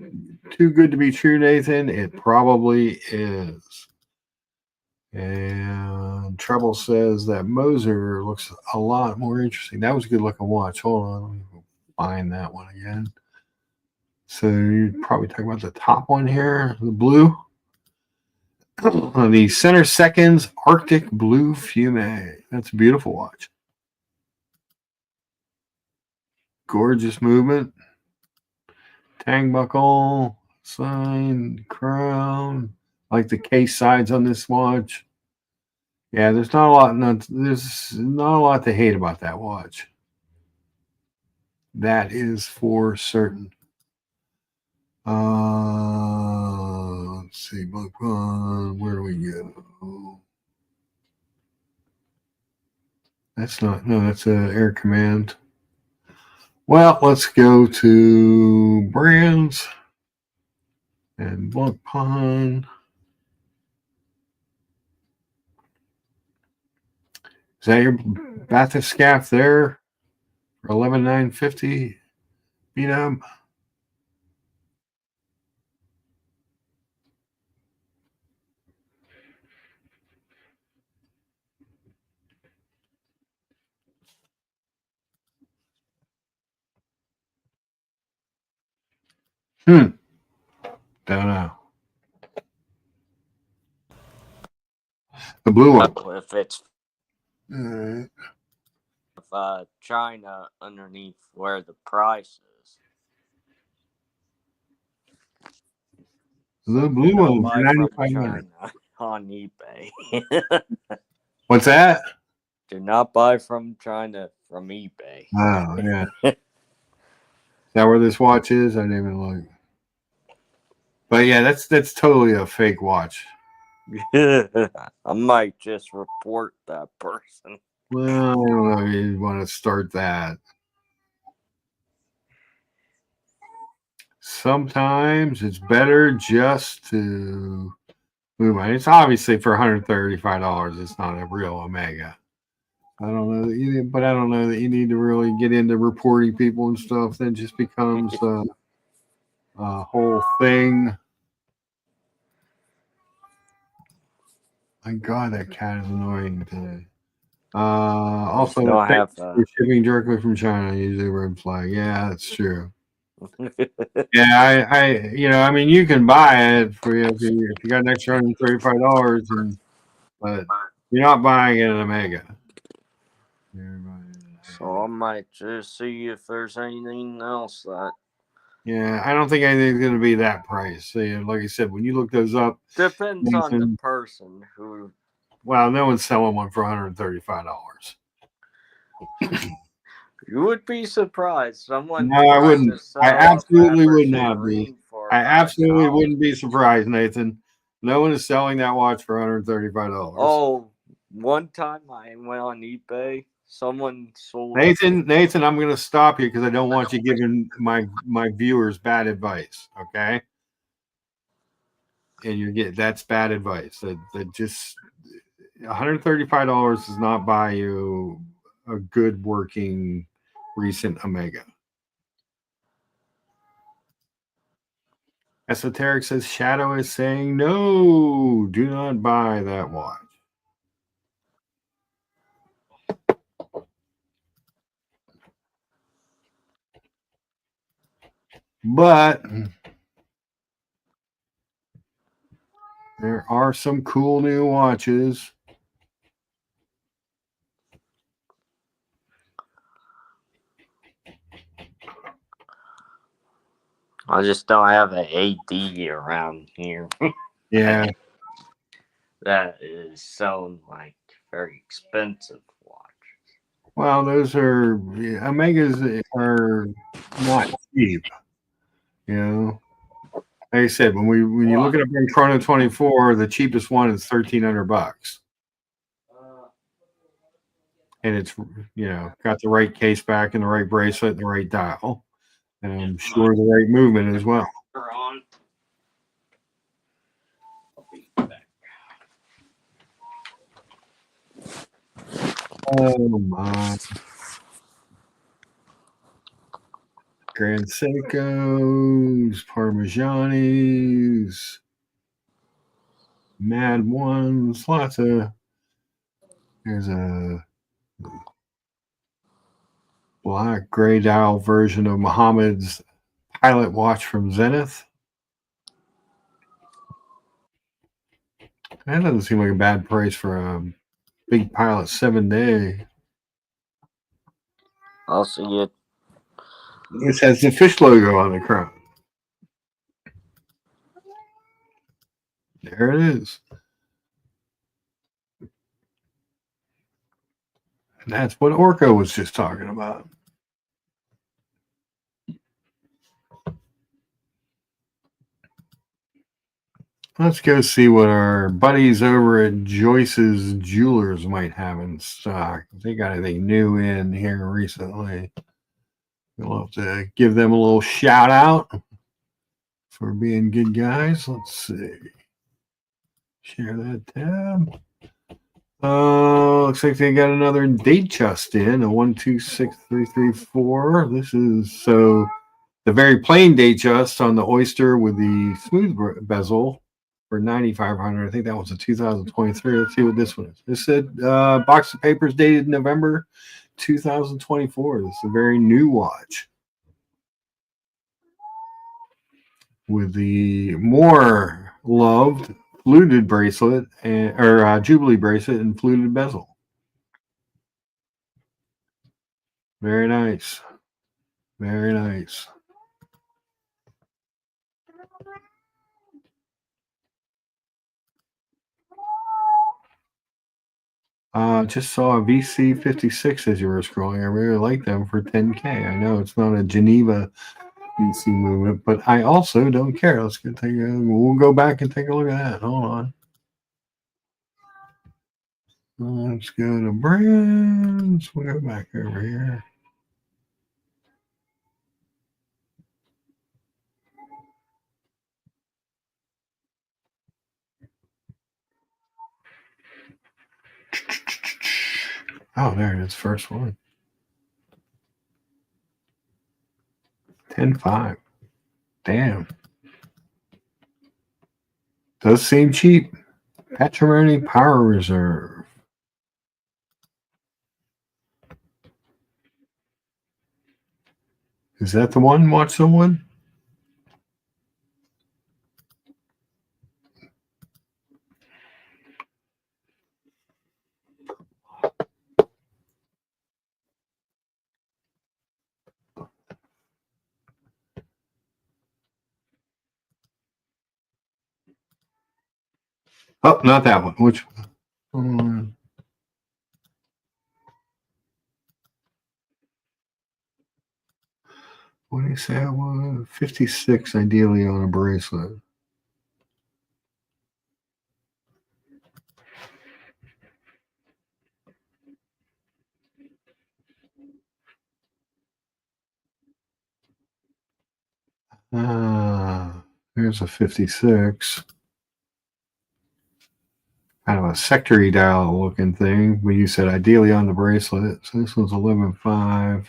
too good to be true, Nathan, it probably is. And Treble says that Moser looks a lot more interesting. That was a good looking watch. Hold on, let me find that one again. So you're probably talking about the top one here, the blue. The Center Seconds Arctic Blue Fume. That's a beautiful watch. Gorgeous movement. Tang buckle, sign, crown. I like the case sides on this watch. Yeah, there's not a lot to hate about that watch. That is for certain. Let's see, where do we go? That's Air Command. Well, let's go to brands and Blunt Pond. Is that your bathyscaphe there for $11,950? Beat up. Don't know. The blue one. if it's All right. China underneath where the price is. The blue one. Buy from $9,500. China on eBay. What's that? Do not buy from China from eBay. Oh, yeah. Is that where this watch is? I didn't even look. But yeah, that's totally a fake watch. I might just report that person. Well, I don't know if you want to start that. Sometimes it's better just to move on. It's obviously for $135. It's not a real Omega. I don't know that you need to really get into reporting people and stuff. Then just becomes a whole thing. My God, that cat is annoying today. Also, No, I have. for shipping directly from China, use a red flag. Yeah, that's true. Yeah, I mean, you can buy it for if you got an extra $135, but you're not buying it at Omega. So I might just see if there's anything else that Yeah, I don't think anything's going to be that price. See, like I said, when you look those up, depends on the Nathan, person who. well, no one's selling one for $135. You would be surprised. Someone No, I tried wouldn't. to I sell a absolutely would Fabergé not be. Marine for I absolutely $5. wouldn't be surprised, Nathan. No one is selling that watch for $135. Oh, one time I went on eBay. Someone sold. Nathan, I'm going to stop you because I don't want you giving my viewers bad advice. Okay, and that's bad advice. That just $135 does not buy you a good working recent Omega. Esoteric says Shadow is saying no, do not buy that watch. But there are some cool new watches. I just don't have an AD around here. Yeah. That is selling like very expensive watch. Well, those are Omegas are not cheap. You know, like I said, when you look it up in Chrono 24, the cheapest one is $1,300, and it's got the right case back and the right bracelet and the right dial, and I'm sure the right movement as well. Oh my. Grand Seikos, Parmigianis, Mad Ones, lots of. There's a black gray dial version of Muhammad's pilot watch from Zenith. That doesn't seem like a bad price for a big pilot 7-day. I'll see it. This has the fish logo on the crown. There it is. And that's what Orko was just talking about. Let's go see what our buddies over at Joyce's Jewelers might have in stock. If they got anything new in here recently, we'll have to give them a little shout out for being good guys. Let's see. Share that tab. Looks like they got another Datejust in, a 126334. This is the very plain Datejust on the Oyster with the smooth bezel for $9,500. I think that was a 2023. Let's see what this one is. This said box of papers dated November 2024. This is a very new watch with the more loved fluted bracelet or Jubilee bracelet and fluted bezel. Very nice. Very nice. Just saw a VC56 as you were scrolling. I really like them for $10K. I know it's not a Geneva VC movement, but I also don't care. We'll go back and take a look at that. Hold on. Let's go to brands. We'll go back over here. Oh, there it is. First one. 10.5. Damn. Does seem cheap. Patrimony Power Reserve. Is that the one? Watch someone? Oh, not that one. Which one? What do you say I was? 56 ideally on a bracelet. There's a 56. Kind of a sectory dial looking thing, but you said ideally on the bracelet. So this one's 11.5.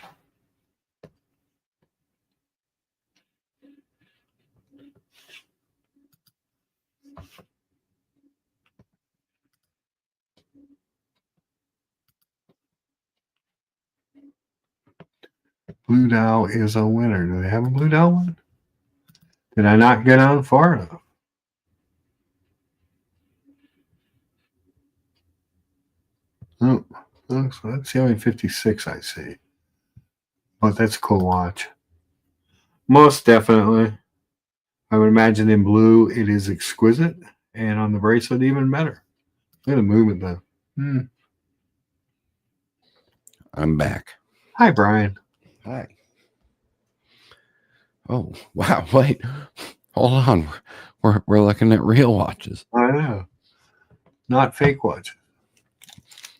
Blue dial is a winner. Do they have a blue dial one? Did I not get on far enough? Oh, so that's the only 56 I see. But that's a cool watch. Most definitely. I would imagine in blue it is exquisite, and on the bracelet even better. Look at the movement though. I'm back. Hi, Brian. Hi. Oh, wow. Wait. Hold on. We're looking at real watches. I know. Not fake watch.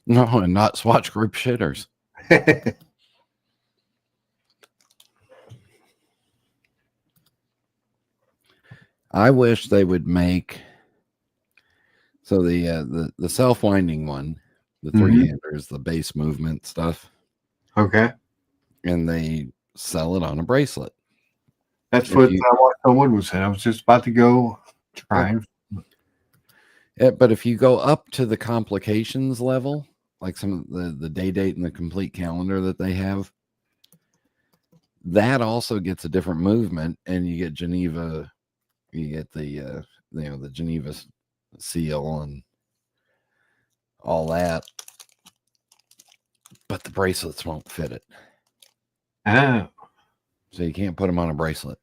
No, and not Swatch Group shitters. I wish they would make so the self-winding one, the three-handers, the base movement stuff. Okay. And they sell it on a bracelet. That's what Wood was saying. I was just about to go try and but if you go up to the complications level, like some of the day date and the complete calendar that they have, that also gets a different movement, and you get Geneva, you get the the Geneva seal and all that, but the bracelets won't fit it. Oh. So you can't put them on a bracelet.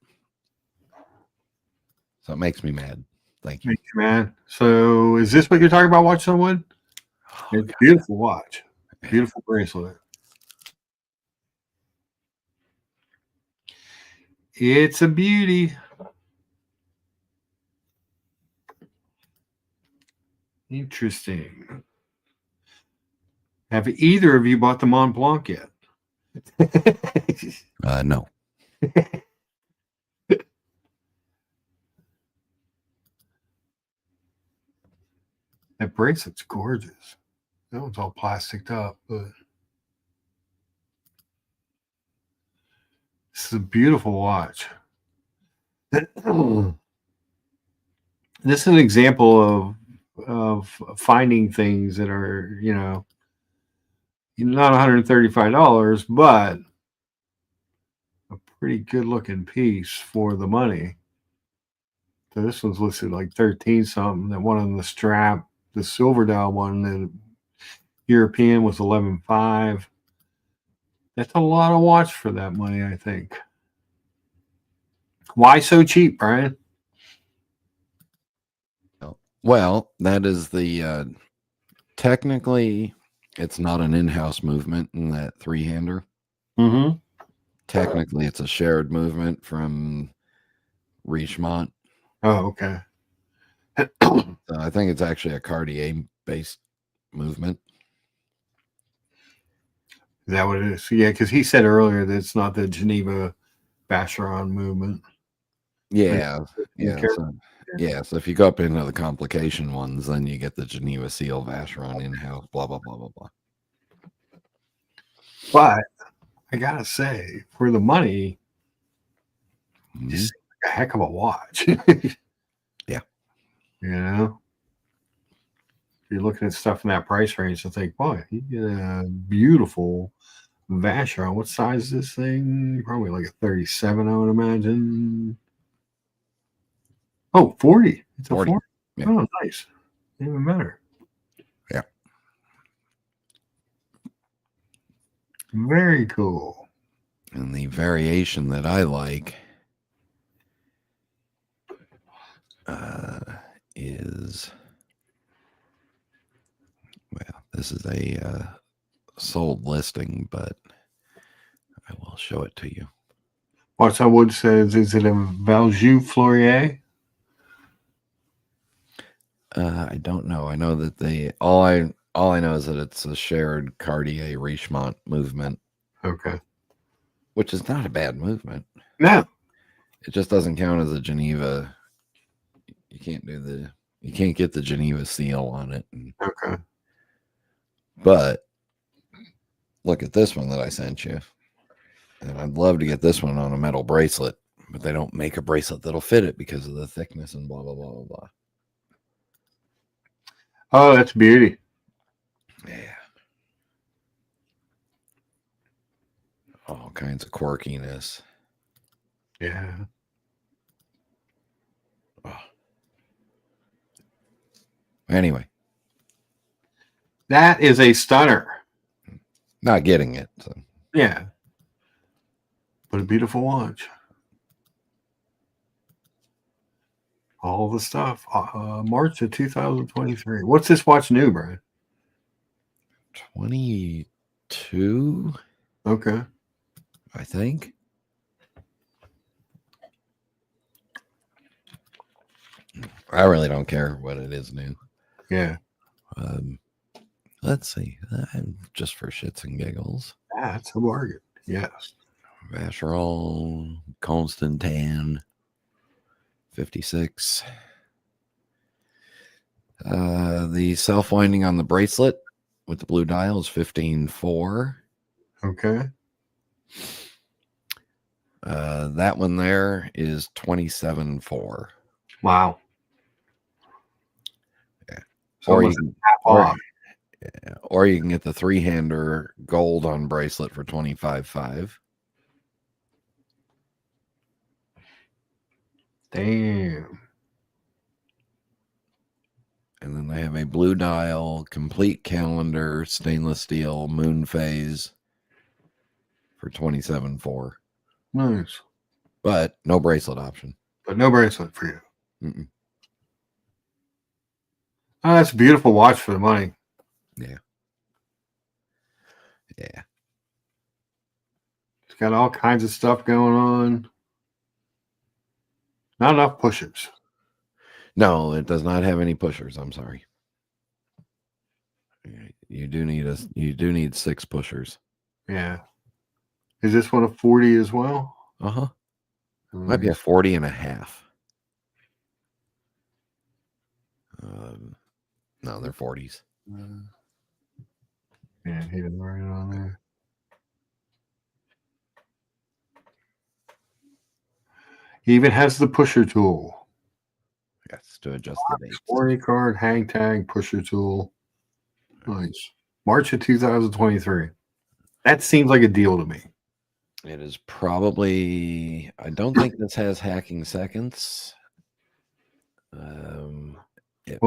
So it makes me mad. Thank you. Thank you, man. So is this what you're talking about? Watch someone? It's a beautiful watch. Beautiful bracelet. It's a beauty. Interesting. Have either of you bought the Mont Blanc yet? No. That bracelet's gorgeous. That one's all plasticed up, but this is a beautiful watch. This is an example of finding things that are, not $135, but a pretty good looking piece for the money. So this one's listed like 13 something. That one on the strap, the silver dial one, the European was 11.5. That's a lot of watch for that money, I think. Why so cheap, Brian? Well, that is the technically it's not an in-house movement in that three-hander. Mm-hmm. Technically, it's a shared movement from Richemont. Oh, okay. So I think it's actually a Cartier-based movement. Is that what it is? Yeah, because he said earlier that it's not the Geneva Vacheron movement. Yeah. So if you go up into the complication ones, then you get the Geneva Seal Vacheron in-house, blah, blah, blah, blah, blah. But I gotta say, for the money, this is a heck of a watch. Yeah. If you're looking at stuff in that price range, to think, boy, you get a beautiful Vacheron. What size is this thing? Probably like a 37, I would imagine. Oh, 40. It's a 40. 40. Yeah. Oh, nice. Even better. Yeah. Very cool. And the variation that I like is, well, this is a sold listing, but I will show it to you. Watch how Wood says, is it a Valjoux Fleurier? I don't know. I know that all I know is that it's a shared Cartier Richemont movement, Okay. which is not a bad movement. No. It just doesn't count as a Geneva. You can't get the Geneva seal on it. Okay. But look at this one that I sent you. And I'd love to get this one on a metal bracelet, but they don't make a bracelet that'll fit it because of the thickness and blah, blah, blah, blah, blah. Oh, that's beauty. Yeah. All kinds of quirkiness. Yeah. Oh. Anyway, That is a stunner. not getting it. So. Yeah. But a beautiful watch. All the stuff. March of 2023. What's this watch new, Brian? 22, Okay. I think. I really don't care what it is new. Yeah. Let's see. Just for shits and giggles. That's a bargain. Yes. Vacheron, Constantin, 56. The self-winding on the bracelet with the blue dial is 15.4. Okay. That one there is 27.4. Wow. Yeah. So Or you almost can, half off. or you can get the 3-hander gold on bracelet for 25.5. Damn. And then they have a blue dial, complete calendar, stainless steel, moon phase for 27.4. Nice. But no bracelet option. But no bracelet for you. Mm-mm. Oh, that's a beautiful watch for the money. Yeah. Yeah. It's got all kinds of stuff going on. Not enough pushers. No, it does not have any pushers. I'm sorry. You do need 6 pushers. Yeah. Is this one a 40 as well? Uh-huh. Might be a 40 and a half. No, they're 40s. Yeah, he didn't write it on there. He even has the pusher tool. Yes, to adjust the dates. Warranty card, hang tag, pusher tool. Nice. March of 2023. That seems like a deal to me. It is probably, I don't think this has hacking seconds. When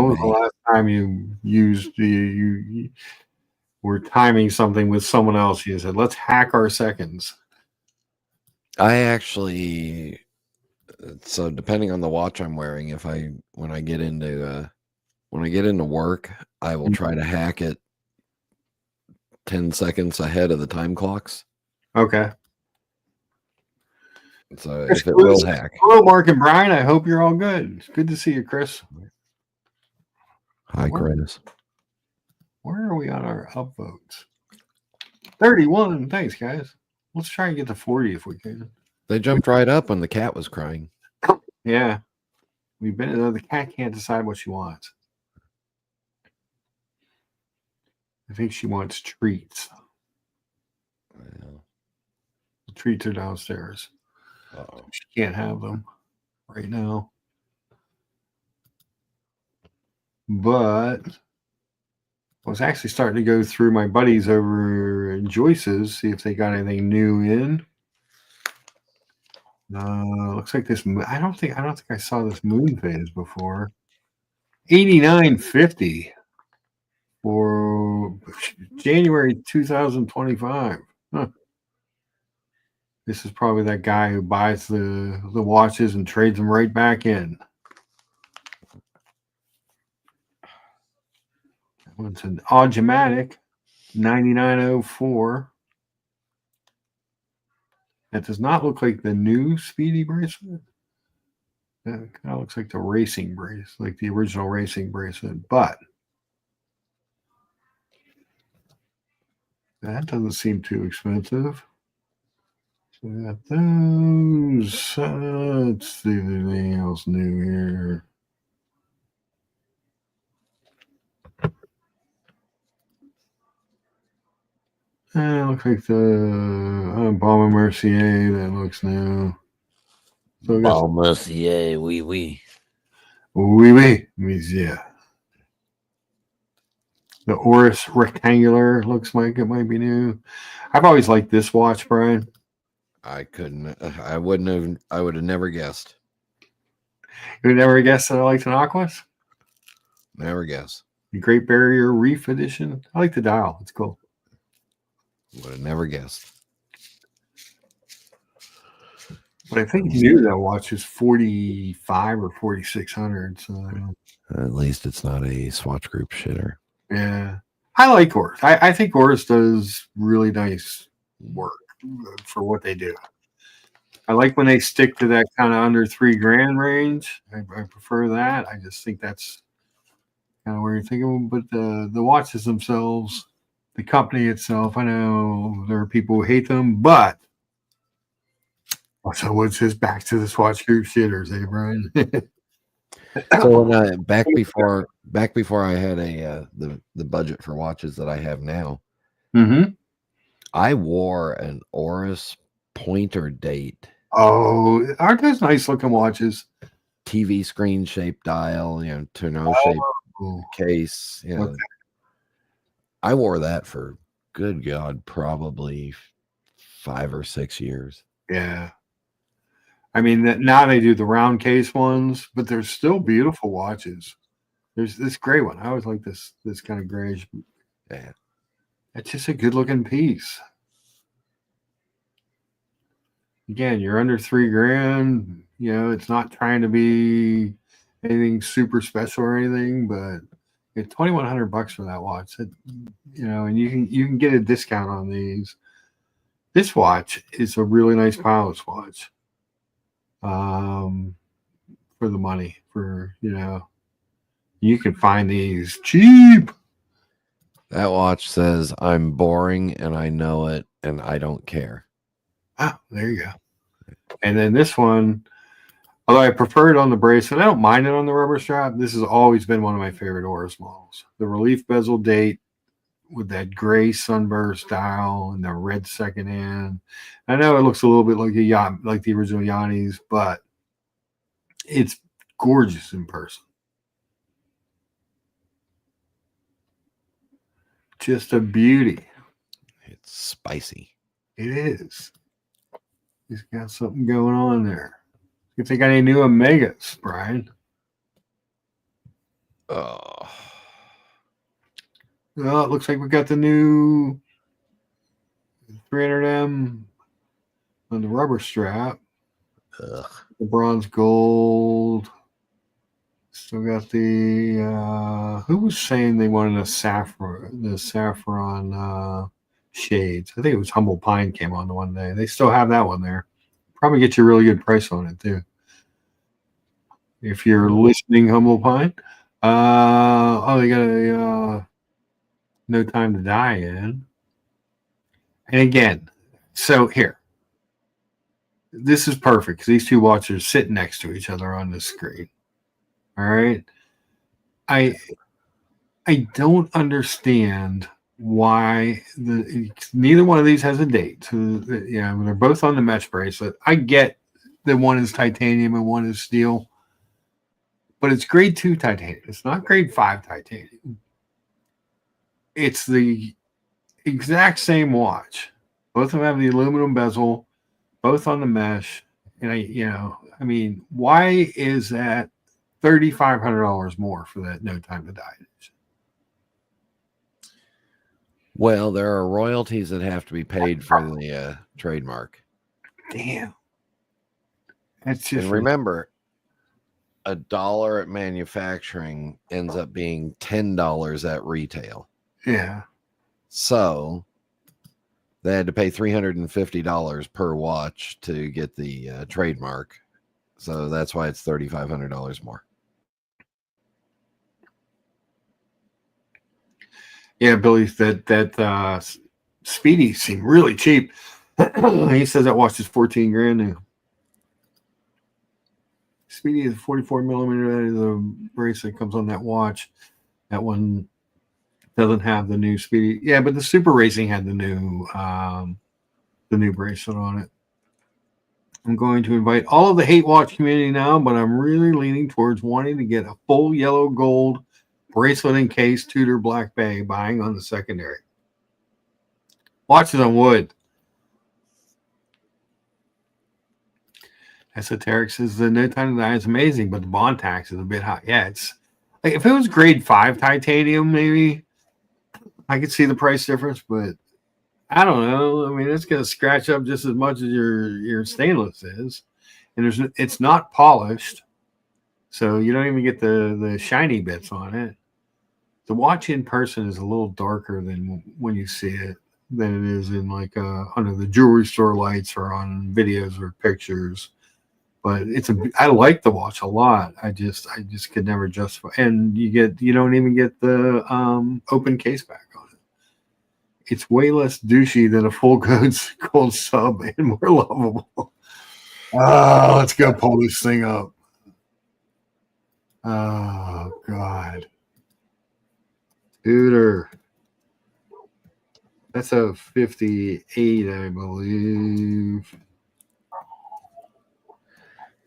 was the last time you used you were timing something with someone else? You said, let's hack our seconds. I actually, so depending on the watch I'm wearing, when I get into work, I will try to hack it 10 seconds ahead of the time clocks. Okay. So if it will hack. Hello, Mark and Brian. I hope you're all good. It's good to see you, Chris. Hi, Chris. Where are we on our upvotes? 31. Thanks, guys. Let's try and get to 40 if we can. They jumped right up when the cat was crying. Yeah. We've been, the cat can't decide what she wants. I think she wants treats. Well, The treats are downstairs. uh-oh. She can't have them right now. But I was actually starting to go through my buddies over in Joyce's, see if they got anything new in. Looks like this. I don't think I saw this moon phase before. 89.50 for January 2025. Huh. This is probably that guy who buys the watches and trades them right back in. It's an Automatic 9904. That does not look like the new Speedy bracelet. That kind of looks like the racing bracelet, like the original racing bracelet, but that doesn't seem too expensive. So we got those. Let's see if there's anything else new here. Looks like the Bomber Mercier. That looks new. So Mercier, oui, oui. Oui, monsieur. The Oris Rectangular looks like it might be new. I've always liked this watch, Brian. I would have never guessed. You would never guess that I liked an Aquas? Never guess. The Great Barrier Reef Edition. I like the dial. It's cool. Would have never guessed. But I think new that watch is 45 or 4,600. So At least it's not a Swatch Group shitter. yeah, I like Oris. I think Oris does really nice work for what they do. I like when they stick to that kind of under $3,000 range. I prefer that. I just think that's kind of where you're thinking. But the watches themselves, the company itself, I know there are people who hate them, but also what's his back to the Swatch Group shitters, eh, Brian? So when back before I had the budget for watches that I have now, Mm-hmm. I wore an Oris Pointer Date. Oh, aren't those nice looking watches? TV screen shaped dial, tonneau shaped Oh, case. okay. I wore that for, good God, probably 5 or 6 years. Yeah. I mean, now they do the round case ones, but they're still beautiful watches. There's this gray one. I always like this kind of grayish. Yeah. It's just a good looking piece. Again, you're under $3,000. It's not trying to be anything super special or anything, but it's $2,100 for that watch. And you can get a discount on these. This watch is a really nice pilot's watch. For the money, you can find these cheap. That watch says, "I'm boring and I know it and I don't care." Ah, there you go. And then this one, although I prefer it on the bracelet, I don't mind it on the rubber strap. This has always been one of my favorite Oris models. The relief bezel date with that gray sunburst dial and the red second hand. I know it looks a little bit like a yacht, like the original Yanni's, but it's gorgeous in person. Just a beauty. It's spicy. It is. He's got something going on there. If they got any new Omegas, Brian? Oh, Well, it looks like we got the new 300M on the rubber strap. ugh. The bronze gold. Still got the who was saying they wanted the saffron shades. I think it was Humble Pine came on the one day. They still have that one there. Probably get you a really good price on it too. If you're listening, Humble Pine. They got a No Time to Die in. And again, so here. This is perfect because these two watches are sitting next to each other on the screen. All right. I don't understand why neither one of these has a date. So they're both on the mesh bracelet. I get that one is titanium and one is steel, but it's grade 2 titanium. It's not grade 5 titanium. it's the exact same watch. Both of them have the aluminum bezel, both on the mesh. And I mean, why is that $3,500 more for that No Time to Die edition? Well, there are royalties that have to be paid for the trademark. Damn. That's just And remember, $1 at manufacturing ends up being $10 at retail. yeah. So they had to pay $350 per watch to get the trademark. So that's why it's $3,500 more. Yeah, Billy, that Speedy seemed really cheap. He says that watch is 14 grand new. Speedy is 44 millimeter. The bracelet comes on that watch. That one doesn't have the new Speedy. Yeah, but the Super Racing had the new bracelet on it. I'm going to invite all of the hate watch community now, but I'm really leaning towards wanting to get a full yellow gold bracelet and case Tudor Black Bay, buying on the secondary. Watches on wood. Esoteric says the No Time to Die is amazing, but the bond tax is a bit high. Yeah, it's like if it was grade 5 titanium, maybe I could see the price difference, but I don't know. I mean, it's going to scratch up just as much as your stainless is, and it's not polished, so you don't even get the shiny bits on it. The watch in person is a little darker than when you see it than it is in like under the jewelry store lights or on videos or pictures. But I like the watch a lot. I just could never justify. And you don't even get the open case back on it. It's way less douchey than a full gold sub and more lovable. Let's go pull this thing up. Oh God. Tudor. That's a 58, I believe.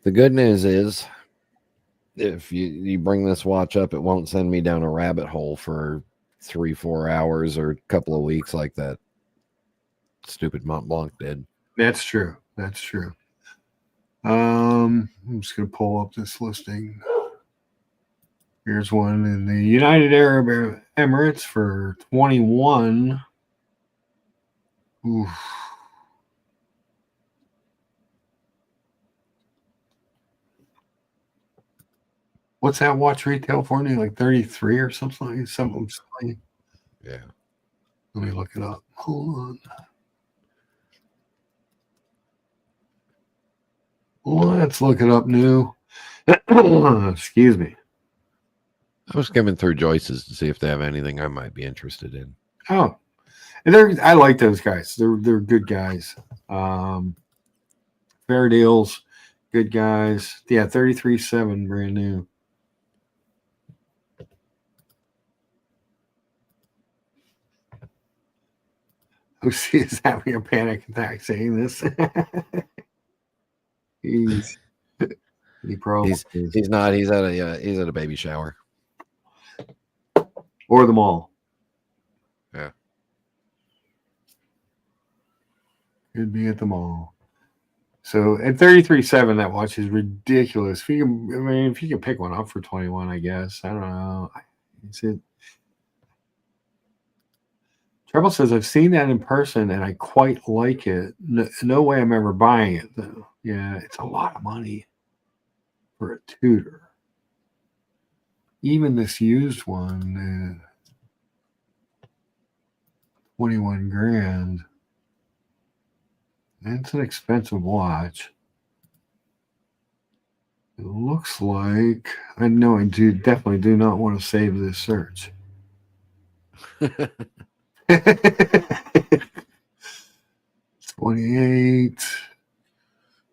The good news is, if you bring this watch up, it won't send me down a rabbit hole for 3-4 hours or a couple of weeks like that stupid Mont Blanc did. That's true. That's true. I'm just going to pull up this listing. Here's one in the United Arab Emirates for 21. Oof. What's that watch retail for? Like 33 or something? Something. Yeah. Let me look it up. Hold on. Let's look it up new. Excuse me. I was skimming through Joyce's to see if they have anything I might be interested in. Oh, and I like those guys. They're good guys. Fair deals, good guys. Yeah, 33.7 brand new. OC is having a panic attack saying this. He probably He's not. He's at a baby shower. Or the mall. Yeah. Could be at the mall. So at 33.7, that watch is ridiculous. If you can pick one up for 21, I guess. I don't know. Treble says, I've seen that in person and I quite like it. No way I'm ever buying it, though. Yeah, it's a lot of money for a Tudor. Even this used one, 21 grand. It's an expensive watch. It looks like I definitely do not want to save this search. 28.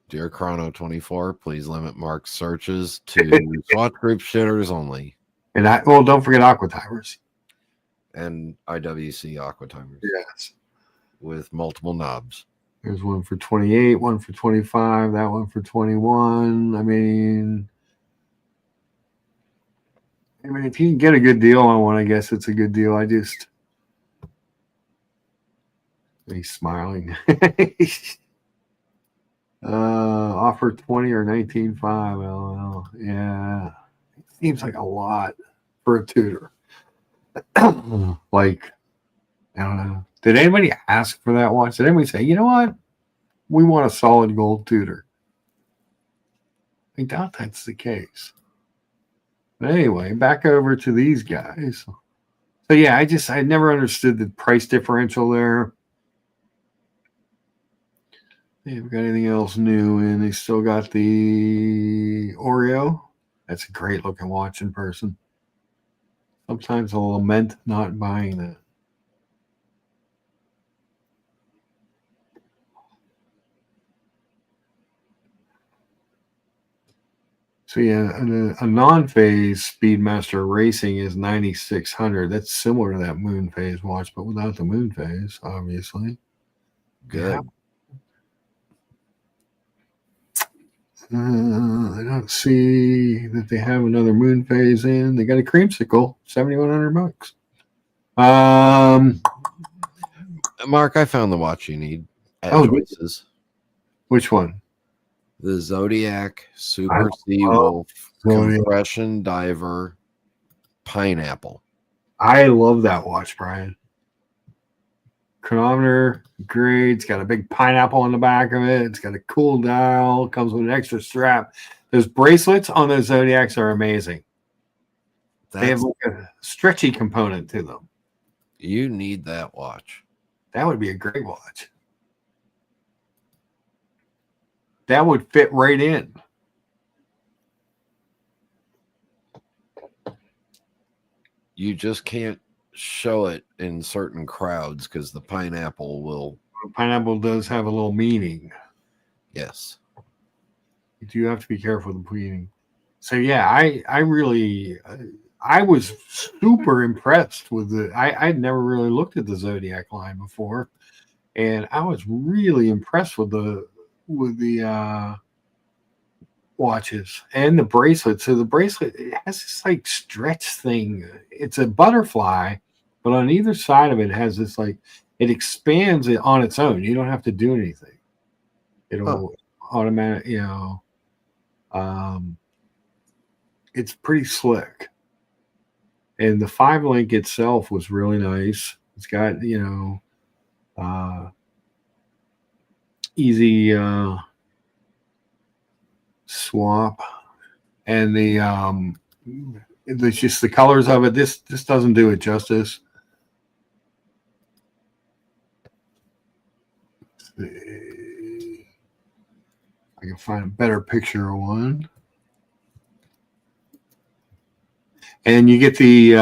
Dear Chrono 24, please limit Mark's searches to SWAT group shitters only. And don't forget Aqua Timers. And IWC Aqua Timers. Yes. With multiple knobs. There's one for 28, one for 25, that one for 21. I mean, if you can get a good deal on one, I guess it's a good deal. He's smiling. Offer 20 or 19.5. LOL. Yeah. Seems like a lot for a tutor. Like, I don't know. Did anybody ask for that watch? Did anybody say, you know what? We want a solid gold tutor? I doubt that's the case. But anyway, back over to these guys. So yeah, I never understood the price differential there. They've got anything else new, and they still got the Oreo. That's a great looking watch in person. Sometimes I'll lament not buying that. So yeah, a non-phase Speedmaster Racing is 9600. That's similar to that moon phase watch, but without the moon phase, obviously. Good. I don't see that they have another moon phase in. They got a creamsicle, $7,100. Mark, I found the watch you need at Oh, Choices. Which one? The Zodiac Super I Sea love Wolf Zodiac. Compression Diver Pineapple. I love that watch, Brian. Chronometer, great. It's got a big pineapple on the back of it. It's got a cool dial. Comes with an extra strap. Those bracelets on those Zodiacs are amazing. They have That's, like a stretchy component to them. you need that watch. That would be a great watch. That would fit right in. You just can't show it in certain crowds because the pineapple will. Pineapple does have a little meaning. Yes. You do have to be careful with the meaning. So yeah, I really I was super impressed with the. I'd never really looked at the Zodiac line before, and I was really impressed with the watches and the bracelet. So the bracelet, it has this like stretch thing. It's a butterfly, but on either side of it has this like, it expands it on its own. You don't have to do anything. It'll automatic, it's pretty slick. And the 5 link itself was really nice. It's got, easy swap, and it's just the colors of it. This doesn't do it justice. I can find a better picture of one. And you get the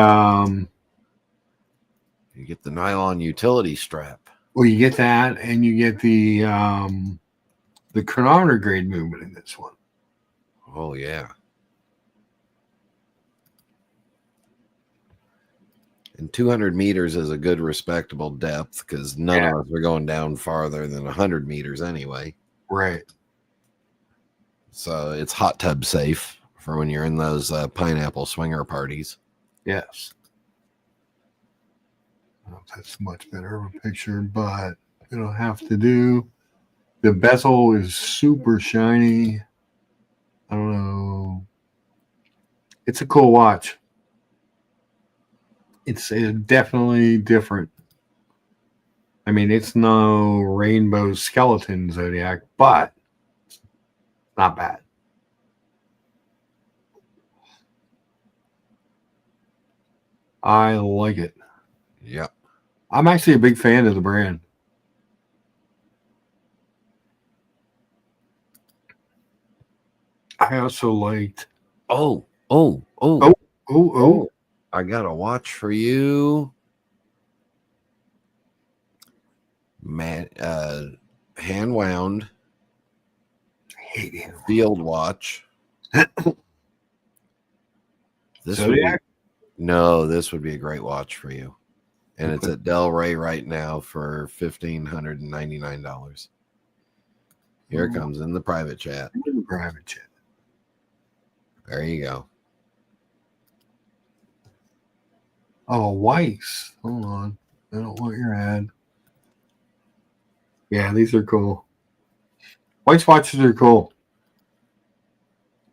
nylon utility strap. well, you get that, and you get the chronometer grade movement in this one. Oh yeah. And 200 meters is a good respectable depth because none of us are going down farther than 100 meters anyway. Right. So it's hot tub safe for when you're in those pineapple swinger parties. Yes. Oh, that's much better of a picture, but it'll have to do. The bezel is super shiny. I don't know. It's a cool watch. It's definitely different. I mean, it's no rainbow skeleton Zodiac, but it's not bad. I like it. Yep. I'm actually a big fan of the brand. I also liked. Oh. I got a watch for you. Man, hand wound. I hate it. Field watch. This Zodiac? this would be a great watch for you. And it's at Del Rey right now for $1,599. Here it comes in the private chat. In the private chat. There you go. Oh, Weiss. Hold on. I don't want your ad. Yeah, these are cool. White's watches are cool.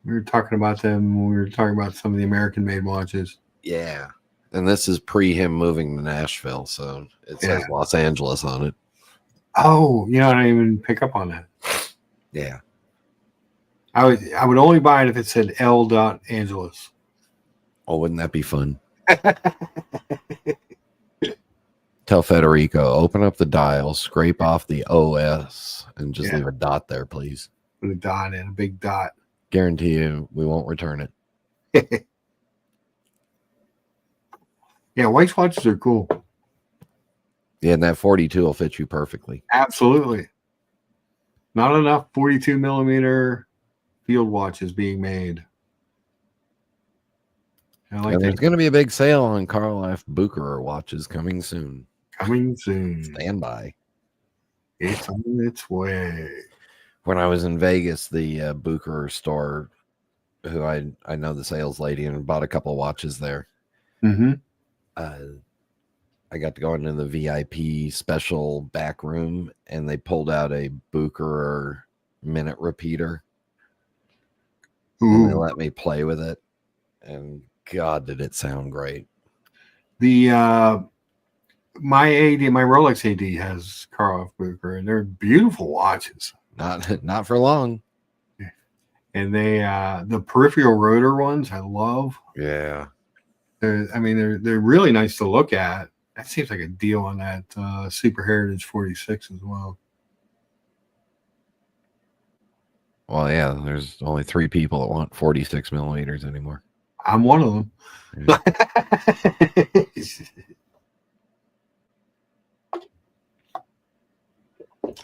We were talking about them when we were talking about some of the American-made watches. Yeah. And this is pre him moving to Nashville, so it says Yeah. Los Angeles on it. Oh, I didn't even pick up on that. Yeah. I would only buy it if it said L. Angeles. Oh, wouldn't that be fun? Tell Federico, open up the dial, scrape off the OS, and just Yeah. leave a dot there, please. With a dot in, a big dot. Guarantee you we won't return it. Yeah, White's watches are cool. Yeah, and that 42 will fit you perfectly. Absolutely. Not enough 42 millimeter field watches being made. I like And there's that. going to be a big sale on Carl F. Bucherer watches coming soon. Coming soon. Stand by. It's on its way. When I was in Vegas, the Bucherer store, who I know the sales lady and bought a couple watches there. Mm-hmm. I got to go into the VIP special back room, and they pulled out a Bucherer minute repeater, and they let me play with it. And God, did it sound great! The my Rolex AD has Karl F. Bucherer, and they're beautiful watches. Not for long. And they the peripheral rotor ones I love. Yeah. They're really nice to look at. That seems like a deal on that Super Heritage 46 as well. Well, yeah. There's only 3 people that want 46 millimeters anymore. I'm one of them. Yeah.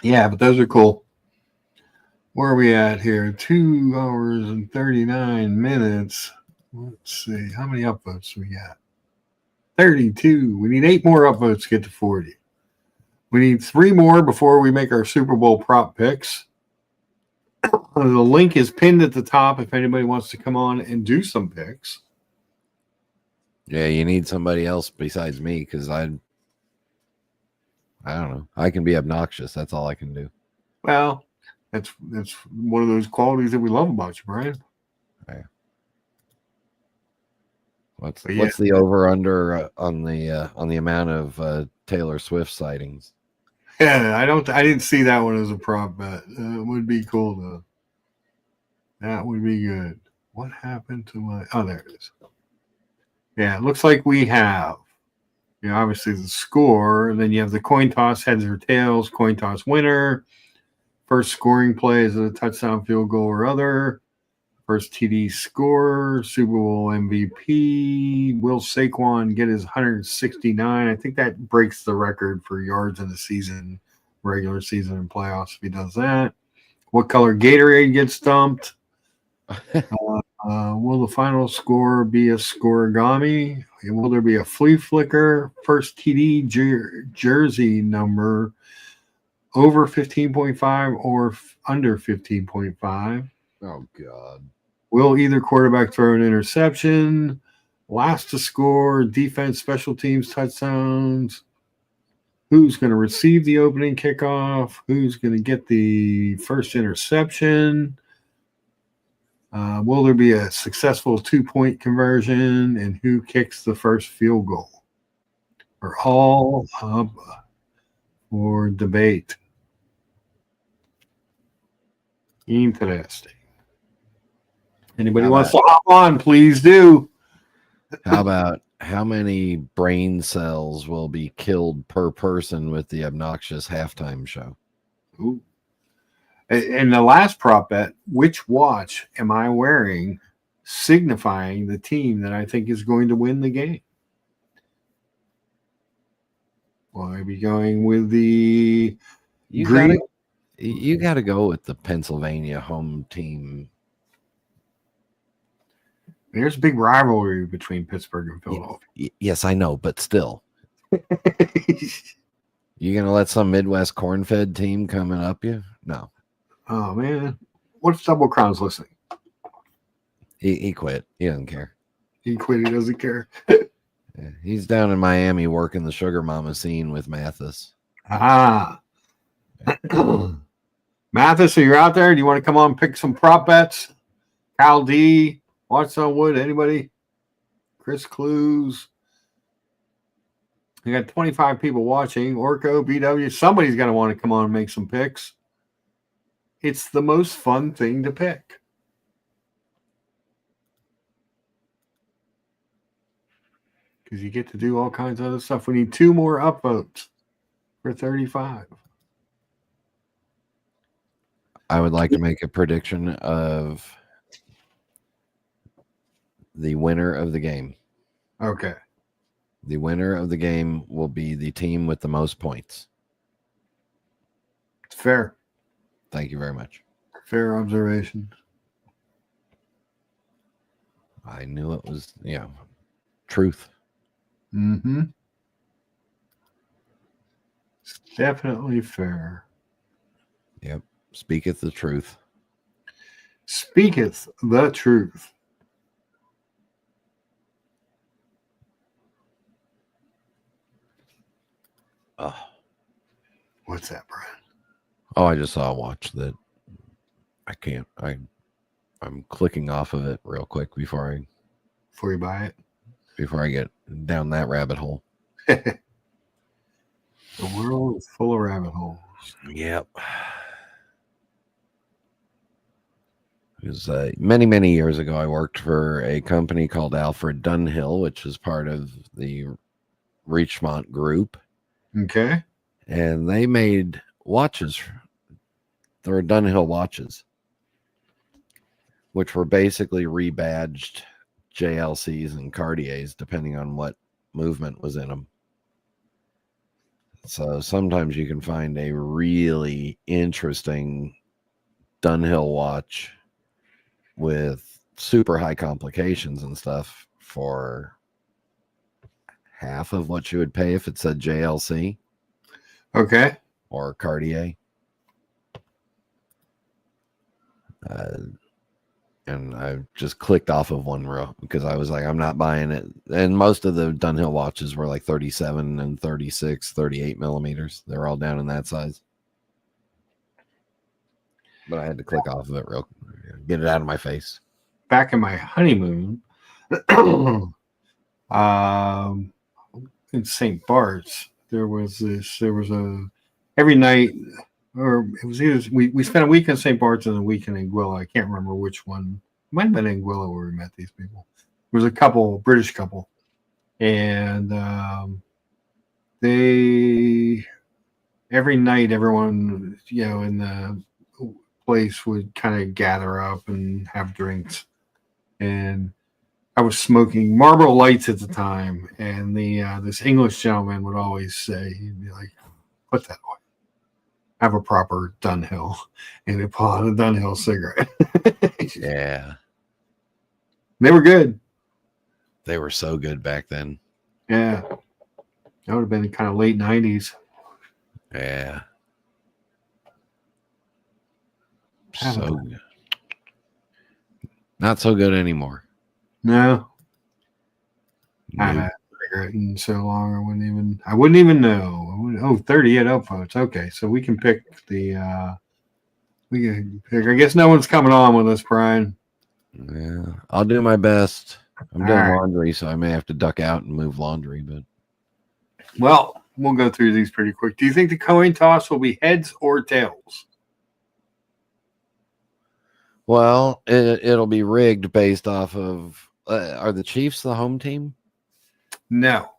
Yeah, but those are cool. Where are we at here? 2 hours and 39 minutes. Let's see. How many upvotes we got? 32. We need 8 more upvotes to get to 40. We need 3 more before we make our Super Bowl prop picks. The link is pinned at the top if anybody wants to come on and do some picks. Yeah, you need somebody else besides me, because I don't know. I can be obnoxious. That's all I can do. Well, that's one of those qualities that we love about you, Brian. Yeah. What's But yeah. what's the over under on the amount of Taylor Swift sightings? Yeah, I didn't see that one as a prop bet. It would be cool though. That would be good. What happened to my? Oh, there it is. Yeah, it looks like we have. Obviously the score, and then you have the coin toss, heads or tails, coin toss winner. First scoring play is a touchdown, field goal, or other. First TD scorer, Super Bowl MVP. Will Saquon get his 169? I think that breaks the record for yards in the season, regular season and playoffs if he does that. What color Gatorade gets dumped? Will the final score be a scoregami? Will there be a flea flicker? First TD jersey number over 15.5 or under 15.5? Oh God. Will either quarterback throw an interception? Last to score, defense, special teams, touchdowns. Who's going to receive the opening kickoff? Who's going to get the first interception? Will there be a successful 2-point conversion? And who kicks the first field goal? Are all up for debate. Interesting. Anybody wants to hop on, please do. How about how many brain cells will be killed per person with the obnoxious halftime show? Ooh. And the last prop bet, which watch am I wearing signifying the team that I think is going to win the game? Will I be going with the green? You got to go with the Pennsylvania home team. There's a big rivalry between Pittsburgh and Philadelphia. Yes, I know, but still. You going to let some Midwest corn-fed team come and up you? No. Oh, man. What's Double Crown's listening? He quit. He doesn't care. He quit. He doesn't care. Yeah, he's down in Miami working the Sugar Mama scene with Mathis. Ah. Mathis, are you out there? Do you want to come on and pick some prop bets? Cal D, Watson Wood, anybody? Chris Clues. We got 25 people watching. Orco, BW. Somebody's going to want to come on and make some picks. It's the most fun thing to pick. Because you get to do all kinds of other stuff. We need 2 more upvotes for 35. I would like to make a prediction of the winner of the game. Okay. The winner of the game will be the team with the most points. It's fair. Thank you very much. Fair observation. I knew it was, truth. Mm-hmm. It's definitely fair. Yep. Speaketh the truth. Speaketh the truth. Oh, What's that, Brian? oh, I just saw a watch that I can't. I'm clicking off of it real quick before Before you buy I get down that rabbit hole. it. The world is full of rabbit holes. Yep. It was many, many years ago. I worked for a company called Alfred Dunhill, which is part of the Richmont Group, Okay. and they made watches. They were Dunhill watches, which were basically rebadged JLCs and Cartiers, depending on what movement was in them. So sometimes you can find a really interesting Dunhill watch with super high complications and stuff for half of what you would pay if it said JLC Okay. or Cartier. And I just clicked off of one row because I was like, I'm not buying it. And most of the Dunhill watches were like 37 and 36, 38 millimeters. They're all down in that size. But I had to click off of it get it out of my face. Back in my honeymoon, in St. Bart's, there was every night, or it was either we spent a week in St. Bart's and a week in Anguilla. I can't remember which one. It might have been Anguilla where we met these people. There was a British couple, and they every night everyone in the place would kind of gather up and have drinks, and I was smoking Marlboro Lights at the time, and this English gentleman would always say, he'd be like, "Put that away. Have a proper Dunhill," and he'd pull out a Dunhill cigarette. Yeah. They were good. They were so good back then. Yeah, that would have been kind of late '90s. Yeah. I don't So know. good. Not so good anymore. No, I haven't Nope. had a cigarette in so long. I wouldn't even know. 38 upvotes. Okay, so we can pick I guess no one's coming on with us, Brian. Yeah. I'll do my best. I'm All doing right. laundry, so I may have to duck out and move laundry, but Well, we'll go through these pretty quick. Do you think the coin toss will be heads or tails? well, it'll be rigged based off of are the Chiefs the home team? No.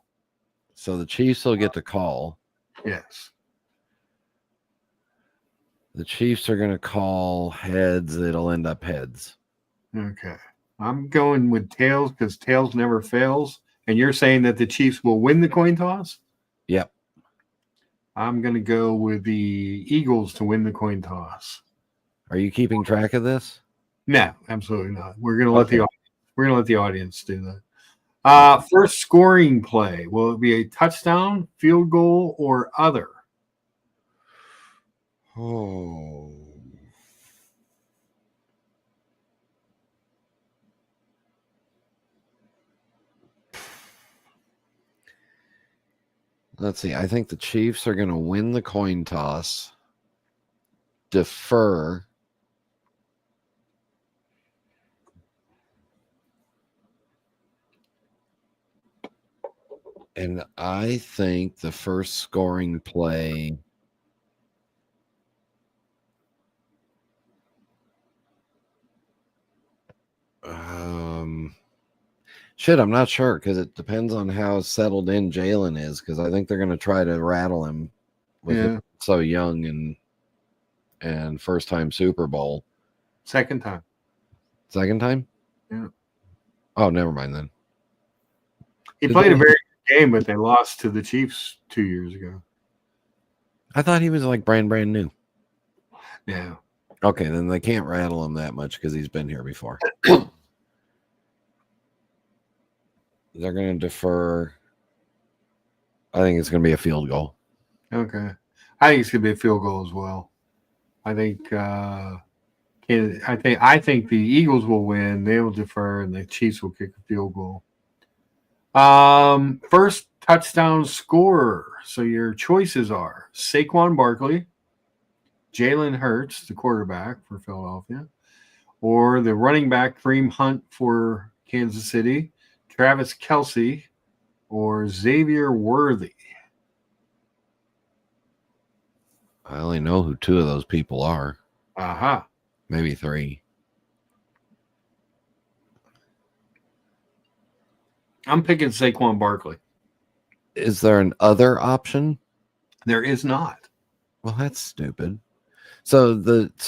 So the Chiefs will get to call. Yes. The Chiefs are going to call heads. It'll end up heads. Okay. I'm going with tails because tails never fails. And you're saying that the Chiefs will win the coin toss? Yep. I'm going to go with the Eagles to win the coin toss. Are you keeping track of this? No, absolutely not. We're going to let Okay. the audience do that. First scoring play. Will it be a touchdown, field goal, or other? Oh. Let's see. I think the Chiefs are going to win the coin toss. defer. And I think the first scoring play I'm not sure because it depends on how settled in Jalen is, because I think they're going to try to rattle him with him so young and first time Super Bowl. Second time. Second time? Yeah. Oh, never mind then. He played a very good game, but they lost to the Chiefs 2 years ago. I thought he was like brand new. Yeah. Okay, then they can't rattle him that much because he's been here before. They're going to defer. I think it's going to be a field goal. Okay. I think it's going to be a field goal as well. I think I think the Eagles will win. They will defer, and the Chiefs will kick a field goal. First touchdown scorer. So your choices are Saquon Barkley, Jalen Hurts, the quarterback for Philadelphia, or the running back Kareem Hunt for Kansas City, Travis Kelce, or Xavier Worthy. I only know who two of those people are. Aha. Maybe three. I'm picking Saquon Barkley. Is there an other option? There is not. Well, that's stupid. So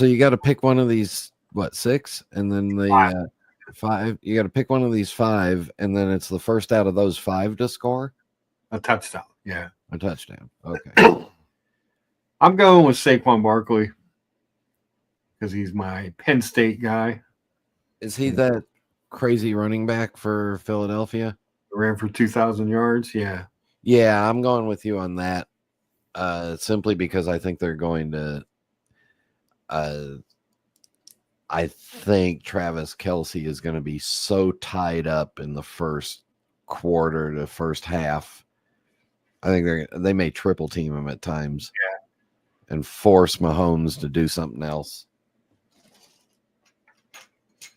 you got to pick one of these, what, 6? And then the 5. You got to pick one of these 5, and then it's the first out of those 5 to score? A touchdown. Yeah. A touchdown. Okay. I'm going with Saquon Barkley because he's my Penn State guy. Is he that crazy running back for Philadelphia? Ran for 2,000 yards. Yeah. Yeah, I'm going with you on that. Simply because I think they're going to. I think Travis Kelce is going to be so tied up in the first quarter to first half. I think they may triple team him at times. Yeah. And force Mahomes to do something else.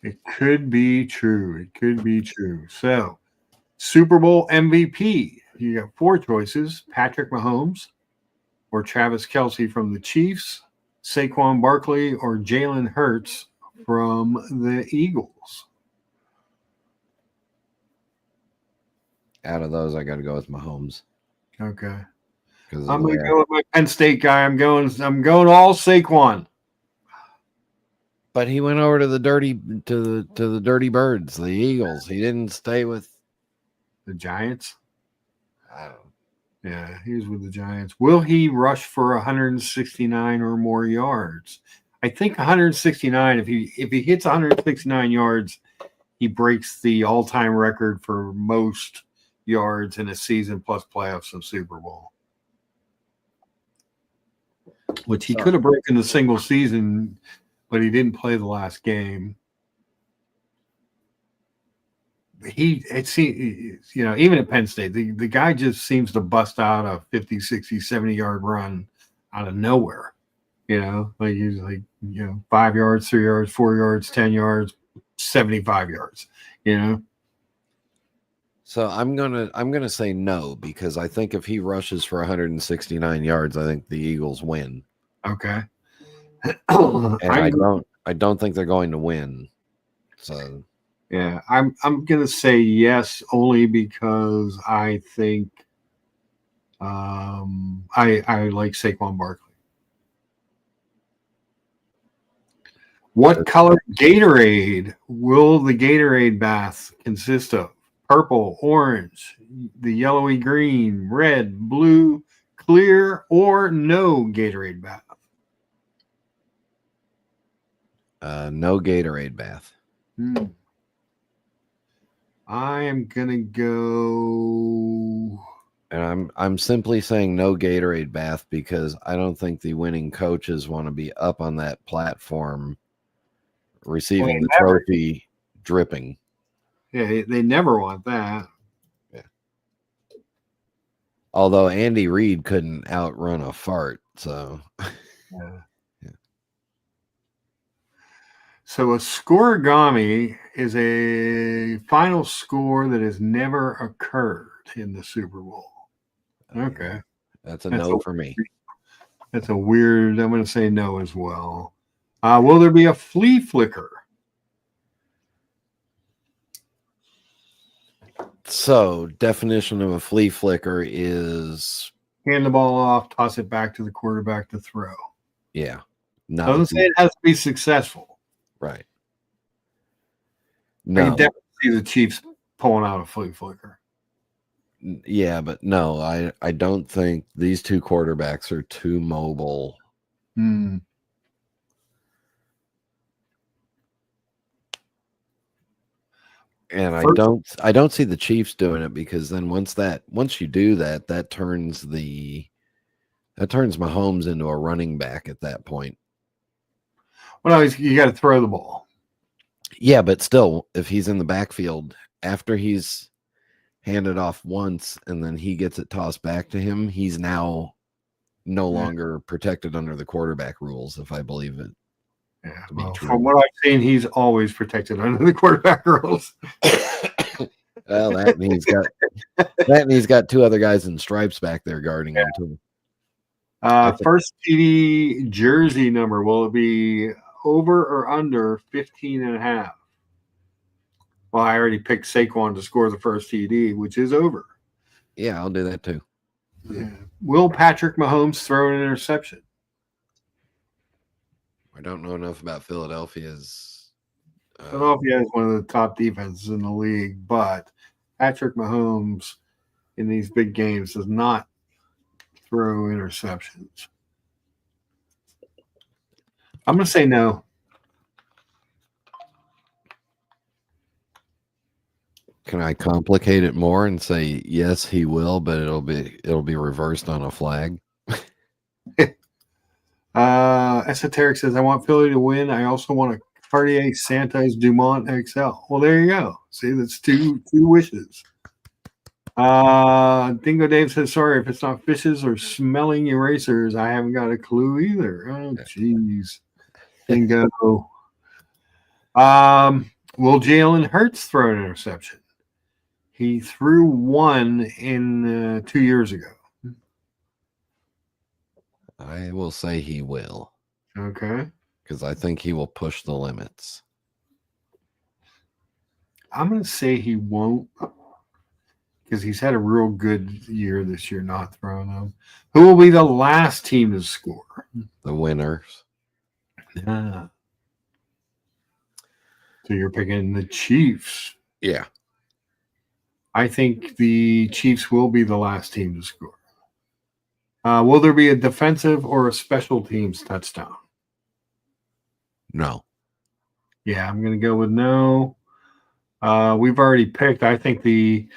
It could be true. It could be true. So, Super Bowl MVP. You got 4 choices: Patrick Mahomes, or Travis Kelce from the Chiefs, Saquon Barkley, or Jalen Hurts from the Eagles. Out of those, I got to go with Mahomes. Okay. I'm going to go with my Penn State guy. I'm going all Saquon. But he went over to the dirty Birds, the Eagles. He didn't stay with the Giants. I don't know. Yeah, he was with the Giants. Will he rush for 169 or more yards? I think 169. If he hits 169 yards, he breaks the all-time record for most yards in a season plus playoffs and Super Bowl, which he could have broken the single season, but he didn't play the last game. Even at Penn State, the guy just seems to bust out a 50, 60, 70-yard run out of nowhere. Like he's 5 yards, 3 yards, 4 yards, 10 yards, 75 yards. So I'm gonna say no, because I think if he rushes for 169 yards, I think the Eagles win. Okay. And I don't think they're going to win. So yeah, I'm gonna say yes, only because I think I like Saquon Barkley. What color Gatorade will the Gatorade bath consist of? Purple, orange, the yellowy green, red, blue, clear, or no Gatorade bath? No Gatorade bath. I am gonna go. And I'm simply saying no Gatorade bath because I don't think the winning coaches want to be up on that platform receiving the trophy dripping. Yeah, they never want that. Yeah. Although Andy Reid couldn't outrun a fart, so yeah. So a scoregami is a final score that has never occurred in the Super Bowl. Okay. That's a That's no a- for me. That's a weird, I'm going to say no as well. Will there be a flea flicker? So, definition of a flea flicker is, Hand the ball off, toss it back to the quarterback to throw. yeah, not Doesn't say it has to be successful. right. I can No, definitely see the Chiefs pulling out a flea flicker. yeah, but no, I don't think these two quarterbacks are too mobile. Hmm. And First- I don't see the Chiefs doing it, because then once you do that, that turns Mahomes into a running back at that point. Well, no, you got to throw the ball. Yeah, but still, if he's in the backfield after he's handed off once and then he gets it tossed back to him, he's now no longer protected under the quarterback rules, if I believe it. Yeah, to be well, true. from what I've seen, he's always protected under the quarterback rules. Well, that and he's got two other guys in stripes back there guarding him too. First TD jersey number, will it be over or under 15.5? Well, I already picked Saquon to score the first TD, which is over. Yeah, I'll do that too. Yeah. Will Patrick Mahomes throw an interception? I don't know enough about Philadelphia's. Philadelphia is one of the top defenses in the league, but Patrick Mahomes in these big games does not throw interceptions. I'm going to say no. Can I complicate it more and say yes, he will, but it'll be reversed on a flag? Esoteric says, I want Philly to win. I also want a Cartier Santos Dumont XL. Well, there you go. See, that's two wishes. Dingo Dave says, sorry if it's not fishes or smelling erasers. I haven't got a clue either. Oh, jeez. Dingo. Will Jalen Hurts throw an interception? He threw one in 2 years ago. I will say he will, Okay. because I think he will push the limits. I'm going to say he won't, because he's had a real good year this year not throwing them. Who will be the last team to score? The winners. Yeah. So you're picking the Chiefs. Yeah. I think the Chiefs will be the last team to score. Will there be a defensive or a special teams touchdown? No. Yeah, I'm going to go with no. We've already picked. I think the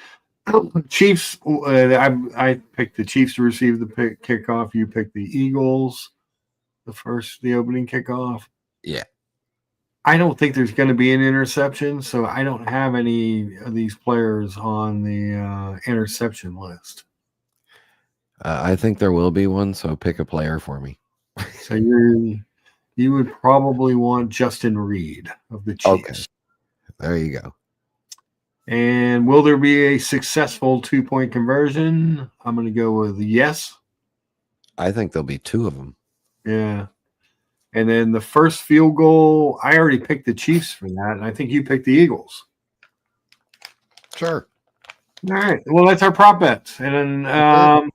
Chiefs. I picked the Chiefs to receive the kickoff. You picked the Eagles, the opening kickoff. Yeah. I don't think there's going to be an interception, so I don't have any of these players on the interception list. I think there will be one, so pick a player for me. So you would probably want Justin Reed of the Chiefs. Okay. There you go. And will there be a successful 2-point conversion? I'm going to go with yes. I think there'll be two of them. Yeah. And then the first field goal, I already picked the Chiefs for that, and I think you picked the Eagles. Sure. All right. Well, that's our prop bets. And then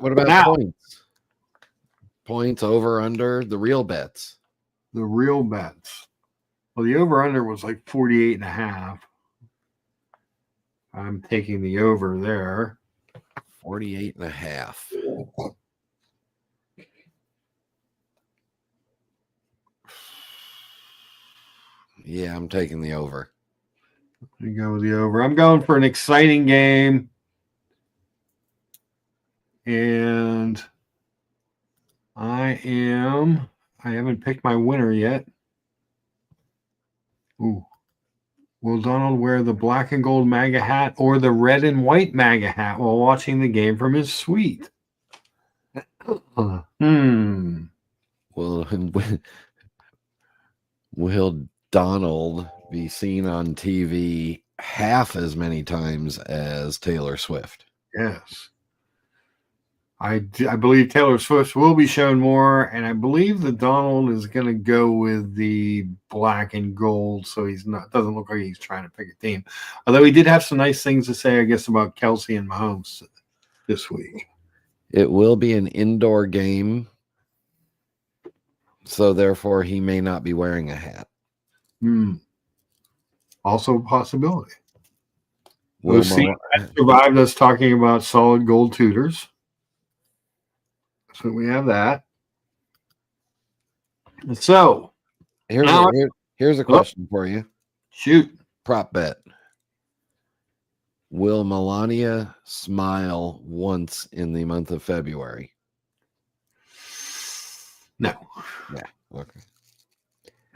What about now, points? Points over, under, the real bets. the real bets. Well, the over-under was like 48.5. I'm taking the over there. 48.5. Yeah, I'm taking the over. You go with the over. I'm going for an exciting game. And I haven't picked my winner yet. Ooh. Will Donald wear the black and gold MAGA hat or the red and white MAGA hat while watching the game from his suite? Well, will Donald be seen on TV half as many times as Taylor Swift? Yes. I believe Taylor Swift will be shown more, and I believe that Donald is going to go with the black and gold, so he's not doesn't look like he's trying to pick a team. Although he did have some nice things to say, I guess, about Kelsey and Mahomes this week. It will be an indoor game, so therefore he may not be wearing a hat. Also a possibility. Will OC survived us talking about solid gold tutors. So we have that. So here's a question for you. Shoot. Prop bet. Will Melania smile once in the month of February? No. Yeah. Okay.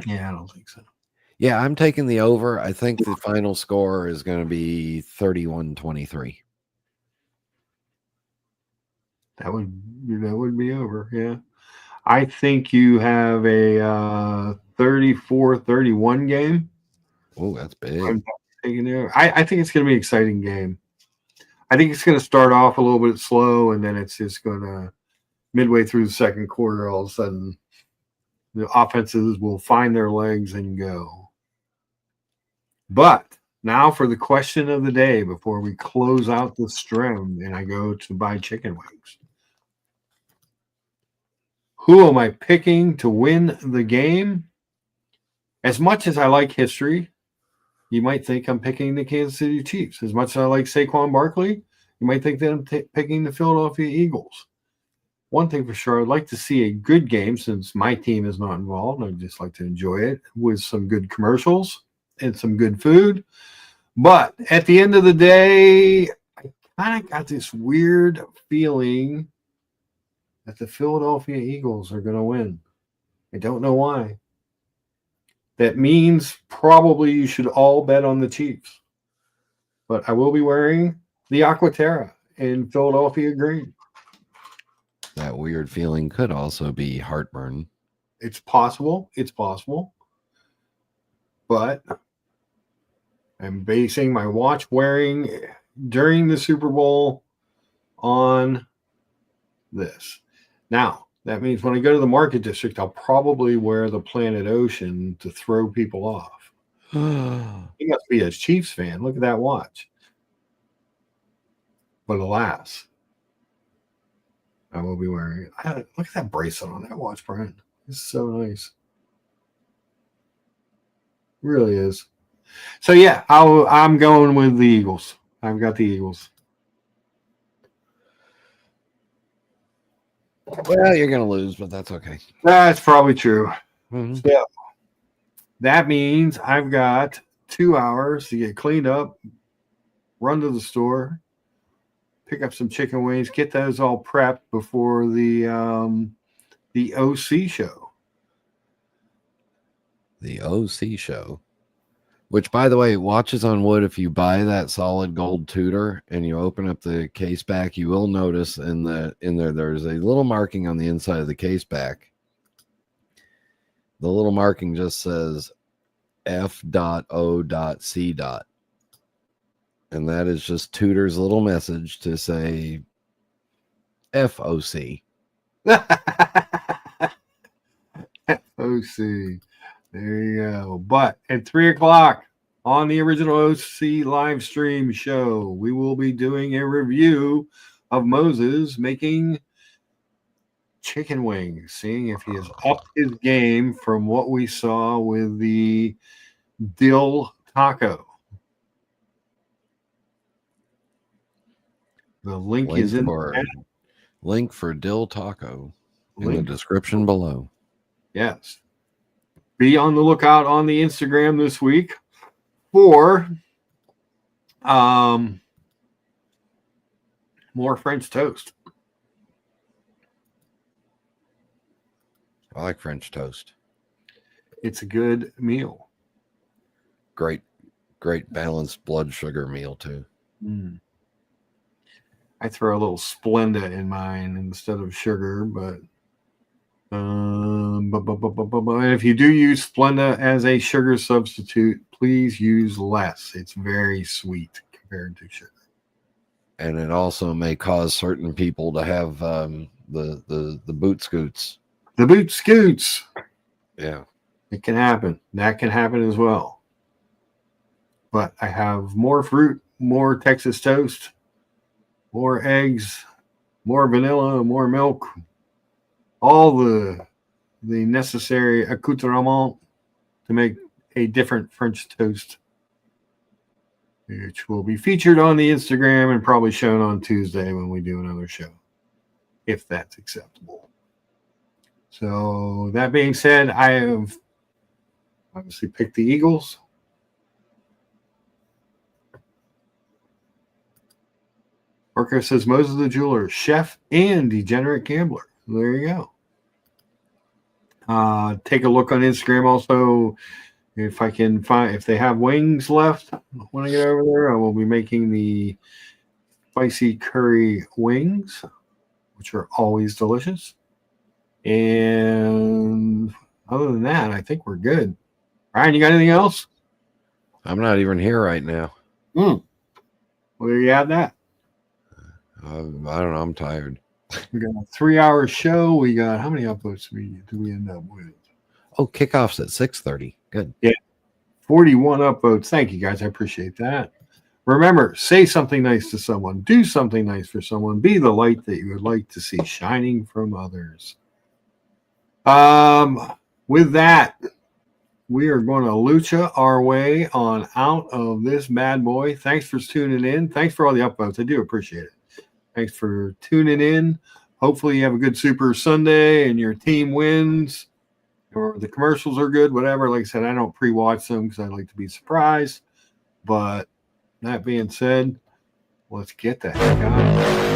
Yeah, I don't think so. Yeah, I'm taking the over. I think the final score is going to be 31-23. That would be over. Yeah. I think you have a 34-31 game. Oh, that's big. I think it's going to be an exciting game. I think it's going to start off a little bit slow, and then it's just going to, midway through the second quarter, all of a sudden, the offenses will find their legs and go. But now for the question of the day before we close out the stream and I go to buy chicken wings. Who am I picking to win the game? As much as I like history, you might think I'm picking the Kansas City Chiefs. As much as I like Saquon Barkley, you might think that I'm picking the Philadelphia Eagles. One thing for sure, I'd like to see a good game since my team is not involved. I'd just like to enjoy it with some good commercials and some good food. But at the end of the day, I kind of got this weird feeling that the Philadelphia Eagles are going to win. I don't know why. That means probably you should all bet on the Chiefs. But I will be wearing the Aquaterra in Philadelphia green. That weird feeling could also be heartburn. It's possible. It's possible. But I'm basing my watch wearing during the Super Bowl on this. Now, that means when I go to the market district, I'll probably wear the Planet Ocean to throw people off. He must be a Chiefs fan. Look at that watch. But alas, I will be wearing it. Look at that bracelet on that watch, Brian. It's so nice. It really is. So, yeah, I'm going with the Eagles. I've got the Eagles. Well, you're going to lose, but that's okay. That's probably true. Mm-hmm. So, that means I've got 2 hours to get cleaned up, run to the store, pick up some chicken wings, get those all prepped before the OC show. The OC show. Which, by the way, watches on wood. If you buy that solid gold Tudor and you open up the case back, you will notice in there there's a little marking on the inside of the case back. The little marking just says F.O.C. And that is just Tudor's little message to say FOC. OC. There you go. But at 3:00 on the original OC live stream show, we will be doing a review of Moses making chicken wings, seeing if he has upped his game from what we saw with the dill taco. The link is in link for dill taco in the description below. Yes. Be on the lookout on the Instagram this week for more French toast. I like French toast. It's a good meal. Great balanced blood sugar meal too. I throw a little Splenda in mine instead of sugar, but And if you do use Splenda as a sugar substitute, please use less. It's very sweet compared to sugar. And it also may cause certain people to have the boot scoots. The boot scoots. Yeah. It can happen. That can happen as well. But I have more fruit, more Texas toast, more eggs, more vanilla, more milk, all the necessary accoutrement to make a different French toast, which will be featured on the Instagram and probably shown on Tuesday when we do another show, if that's acceptable. So that being said, I have obviously picked the Eagles. Marco says Moses the Jeweler, chef and degenerate gambler. There you go. Take a look on Instagram also. If I can find, if they have wings left when I get over there, I will be making the spicy curry wings, which are always delicious. And other than that, I think we're good. Ryan, you got anything else? I'm not even here right now. Well, there you have that. I don't know. I'm tired. We got a 3-hour show. We got, how many upvotes do we end up with? Oh, kickoff's at 6:30. Good. 41 upvotes. Thank you, guys. I appreciate that. Remember, say something nice to someone. Do something nice for someone. Be the light that you would like to see shining from others. With that, we are going to lucha our way on out of this bad boy. Thanks for tuning in. Thanks for all the upvotes. I do appreciate it. Thanks for tuning in. Hopefully you have a good Super Sunday and your team wins or the commercials are good, whatever. Like I said, I don't pre-watch them because I like to be surprised. But that being said, let's get the heck out of here.